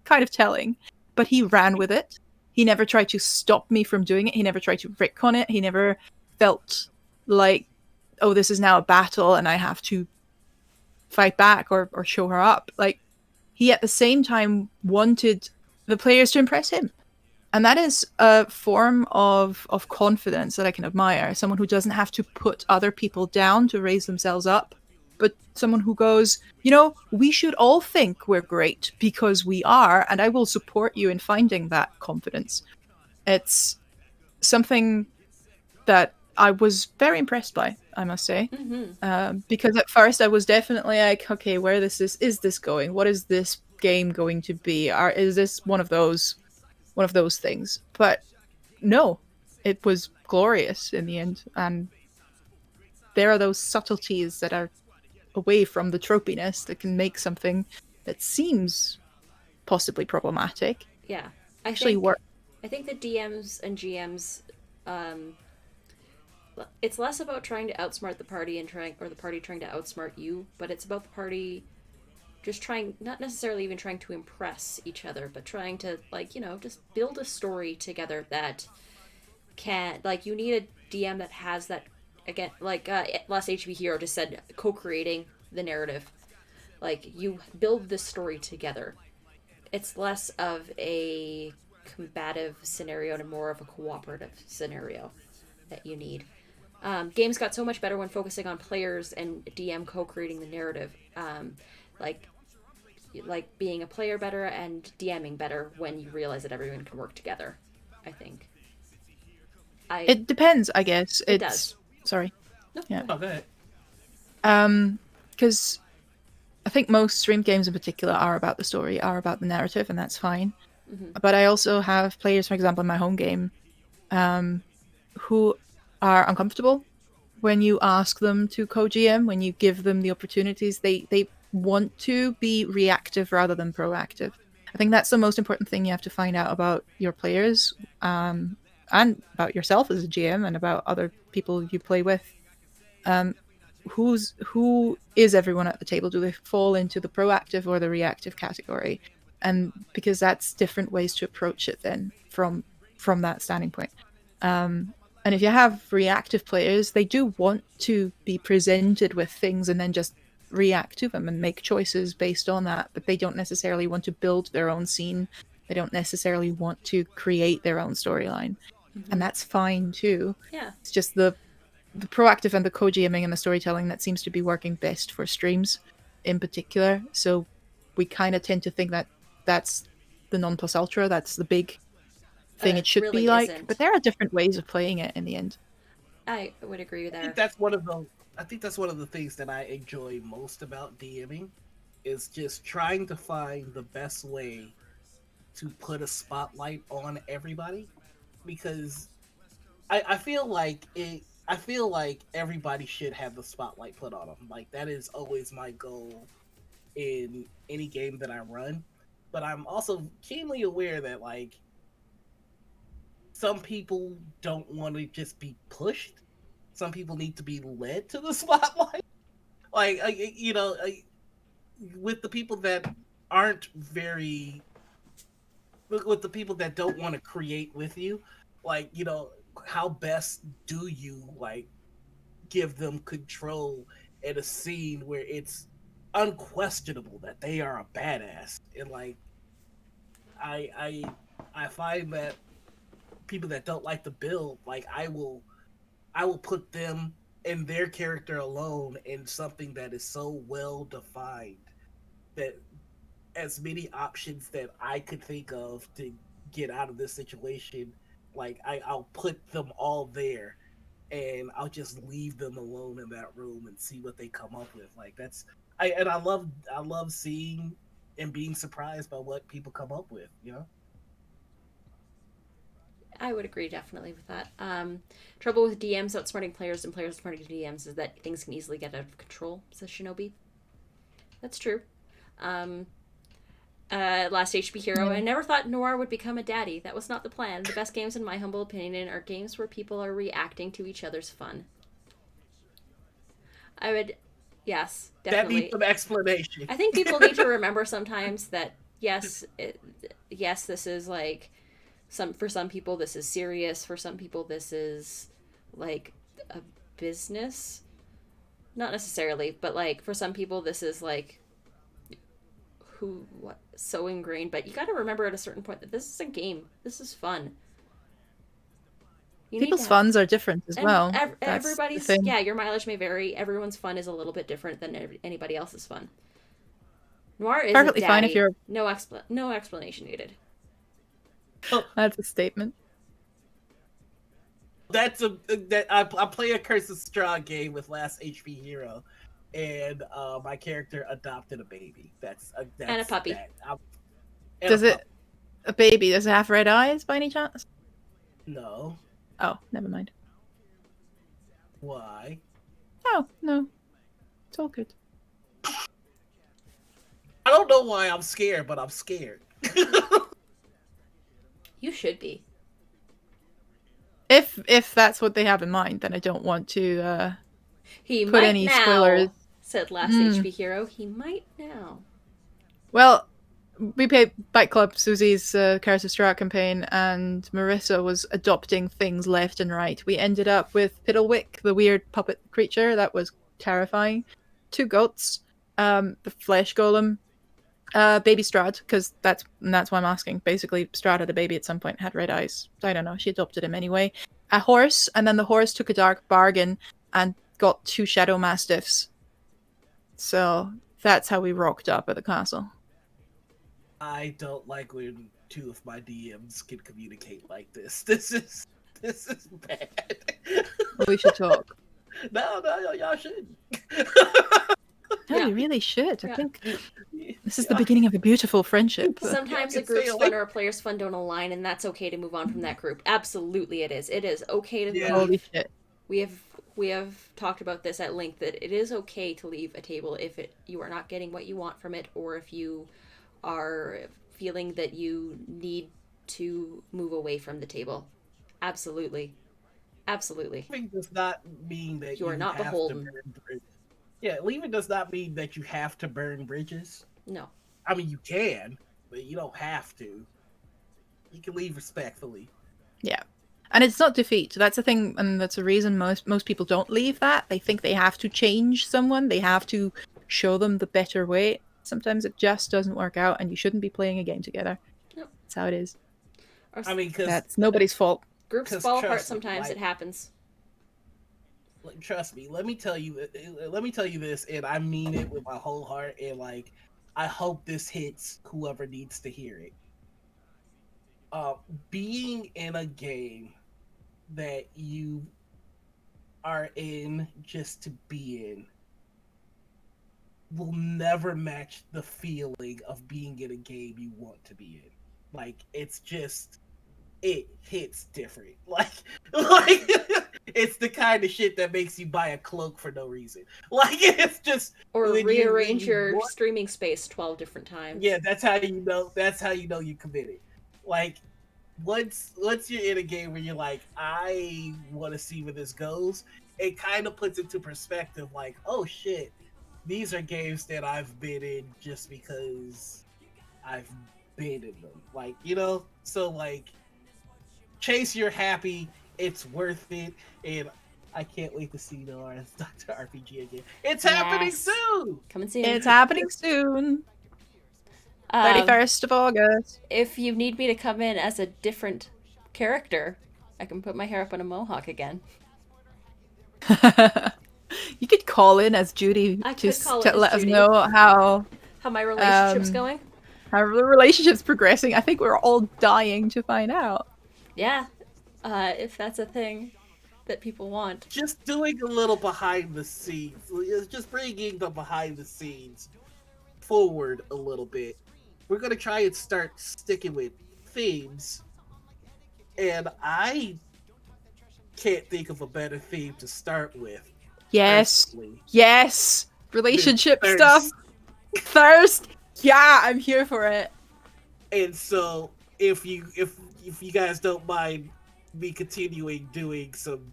kind of telling. But he ran with it. He never tried to stop me from doing it. He never tried to rick on it. He never felt like, oh, this is now a battle and I have to fight back or show her up. Like, he at the same time wanted the players to impress him. And that is a form of confidence that I can admire. Someone who doesn't have to put other people down to raise themselves up, but someone who goes, we should all think we're great because we are, and I will support you in finding that confidence. It's something that I was very impressed by, I must say. Because at first I was definitely like, okay, where is this going? What is this game going to be? Is this one of those things? But no, it was glorious in the end. And there are those subtleties that are away from the tropiness that can make something that seems possibly problematic actually work. I think the DMs and GMs, it's less about trying to outsmart the party or the party trying to outsmart you, but it's about the party just trying, not necessarily even trying to impress each other, but trying to, just build a story together that can, you need a DM that has that, again, Last HP Hero just said, co-creating the narrative. Like, you build this story together. It's less of a combative scenario and more of a cooperative scenario that you need. Games got so much better when focusing on players and DM co-creating the narrative. Like like being a player better and DMing better when you realize that everyone can work together. I think. It depends, I guess. It does. Sorry. No. Yeah. Oh, go ahead. Because I think most stream games in particular are about the story, are about the narrative, and that's fine. Mm-hmm. But I also have players, for example, in my home game, who are uncomfortable when you ask them to co-GM, when you give them the opportunities. They want to be reactive rather than proactive. I think that's the most important thing you have to find out about your players, and about yourself as a GM and about other people you play with. Who is everyone at the table? Do they fall into the proactive or the reactive category? And because that's different ways to approach it then from that standing point. And if you have reactive players, they do want to be presented with things and then just react to them and make choices based on that, but they don't necessarily want to build their own scene. They don't necessarily want to create their own storyline. Mm-hmm. And that's fine too. Yeah. It's just the proactive and the co-GMing and the storytelling that seems to be working best for streams in particular. So we kind of tend to think that that's the non plus ultra, that's the big thing it should really be like. isn't. But there are different ways of playing it in the end. I would agree there. I think that's one of the things that I enjoy most about DMing is just trying to find the best way to put a spotlight on everybody, because I feel like everybody should have the spotlight put on them. Like, that is always my goal in any game that I run. But I'm also keenly aware that, like, some people don't want to just be pushed. Some people need to be led to the spotlight. Like, with the people that aren't very, with the people that don't want to create with you, like, how best do you, like, give them control in a scene where it's unquestionable that they are a badass? And, like, I find that people that don't like to build, like, I will put them and their character alone in something that is so well defined that as many options that I could think of to get out of this situation, like, I'll put them all there, and I'll just leave them alone in that room and see what they come up with. Like, I love seeing and being surprised by what people come up with, I would agree definitely with that. Trouble with DMs outsmarting players and players outsmarting DMs is that things can easily get out of control, says Shinobi. That's true. Last HP Hero, I never thought Noir would become a daddy. That was not the plan. The best games, in my humble opinion, are games where people are reacting to each other's fun. Yes, definitely. That needs some explanation. I think people need to remember sometimes that, yes, this is like, for some people this is serious, for some people this is like a business. Not necessarily, but like for some people this is like so ingrained, but you got to remember at a certain point that this is a game. This is fun. People's funs are different as well. Everybody's, your mileage may vary. Everyone's fun is a little bit different than anybody else's fun. Noir is perfectly fine if you're no explanation needed. That's a statement. I play a Curse of Straw game with last HP Hero, and my character adopted a baby. That's and a puppy. A baby? Does it have red eyes by any chance? No. Oh, never mind. Why? Oh, no. It's all good. I don't know why I'm scared, but I'm scared. You should be. If that's what they have in mind, then I don't want to he put might any now, spoilers. Said last HP Hero. He might now. Well, we played Bike Club, Susie's Curse of Strahd campaign, and Marissa was adopting things left and right. We ended up with Piddlewick, the weird puppet creature that was terrifying, 2 goats, the flesh golem, baby Strahd, because that's why I'm asking. Basically, Strahd had a baby at some point, had red eyes. I don't know. She adopted him anyway. A horse, and then the horse took a dark bargain and got 2 shadow mastiffs. So that's how we rocked up at the castle. I don't like when 2 of my DMs can communicate like this. This is bad. We should talk. No, y'all shouldn't. No, Yeah. we really should. Yeah. I think this is the beginning of a beautiful friendship. Sometimes Yeah, a group's say, like- fun or a player's fun don't align, and that's okay to move on from that group. Absolutely, it is. It is okay to Yeah. Holy leave. shit. We have talked about this at length, that it is okay to leave a table if you are not getting what you want from it, or if you are feeling that you need to move away from the table. Absolutely. Absolutely. Leaving does not mean that You are not have beholden. to burn bridges. Yeah, leaving does not mean that you have to burn bridges. No. I mean, you can, but you don't have to. You can leave respectfully. Yeah. And it's not defeat. That's the thing, and that's the reason most people don't leave that. They think they have to change someone. They have to show them the better way. Sometimes it just doesn't work out, and you shouldn't be playing a game together. Yep. That's how it is. I mean, because That's nobody's fault. Groups 'cause fall apart trust me, sometimes. like- It happens. trust me, let me tell you this, and I mean it with my whole heart, and like, I hope this hits whoever needs to hear it. Being in a game that you are in just to be in will never match the feeling of being in a game you want to be in. Like, it's just, it hits different. Like it's the kind of shit that makes you buy a cloak for no reason. Like, it's just, Or when rearrange you your want- streaming space 12 different times. yeah, that's how you know you committed. Like, once you're in a game where you're like, I want to see where this goes, it kind of puts into perspective, like, oh shit, these are games that I've been in just because I've been in them. Like, you know, so like, Chase, you're happy, it's worth it, and I can't wait to see Noah as Dr. RPG again. It's happening Yes. soon. Come and see It's happening soon. 31st of August. If you need me to come in as a different character, I can put my hair up in a mohawk again. You could call in as Judy I could just call to in as let Judy. us know how How my relationship's Um, going? the relationship's progressing. I think we're all dying to find out. Yeah. If that's a thing that people want. Just doing a little behind the scenes, just bringing the behind the scenes forward a little bit. We're gonna try and start sticking with themes, and I can't think of a better theme to start with. Yes. personally. Yes. Relationship Thirst. stuff. Thirst. Yeah, I'm here for it. And so, if you guys don't mind me continuing doing some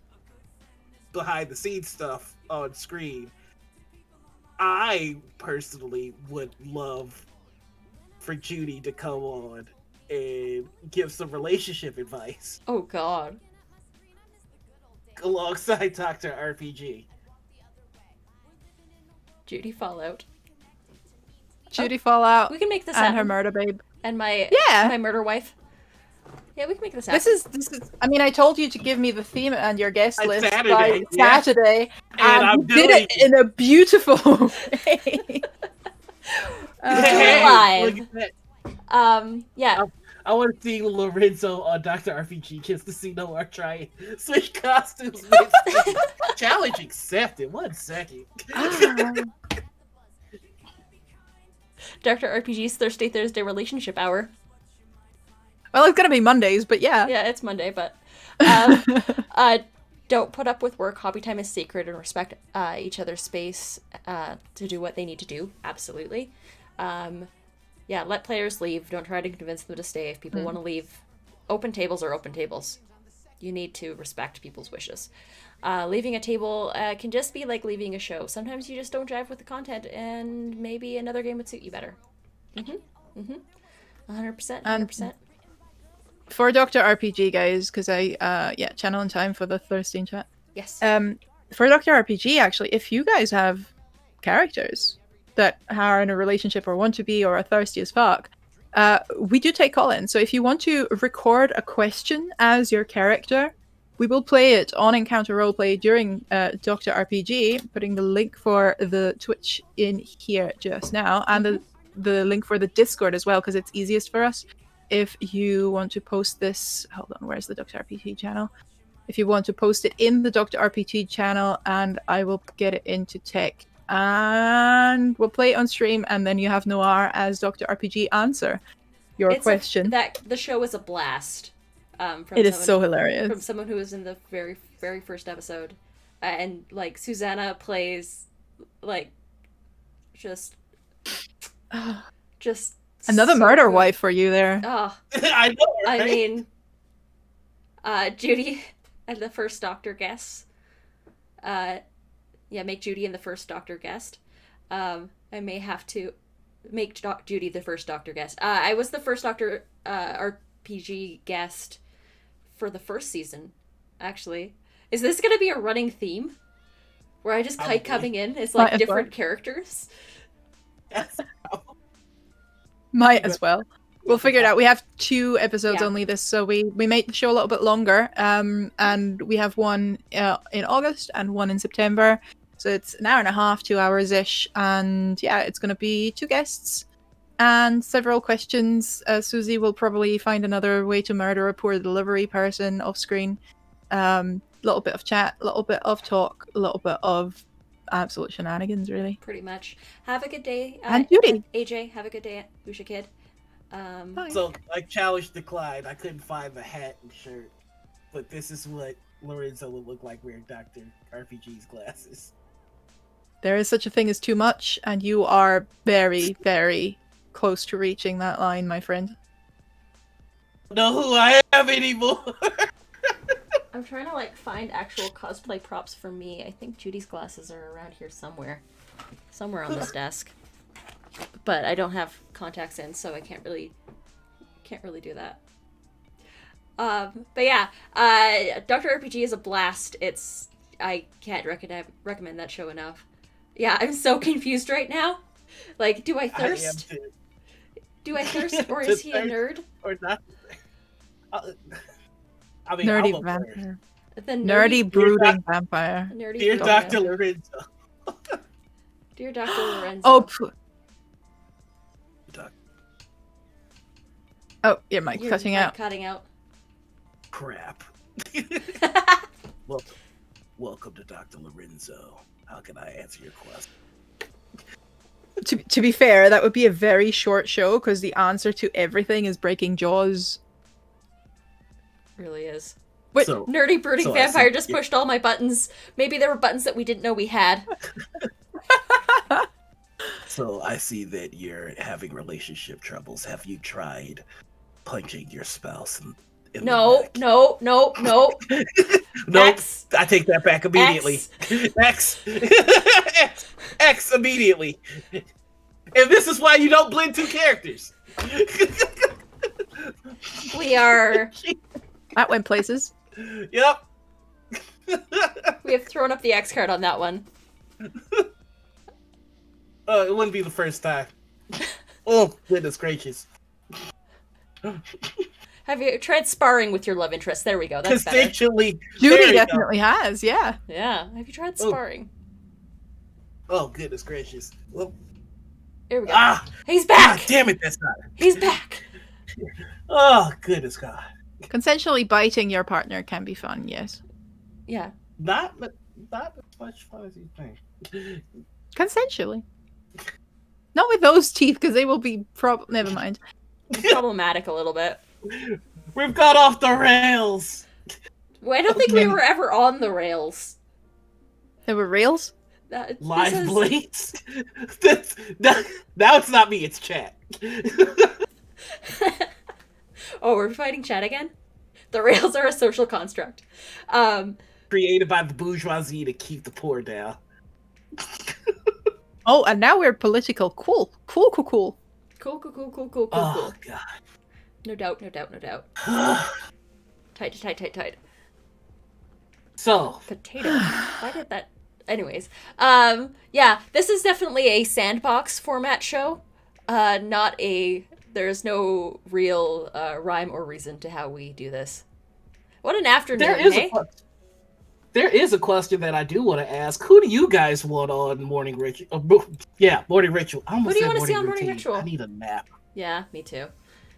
behind the scenes stuff on screen, I personally would love for Judy to come on and give some relationship advice Oh god. alongside Dr. RPG. Judy Fallout. Judy Fallout We can make this and happen. her murder babe. And my Yeah. my murder wife. Yeah, we can make this happen. This is. I mean, I told you to give me the theme and your guest On list Saturday, by yeah. Saturday, And and I'm you did it doing in a beautiful way. Hey. live. Look at that. Yeah. I want to see Lorenzo on Dr. RPG just to see Noah try and switch costumes. mid-scene. Challenge accepted. 1 second. Dr. RPG's Thursday relationship hour. Well, it's gonna be Mondays, but yeah. Yeah, it's Monday, but don't put up with work. Hobby time is sacred, and respect each other's space to do what they need to do. Absolutely. Yeah, let players leave. Don't try to convince them to stay. If people want to leave, open tables are open tables. You need to respect people's wishes. Leaving a table can just be like leaving a show. Sometimes you just don't jive with the content, and maybe another game would suit you better. 100%. 100%. For Dr. RPG, guys, because channel in time for the Thursday in chat. Yes. For Dr. RPG, actually, if you guys have characters that are in a relationship or want to be or are thirsty as fuck, we do take call-ins. So if you want to record a question as your character, we will play it on Encounter Roleplay during Dr. RPG, putting the link for the Twitch in here just now, and the link for the Discord as well, because it's easiest for us. If you want to post this, hold on, where's the Dr. RPG channel? If you want to post it in the Dr. RPG channel, and I will get it into tech, and we'll play it on stream, and then you have Noir as Dr. RPG answer your question. The show is a blast. It is so hilarious. From someone who was in the very, very first episode. And, like, Susanna plays, like, just another so murder good. wife for you there. Oh, I know, right? I mean, Judy and the first Doctor guest. Make Judy and the first Doctor guest. I may have to make Judy the first Doctor guest. I was the first Doctor RPG guest for the first season, actually. Is this going to be a running theme? Where I just keep coming in as, like, different characters? Yes. Might as well. We'll figure it out. We have 2 episodes only this, so we made the show a little bit longer. And we have one in August and one in September. So it's an hour and a half, 2 hours-ish. And yeah, it's going to be 2 guests and several questions. Susie will probably find another way to murder a poor delivery person off screen. Little bit of chat, a little bit of talk, a little bit of absolute shenanigans, really. Pretty much. Have a good day. And Judy. AJ, have a good day, Usha Kid. So, like, challenge declined. I couldn't find the hat and shirt. But this is what Lorenzo would look like wearing Dr. RPG's glasses. There is such a thing as too much, and you are very, very close to reaching that line, my friend. I don't know who I am anymore. I'm trying to, like, find actual cosplay props for me. I think Judy's glasses are around here somewhere. Somewhere on this desk. But I don't have contacts in, so I can't really do that. But yeah, Dr. RPG is a blast. I can't recommend that show enough. Yeah, I'm so confused right now. Like, do I thirst? Do I thirst, or is he a nerd? Or not? I mean, nerdy vampire. The nerdy brooding vampire. Nerdy Dear Dr. Lorenzo. Dear Dr. Lorenzo. Oh, your mic cutting out. Cutting out. Crap. Welcome to Dr. Lorenzo. How can I answer your question? To be fair, that would be a very short show because the answer to everything is breaking jaws. Really is. But nerdy brooding vampire just pushed all my buttons. Maybe there were buttons that we didn't know we had. So I see that you're having relationship troubles. Have you tried punching your spouse in No. Nope. X. I take that back immediately. X. X immediately. And this is why you don't blend 2 characters. We are... That went places. Yep. We have thrown up the X card on that one. It wouldn't be the first time. Oh, goodness gracious. Have you tried sparring with your love interest? There we go. That's better. Judy definitely has, yeah. Yeah. Have you tried sparring? Oh, goodness gracious. Well, here we go. He's back! God damn it, that's not it. He's back! Oh, goodness God. Consensually biting your partner can be fun, yes. Yeah. Not as much fun as you think. Consensually. Not with those teeth, because they will be never mind. Problematic a little bit. We've got off the rails! Well, I don't think we were ever on the rails. There were rails? Live blades? Now it's not me, it's chat. Oh, we're fighting chat again? The rails are a social construct. Created by the bourgeoisie to keep the poor down. Oh, and now we're political. Cool. Cool. Oh, God. No doubt. Tight. So. Potato. Why did that... anyways, yeah, this is definitely a sandbox format show. Not a. There's no real rhyme or reason to how we do this. What an afternoon, hey? There is a question that I do want to ask. Who do you guys want on Morning Ritual? Yeah, Morning Ritual. I almost Who do you said want to see on routine. Morning Ritual? I need a nap. Yeah, me too.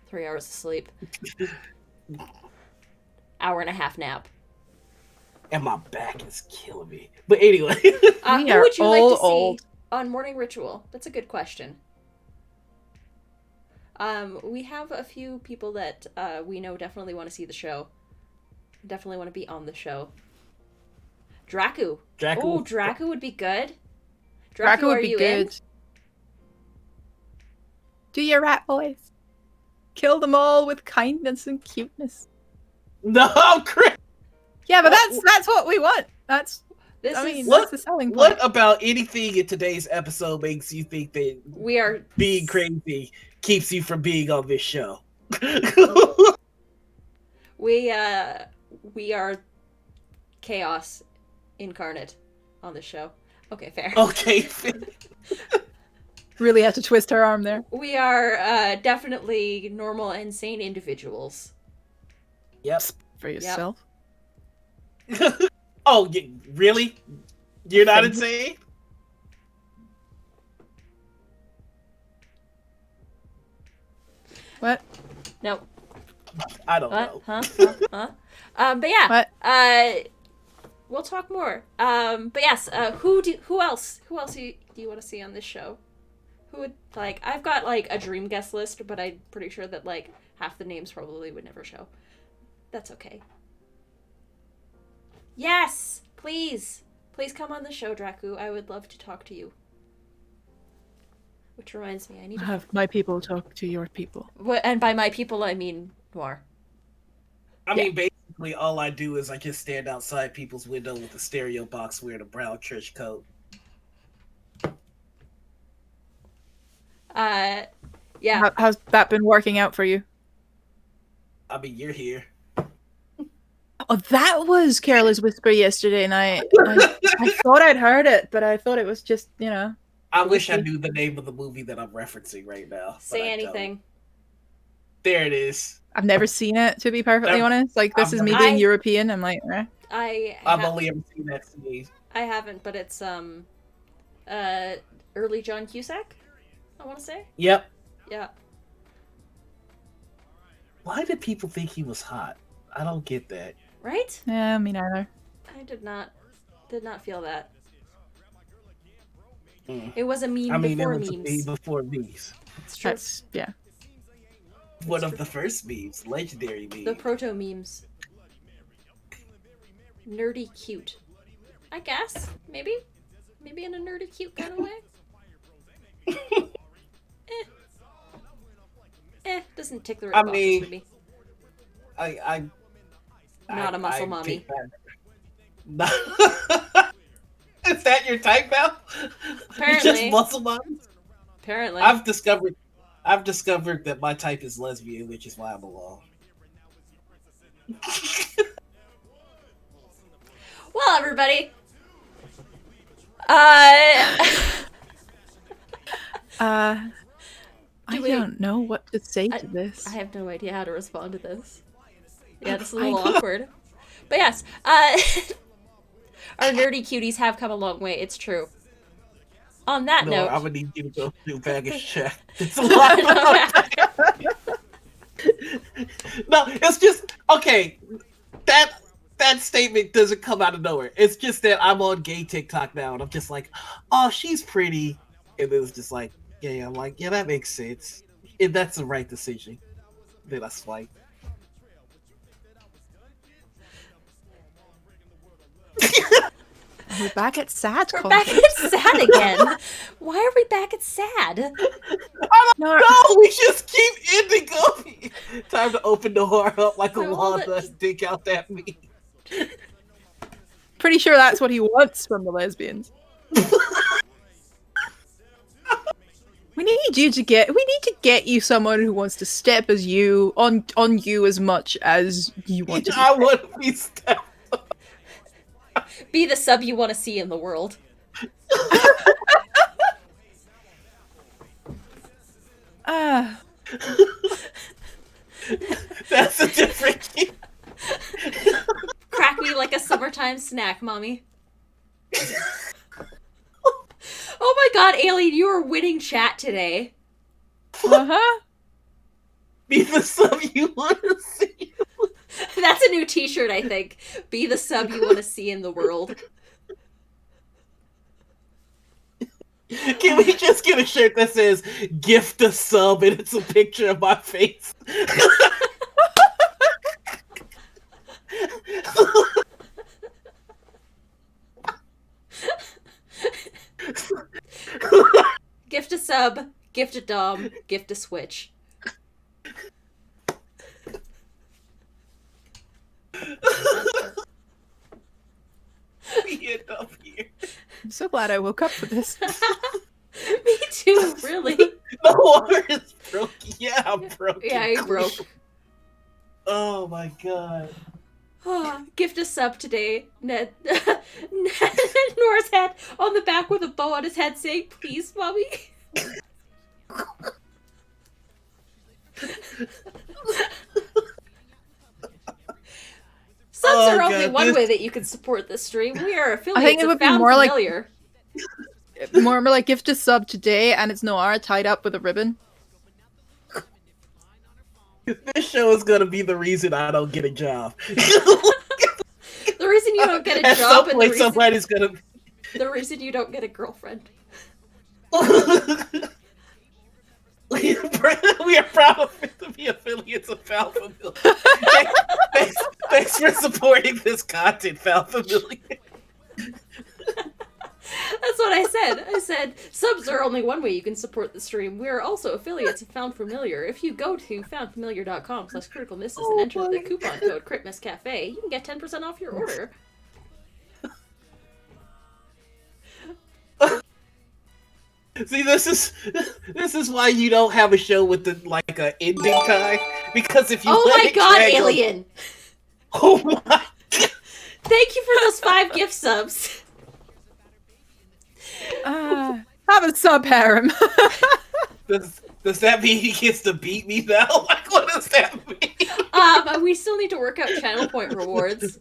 3 hours of sleep. Hour and a half nap. And my back is killing me. But anyway. We Who are would you like all to see old. on Morning Ritual? That's a good question. We have a few people that we know definitely want to see the show. Definitely want to be on the show. Draku. Oh, Draku would be good. Draco would are be you good. in? Do your rat voice. Kill them all with kindness and cuteness. No, Chris! Yeah, but that's what we want. That's This I mean, is that's the selling point. What about anything in today's episode makes you think that we are being crazy keeps you from being on this show? we are chaos incarnate on the show. Okay, fair. Okay. Really had to twist her arm there. We are definitely normal and sane individuals. Yep. For yourself. Oh, really? You're not insane? What? No. I don't What? know. Huh? But yeah. What? We'll talk more. But yes. Who else do you want to see on this show? Who would like? I've got like a dream guest list, but I'm pretty sure that like half the names probably would never show. That's okay. Yes, please come on the show, Draku. I would love to talk to you. Which reminds me, I need to Have my people talk to your people. And by my people, I mean Noir. I mean, basically, all I do is I just stand outside people's window with a stereo box wearing a brown trench coat. Yeah. How's that been working out for you? I mean, you're here. Oh, that was Careless Whisper yesterday night. I thought I'd heard it, but I thought it was just, I wish I knew the name of the movie that I'm referencing right now. Say anything. Don't. There it is. I've never seen it, to be perfectly honest. Like, this is me being European. I'm like, eh. I've only ever seen that scene. I haven't, but it's early John Cusack, I want to say. Yep. Yeah. Why did people think he was hot? I don't get that. Right? Yeah, me neither. I did not feel that. It was a meme before memes. It was a meme before memes. It's true. Yeah. One of the first memes, legendary memes. The proto memes. Nerdy cute. I guess. Maybe in a nerdy cute kind of way. Doesn't tick the right boxes for me. Not a muscle mommy. Is that your type now? Apparently. Just muscle mommies? Apparently. I've discovered that my type is lesbian, which is why I belong. Well, everybody. I don't know what to say to this. I have no idea how to respond to this. Yeah, this is a little awkward. But yes, our nerdy cuties have come a long way. It's true. On that note, I'm gonna need you to go do baggage check. It's a lot. No, it's just okay. That statement doesn't come out of nowhere. It's just that I'm on gay TikTok now, and I'm just like, oh, she's pretty, and it was just like, yeah, I'm like, yeah, that makes sense. If that's the right decision, then I swipe. We're back at sad. We're back at sad again. Why are we back at sad? I don't know. We just keep ending up. Time to open the door up like a wall does. Dig out that meat. Pretty sure that's what he wants from the lesbians. We need to get you someone who wants to step as you on you as much as you want to. I want to be stepped. Be the sub you want to see in the world. That's a different game. Crack me like a summertime snack, mommy. Oh my god, Alien, you are winning chat today. Uh-huh. Be the sub you want to see. That's a new t-shirt, I think. Be the sub you want to see in the world. Can we just get a shirt that says "Gift a sub" and it's a picture of my face? Gift a sub, gift a dom, gift a switch. We end up here. I'm so glad I woke up for this. Me too, really. The water is broke. Yeah, I'm broken. Yeah, you broke. Oh my god. Gift a sub today, Ned. Nora's head on the back with a bow on his head saying, "Please, mommy." Subs Oh, are only God, one this- way that you can support this stream. We are I affiliates think it of would be Found more like- Familiar. More like gift a sub today, and it's Noir tied up with a ribbon. This show is gonna be the reason I don't get a job. The reason you don't get a At job some and point, somebody's gonna. the reason you don't get a girlfriend. We are proud to be affiliates of Foul Familiar. Thanks for supporting this content, Foul Familiar. That's what I said. I said, subs are only one way you can support the stream. We are also affiliates of Found Familiar. If you go to foundfamiliar.com/criticalmisses and enter the coupon code CritMissCafe, you can get 10% off your order. See, this is why you don't have a show with the like a ending time, because if you Oh let my it god, drag on- Alien! Oh my! Thank you for those 5 gift subs. Have a sub harem. Does that mean he gets to beat me now? Like, what does that mean? We still need to work out channel point rewards.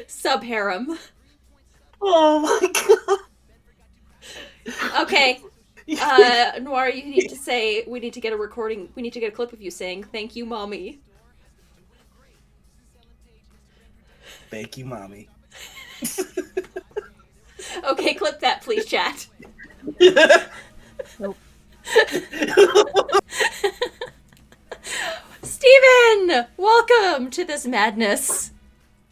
Sub harem. Oh my god! Okay. Noir, you need to say, we need to get a clip of you saying, "Thank you, mommy." Thank you, mommy. Okay, clip that, please, chat. Nope. Steven! Welcome to this madness.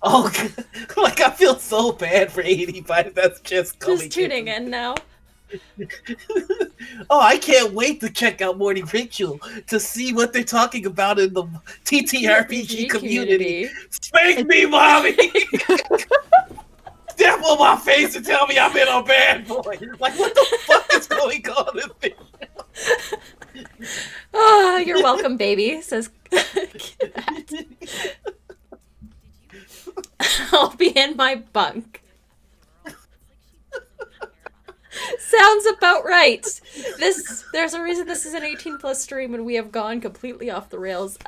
Oh, God. Like I feel so bad for anybody that's just coming. Just tuning in now. Oh, I can't wait to check out Morning Ritual to see what they're talking about in the TTRPG community. Spank me, mommy! Step on my face and tell me I've been a bad boy. Like, what the fuck is going on in this? Oh, you're welcome, baby, says I'll be in my bunk. Sounds about right. There's a reason this is an 18+ stream and we have gone completely off the rails.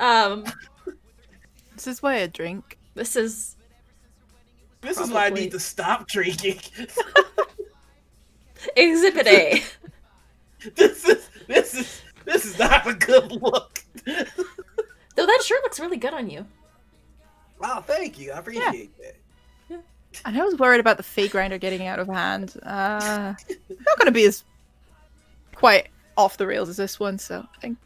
This is why I drink. This is why I need to stop drinking. Exhibit A. This is not a good look. Though that shirt looks really good on you. Wow, thank you. I appreciate that. And I was worried about the fake grinder getting out of hand. Not gonna be as quite off the rails as this one, so I think.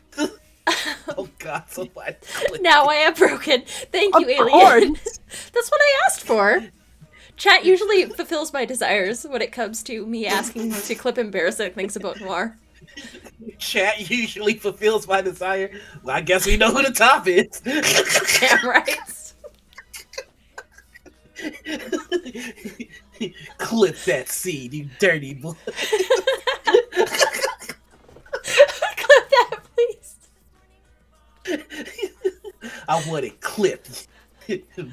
Oh god, somebody. Now I am broken. Thank you, Of Alien. course. That's what I asked for. Chat usually fulfills my desires when it comes to me asking to clip embarrassing things about Noir. Chat usually fulfills my desire. Well, I guess we know who the top is. Damn right. Clip that seed, you dirty boy. Clip that, please. I want it clipped.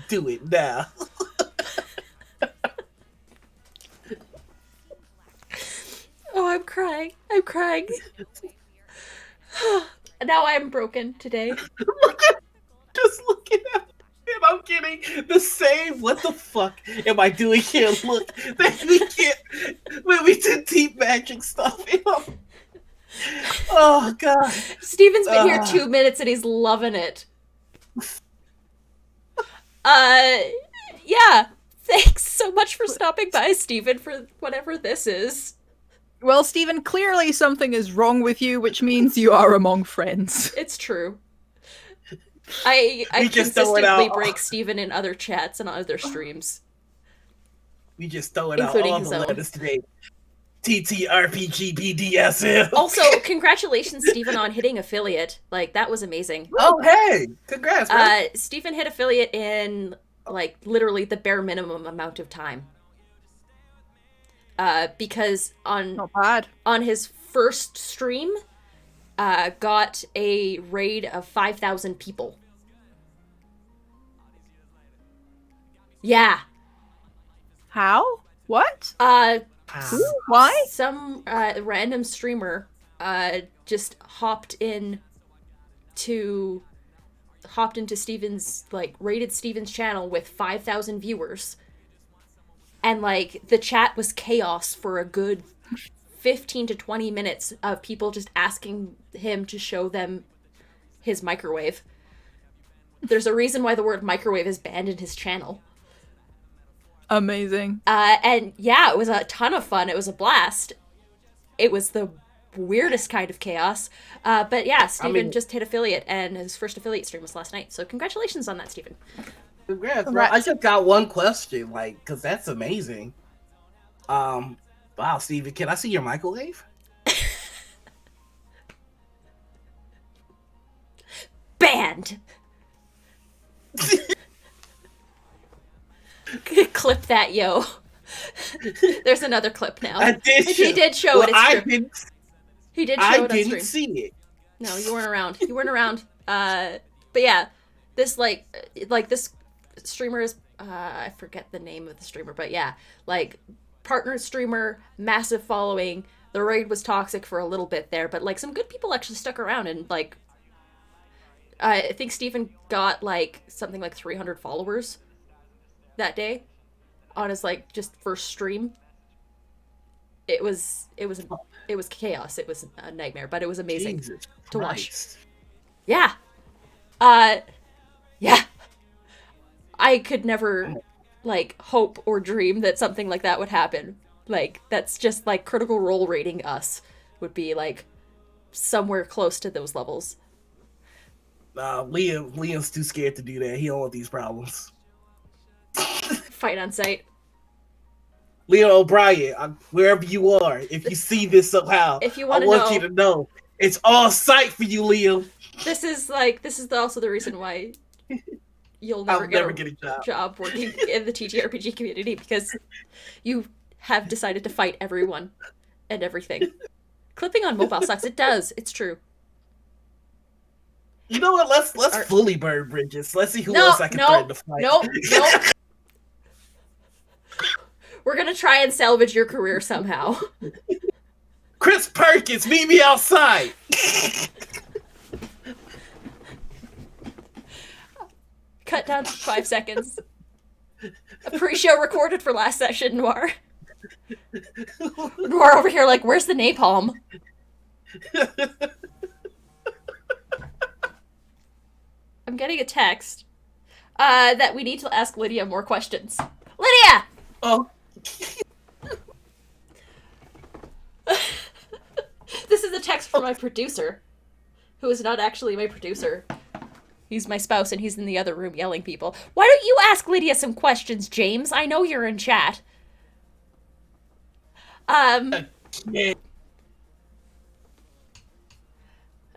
Do it now. Oh, I'm crying. I'm crying. Now I'm broken today. Just looking at it, and I'm getting the same "what the fuck am I doing here" look that we get when we do deep magic stuff. Oh god. Steven's been here 2 minutes and he's loving it. Yeah. Thanks so much for stopping by, Steven, for whatever this is. Well, Stephen, clearly something is wrong with you, which means you are among friends. It's true. I just throw it consistently out. break Steven in other chats and other streams. We just throwing out Including all his the own. letters today. TTRPGBDSM. Also, congratulations, Steven, on hitting affiliate. Like, that was amazing. Oh hey, congrats, bro. Steven hit affiliate in, like, literally the bare minimum amount of time. Because Not bad. on his first stream, got a raid of 5,000 people. Yeah. How? What? Why? Some random streamer just hopped into Steven's, like, raided Steven's channel with 5,000 viewers. And, like, the chat was chaos for a good 15 to 20 minutes of people just asking him to show them his microwave. There's a reason why the word microwave is banned in his channel. Amazing. And yeah, it was a ton of fun. It was a blast. It was the weirdest kind of chaos. But yeah, Steven just hit affiliate, and his first affiliate stream was last night. So congratulations on that, Steven. Congrats, bro. I just got one question, like, because that's amazing. Wow, Steven, can I see your microwave? Banned! Clip that, yo. There's another clip now. I did. He did show it. It's true. He did show it on I stream. didn't see it. No, you weren't around. You weren't around. But yeah, this like this streamer is I forget the name of the streamer, but yeah, like, partner streamer, massive following. The raid was toxic for a little bit there, but like some good people actually stuck around, and like I think Steven got like something like 300 followers that day on his, like, just first stream. It was chaos. It was a nightmare, but it was amazing Jesus to watch. Christ. Yeah. Yeah. I could never, like, hope or dream that something like that would happen. Like, that's just, like, Critical Role rating us would be, like, somewhere close to those levels. Liam's too scared to do that. He don't want these problems. Fight on sight. Liam O'Brien, wherever you are, if you see this somehow, If you I want want you to know it's all sight for you, Liam. This is also the reason why you'll I'll never get a job working in the TTRPG community, because you have decided to fight everyone and everything. Clipping on mobile sucks. It does. It's true. You know what? Let's fully burn bridges. Let's see who else I can threaten to fight. Nope. We're gonna try and salvage your career somehow. Chris Perkins, meet me outside. Cut down to 5 seconds. A pre-show recorded for last session, Noir. Noir over here like, where's the napalm? I'm getting a text that we need to ask Lydia more questions. Lydia! Oh. This is a text from my producer, who is not actually my producer. He's my spouse, and he's in the other room yelling people. Why don't you ask Lydia some questions, James? I know you're in chat. Yeah.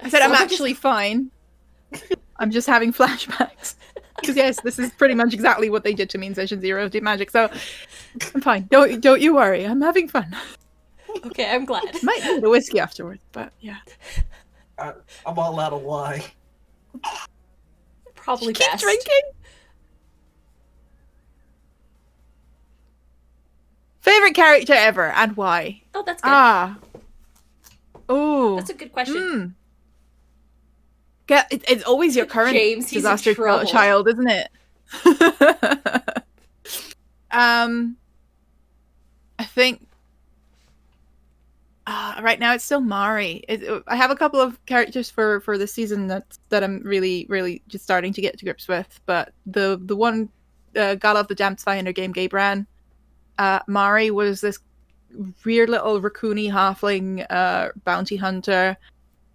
I said I'm actually fine. I'm just having flashbacks. Because yes, this is pretty much exactly what they did to me in Session 0 of Deep Magic, so I'm fine. Don't you worry, I'm having fun. Okay, I'm glad. Might need a whiskey afterwards, but yeah. I'm all out of wine. Probably Keep best. drinking? Favorite character ever and why? Oh, that's good. Oh. That's a good question. It's always your current James, he's in disaster trouble. child, isn't it? I think right now it's still Mari. I have a couple of characters for this season that I'm really just starting to get to grips with, but the one God of the Damned Zweihander game, Gabran, Mari was this weird little raccoony halfling bounty hunter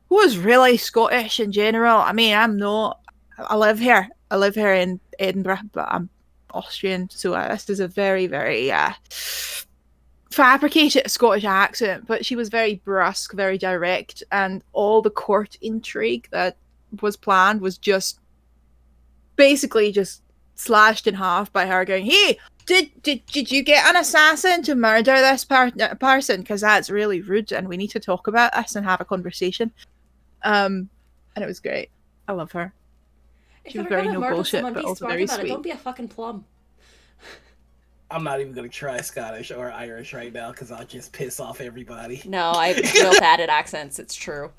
who was really Scottish in general. I mean, I'm not. I live here. I live here in Edinburgh, but I'm Austrian, so this is a very fabricated Scottish accent. But she was very brusque, very direct, and all the court intrigue that was planned was just basically just slashed in half by her going, "Hey, did you get an assassin to murder this person? Because that's really rude, and we need to talk about this and have a conversation." And it was great. I love her. If She was you're very gonna no murder bullshit, someone, but be also smart very about it. sweet. Don't be a fucking plum. I'm not even gonna try Scottish or Irish right now because I'll just piss off everybody. No, I'm real bad at accents. It's true.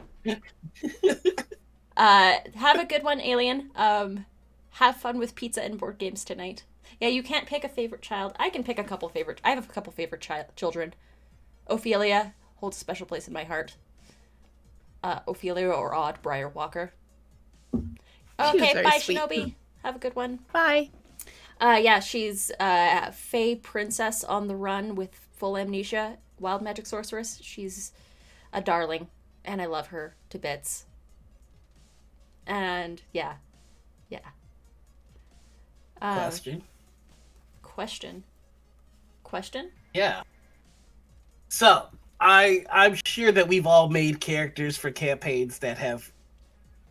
Have a good one, Alien. Have fun with pizza and board games tonight. Yeah, you can't pick a favorite child. I can pick a couple favorite. I have a couple favorite children. Ophelia holds a special place in my heart. Ophelia or Odd Briar Walker. Okay, very bye, sweet. Shinobi. Have a good one. Bye. Yeah, she's Fae princess on the run with full amnesia, wild magic sorceress. She's a darling, and I love her to bits. And yeah. Question? Yeah. So I'm sure that we've all made characters for campaigns that have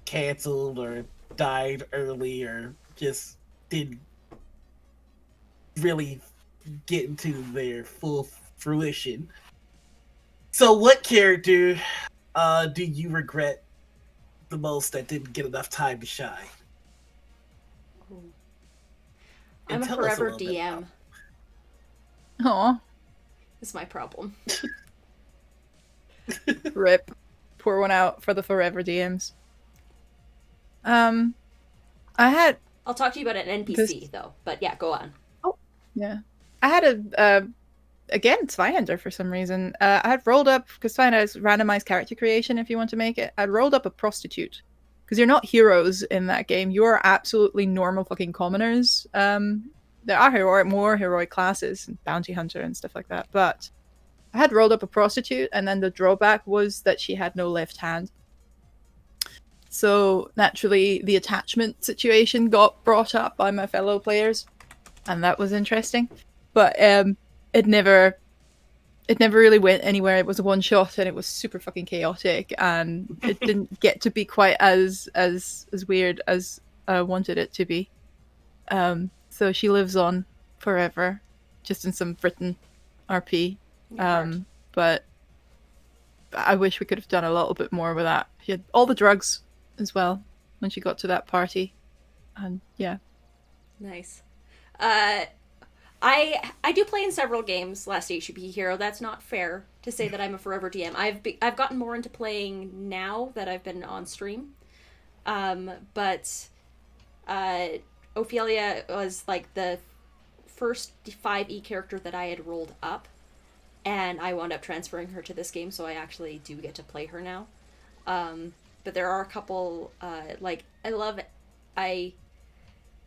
canceled or died early or just didn't really get into their full fruition. So what character do you regret the most that didn't get enough time to shine? I'm a forever DM. Aw. Is my problem. Rip. Pour one out for the forever DMs. I'll talk to you about an NPC though. But yeah, go on. Yeah. I had again, Zweihander for some reason. I had rolled up, because Zweihander is randomized character creation if you want to make it. I'd rolled up a prostitute. Because you're not heroes in that game. You are absolutely normal fucking commoners. There are more heroic classes, and bounty hunter and stuff like that. But I had rolled up a prostitute, and then the drawback was that she had no left hand. So naturally, the attachment situation got brought up by my fellow players, and that was interesting. But it never really went anywhere. It was a one shot, and it was super fucking chaotic, and it didn't get to be quite as weird as I wanted it to be. So she lives on forever, just in some written RP. But I wish we could have done a little bit more with that. She had all the drugs as well when she got to that party, and yeah. Nice. I do play in several games. Last HUP Hero. That's not fair to say that I'm a forever DM. I've gotten more into playing now that I've been on stream. But Ophelia was like the first 5e character that I had rolled up, and I wound up transferring her to this game, so I actually do get to play her now. But there are a couple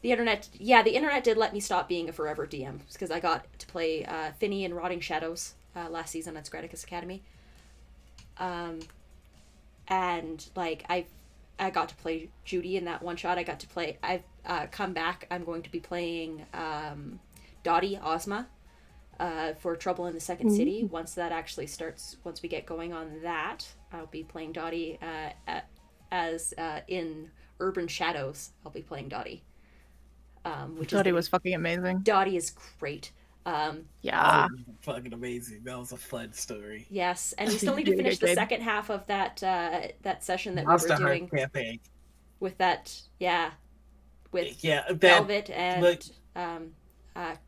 the internet did let me stop being a forever DM because I got to play Finny in Rotting Shadows last season at Scraticus Academy. And like I got to play Judy in that one shot. I've come back. I'm going to be playing Dottie Ozma for Trouble in the Second City. Once that actually starts, once we get going on that, I'll be playing Dottie as in Urban Shadows. I'll be playing Dottie. Dottie was fucking amazing. Dottie is great. Yeah. Fucking amazing. That was a fun story. Yes, and we still need to finish the second half of that session that we were doing campaign. with that. Yeah, with that, Velvet and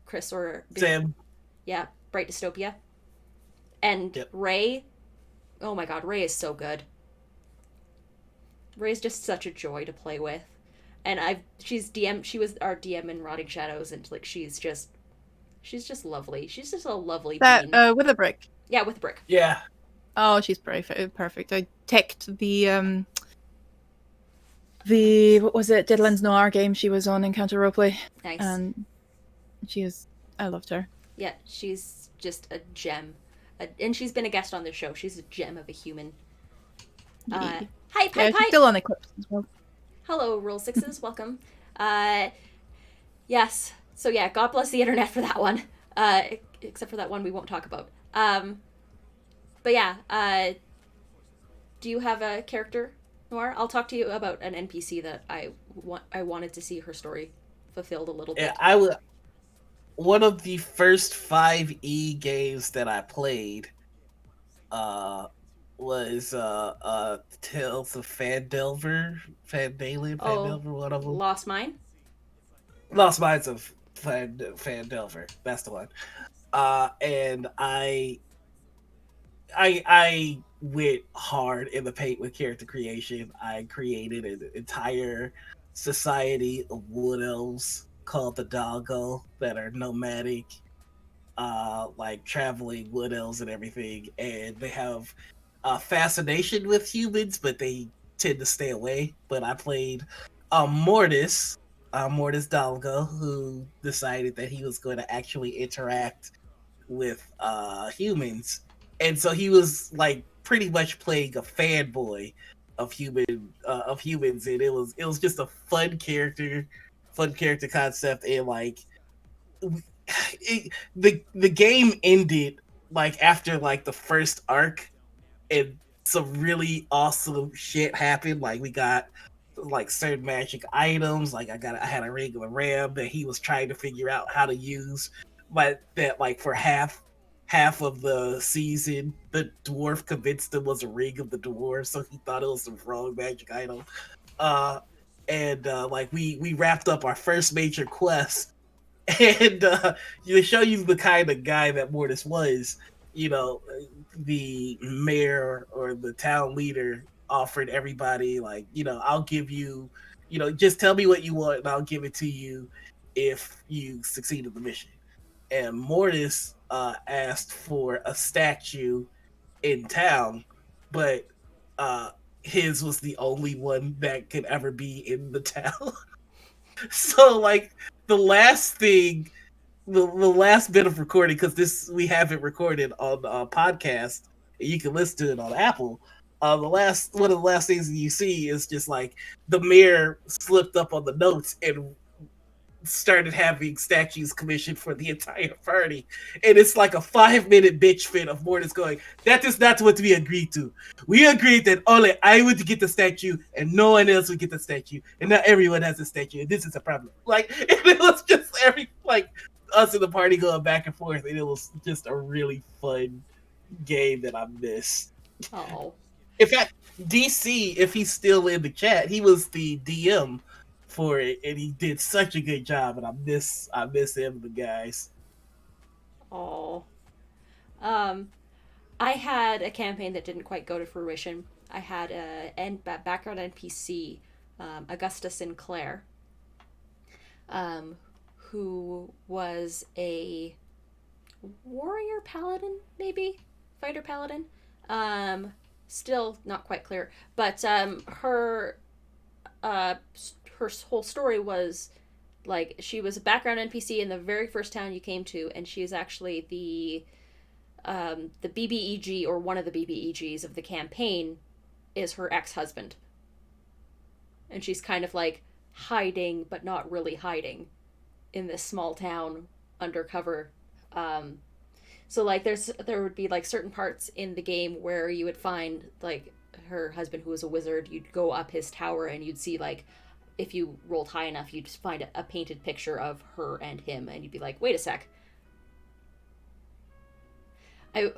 Chris or Sam. Yeah, Bright Dystopia. And Yep. Ray, oh my god, Ray is so good. Ray's just such a joy to play with. And she was our DM in Rotting Shadows, and like she's just lovely. She's just a lovely That bean. with a brick. Yeah, with Brick. Yeah. Oh, she's perfect. I ticked the what was it, Deadlands Noir game she was on Encounter Roleplay, Nice. and I loved her. Yeah, she's just a gem. And she's been a guest on the show. She's a gem of a human. Yeah. Hi, Yeah, she's still on Eclipse as well. Hello, Rule Sixes. Welcome. Yes. So yeah, God bless the internet for that one. Except for that one we won't talk about. But yeah. Do you have a character, Noir? I'll talk to you about an NPC that I wanted to see her story fulfilled a little bit. Yeah, I would. One of the first 5e games that I played was Tales of Phandelver, one of them. Lost Mine? Lost Minds of Phandelver. That's the one. And I went hard in the paint with character creation. I created an entire society of wood elves called the Doggo that are nomadic, like traveling wood elves and everything, and they have a fascination with humans, but they tend to stay away. But I played Mortis Doggo, who decided that he was going to actually interact with humans, and so he was like pretty much playing a fanboy of humans, and it was just a fun character concept, and like the game ended like after like the first arc, and some really awesome shit happened. Like we got like certain magic items. Like I had a regular ram that he was trying to figure out how to use, but that like for half of the season, the dwarf convinced him was a ring of the dwarf, so he thought it was some wrong magic item. And like we wrapped up our first major quest, and to show you the kind of guy that Mortis was, you know, the mayor or the town leader offered everybody like, I'll give you, just tell me what you want and I'll give it to you if you succeed in the mission. And Mortis asked for a statue in town, but his was the only one that could ever be in the town. So like the last thing, the last bit of recording, because we have it recorded on podcast, and you can listen to it on Apple. One of the last things you see is just like the mayor slipped up on the notes and started having statues commissioned for the entire party, and it's like a 5-minute bitch fit of Mortis going, "That is not what we agreed to. We agreed that only I would get the statue and no one else would get the statue, and not everyone has a statue. And this is a problem." Like, and it was just us in the party going back and forth, and it was just a really fun game that I missed. Oh. In fact, DC, if he's still in the chat, he was the DM for it, and he did such a good job, and I miss him, the guys. Oh. I had a campaign that didn't quite go to fruition. I had a background NPC, Augusta Sinclair, who was a warrior paladin, maybe? Fighter paladin? Still not quite clear. But her whole story was like she was a background NPC in the very first town you came to, and she is actually the BBEG, or one of the BBEGs of the campaign, is her ex-husband. And she's kind of like hiding, but not really hiding, in this small town undercover. So like there would be like certain parts in the game where you would find like her husband, who was a wizard. You'd go up his tower and you'd see like, if you rolled high enough, you'd just find a painted picture of her and him, and you'd be like, wait a sec. And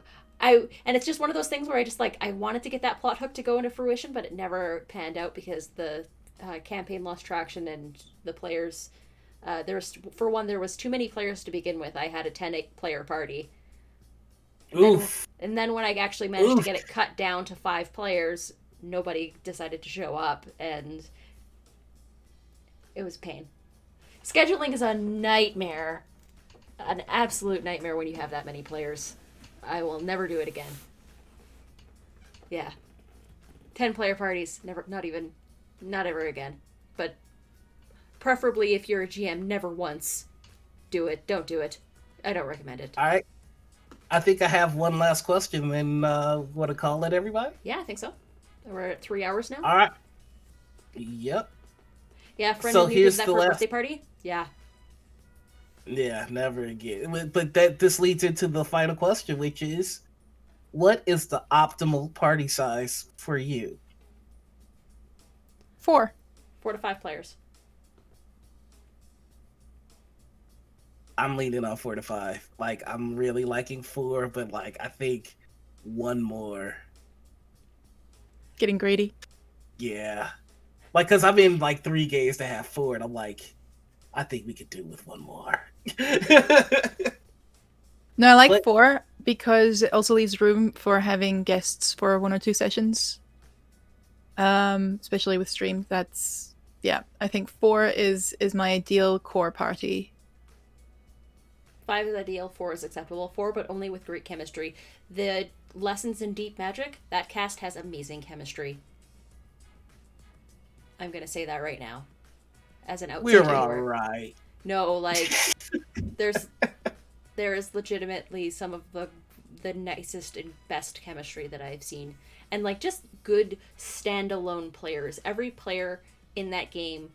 it's just one of those things where I just like, I wanted to get that plot hook to go into fruition, but it never panned out because the campaign lost traction and the players, there was too many players to begin with. I had a 10 player party, Oof. And then when I actually managed to get it cut down to 5 players, nobody decided to show up, and it was pain. Scheduling is a nightmare. An absolute nightmare when you have that many players. I will never do it again. Yeah. 10-player parties, not ever again. But preferably if you're a GM, never once. Do it. Don't do it. I don't recommend it. All right. I think I have one last question, and want to call it, everybody? Yeah, I think so. We're at 3 hours now. All right. Yep. Yeah, friend So and you did here's that the for a last- birthday party? Yeah. Yeah, never again. But this leads into the final question, which is, what is the optimal party size for you? 4. 4 to 5 players. I'm leaning on 4 to 5. Like, I'm really liking 4, but like, I think one more. Getting greedy. Yeah. Like, cause I'm in like 3 games to have 4, and I'm like, I think we could do with one more. No, I like But- 4 because it also leaves room for having guests for 1 or 2 sessions. Especially with stream. That's, yeah, I think 4 is my ideal core party. 5 is ideal, 4 is acceptable. 4, but only with great chemistry. The Lessons in Deep Magic, that cast has amazing chemistry. I'm gonna say that right now. As an outsider. We're all right. No, like, there is legitimately some of the nicest and best chemistry that I've seen. And, like, just good standalone players. Every player in that game,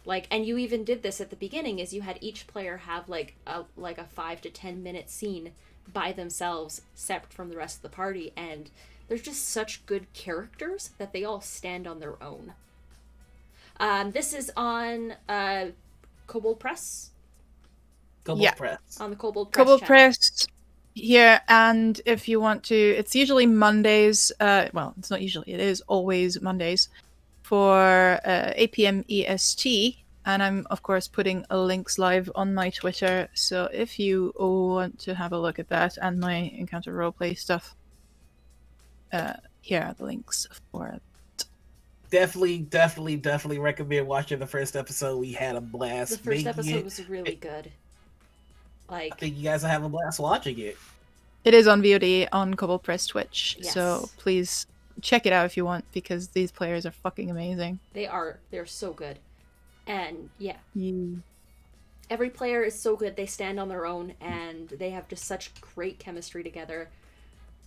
like, and you even did this at the beginning, is you had each player have, like a 5 to 10 minute scene by themselves, separate from the rest of the party, and they're just such good characters that they all stand on their own. This is on Kobold Press. Kobold Yeah. Press. On the Kobold Press Kobold channel. Press here, and if you want to, it's usually Mondays. Well, it's not usually, it is always Mondays for 8 p.m. EST. And I'm, of course, putting links live on my Twitter. So if you want to have a look at that and my Encounter Roleplay stuff, here are the links for it. Definitely recommend watching the first episode. We had a blast. The first making episode it. was really good. I Like, think you guys will have a blast watching it. It is on VOD on Kobold Press Twitch. Yes. So please check it out if you want, because these players are fucking amazing. they're so good. And yeah, Yeah. every player is so good. They stand on their own and they have just such great chemistry together.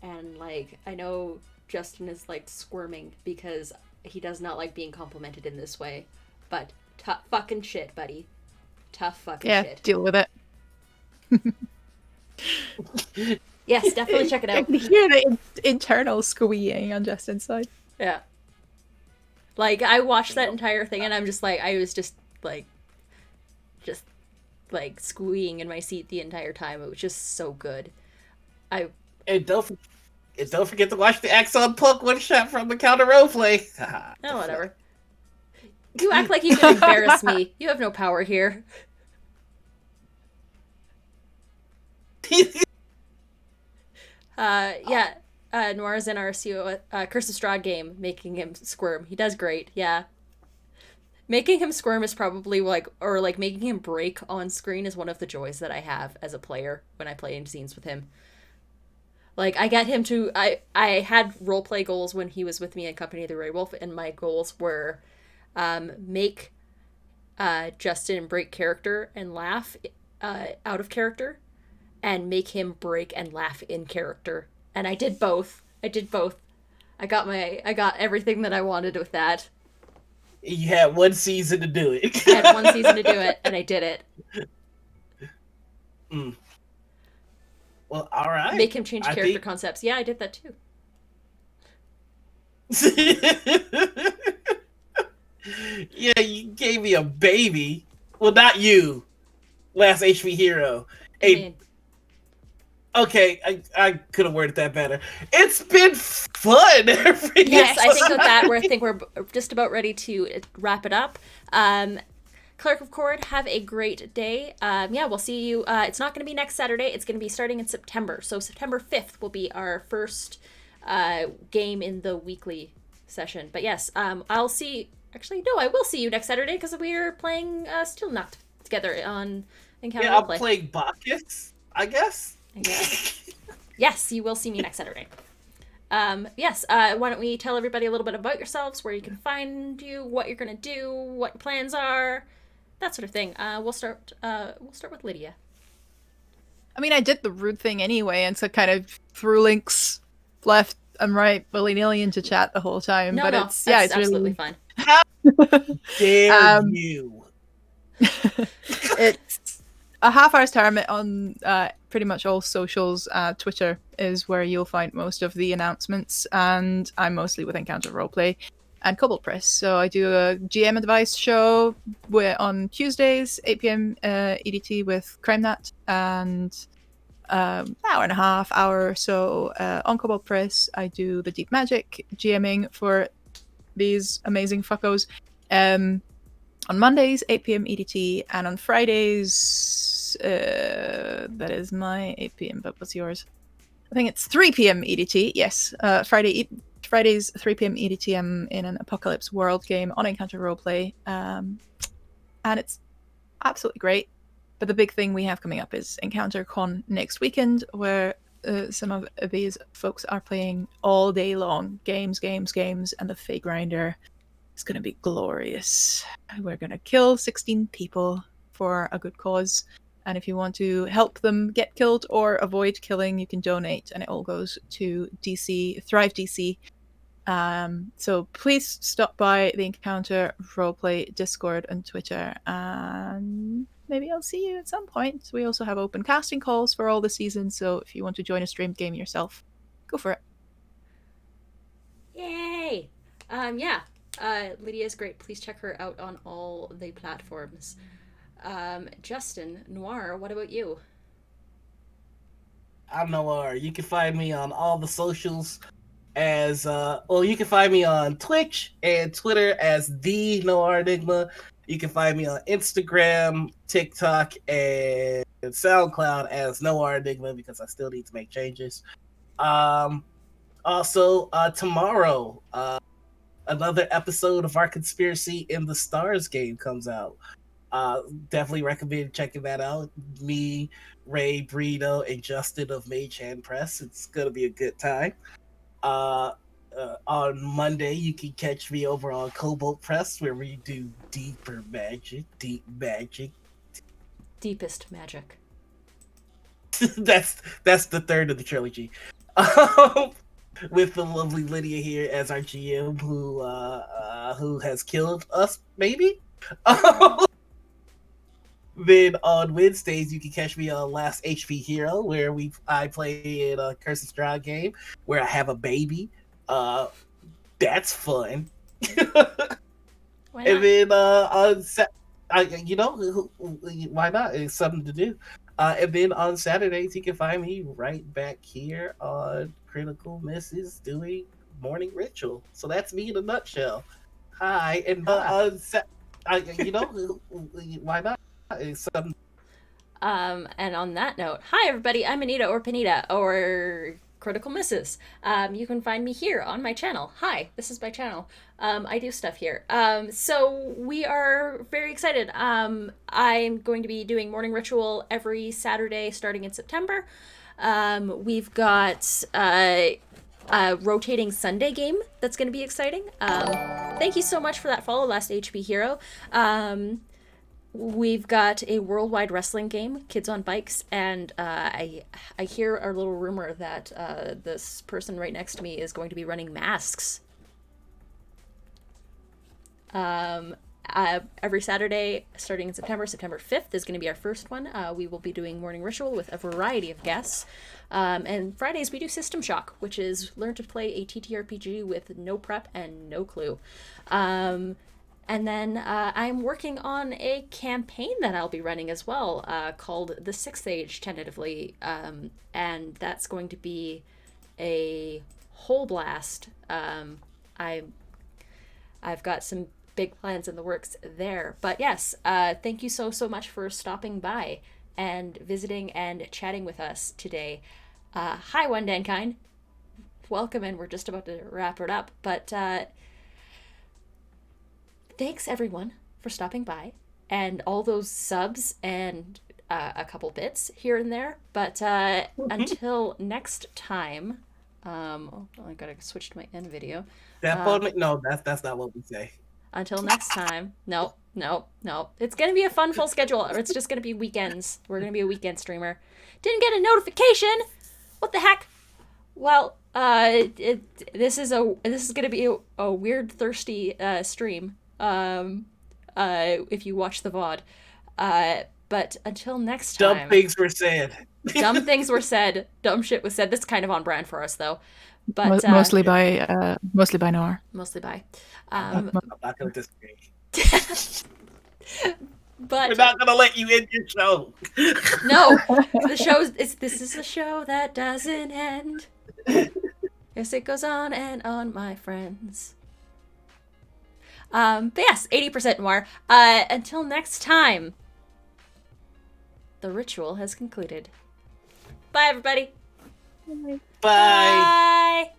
And like, I know Justin is like squirming because he does not like being complimented in this way. But tough fucking shit, buddy. Tough fucking Yeah, shit. deal with it. Yes, definitely check it I out. can hear the internal squeeing on Justin's side. Yeah. Like, I watched that entire thing and I'm just like, I was just like squeeing in my seat the entire time. It was just so good. And don't forget to watch the Axon Punk one shot from the counter roleplay. Oh, whatever. You act like you can embarrass me. You have no power here. Noir's in our Curse of Strahd game, making him squirm. He does great, yeah. Making him squirm is probably making him break on screen is one of the joys that I have as a player when I play in scenes with him. Like, I get him to... I had roleplay goals when he was with me in Company of the Grey Wolf, and my goals were make Justin break character and laugh out of character, and make him break and laugh in character. And I did both. I got everything that I wanted with that. You had one season to do it. I had one season to do it, and I did it. Well, all right. Make him change I character think- concepts. Yeah, I did that too. Yeah, you gave me a baby. Well, not you. Last HP hero. Okay, I could have worded that better. It's been fun. Yes, I think with that, I think we're just about ready to wrap it up. Clerk of Chord, have a great day. We'll see you. It's not going to be next Saturday. It's going to be starting in September. So September 5th will be our first game in the weekly session. But yes, I'll see. Actually, no, I will see you next Saturday because we are playing Steel Knot together on Encounter Yeah, I'm Roleplay. playing Bacchus, I guess. Yes, you will see me next Saturday. Why don't we tell everybody a little bit about yourselves, where you can find you, what you're gonna do, what your plans are, that sort of thing. We'll start with Lydia. I mean, I did the rude thing anyway, and so kind of threw links left and right willy-nilly into chat the whole time. But it's absolutely really fine. How dare you? It's a Half-Arsed Hermit on pretty much all socials. Twitter is where you'll find most of the announcements, and I'm mostly with Encounter Roleplay and Cobalt Press. So I do a GM advice show on Tuesdays, 8 p.m. EDT with CrimeNat, and hour and a half, hour or so on Cobalt Press. I do the Deep Magic GMing for these amazing fuckos. On Mondays, 8 p.m. EDT, and on Fridays, that is my 8 p.m., but what's yours? I think it's 3 p.m. EDT, yes. Fridays, 3 p.m. EDT, I'm in an Apocalypse World game on Encounter Roleplay, and it's absolutely great. But the big thing we have coming up is Encounter Con next weekend, where some of these folks are playing all day long. Games, and the Fey Grinder. It's going to be glorious. We're going to kill 16 people for a good cause. And if you want to help them get killed or avoid killing, you can donate. And it all goes to DC, Thrive DC. So please stop by the Encounter Roleplay Discord and Twitter. And maybe I'll see you at some point. We also have open casting calls for all the seasons. So if you want to join a streamed game yourself, go for it. Yay! Lydia's great. Please check her out on all the platforms. Justin, Noir, what about you? I'm Noir. You can find me on all the socials as you can find me on Twitch and Twitter as the Noir Enigma. You can find me on Instagram, TikTok, and SoundCloud as Noir Enigma because I still need to make changes. Also, tomorrow, another episode of our Conspiracy in the Stars game comes out. Definitely recommend checking that out. Me, Ray, Brito, and Justin of Mage Hand Press. It's gonna be a good time. On Monday, you can catch me over on Cobalt Press, where we do deep magic. Deepest magic. that's the third of the trilogy. With the lovely Lydia here as our GM, who has killed us, maybe. Then on Wednesdays, you can catch me on Last HP Hero, where I play in a Curse of Strahd game where I have a baby. That's fun. And then why not? It's something to do. And then on Saturdays, you can find me right back here on Critical Misses doing Morning Ritual. So that's me in a nutshell. Hi, and why not? It's something. And on that note, hi everybody, I'm Anita or Panita or Critical Misses. You can find me here on my channel. Hi, this is my channel. I do stuff here. So we are very excited. I'm going to be doing Morning Ritual every Saturday starting in September. We've got a rotating Sunday game that's going to be exciting. Thank you so much for that follow, Last HP Hero. We've got a worldwide wrestling game, Kids on Bikes, and I hear a little rumor that this person right next to me is going to be running masks. Every Saturday, starting in September 5th is going to be our first one. We will be doing Morning Ritual with a variety of guests. And Fridays we do System Shock, which is learn to play a TTRPG with no prep and no clue. And then I'm working on a campaign that I'll be running as well, called The Sixth Age, tentatively. And that's going to be a whole blast. I've got some big plans in the works there. But yes, thank you so much for stopping by and visiting and chatting with us today. Hi, One Dankind. Welcome, and we're just about to wrap it up. But thanks, everyone, for stopping by and all those subs and a couple bits here and there. But until next time, I gotta switch to my end video. No, that's not what we say. Until next time, no. It's gonna be a fun full schedule, or it's just gonna be weekends. We're gonna be a weekend streamer. Didn't get a notification. What the heck? Well, this is gonna be a weird thirsty stream. If you watch the VOD. But until next time. Dumb things were said. Dumb things were said. Dumb shit was said. That's kind of on brand for us, though. But mostly by Noir. Mostly by. I'm not gonna disagree. But we're not gonna let you end your show. No, this is a show that doesn't end. Yes, it goes on and on, my friends. But yes, 80% Noir. Until next time, the ritual has concluded. Bye, everybody. Bye. Bye. Bye.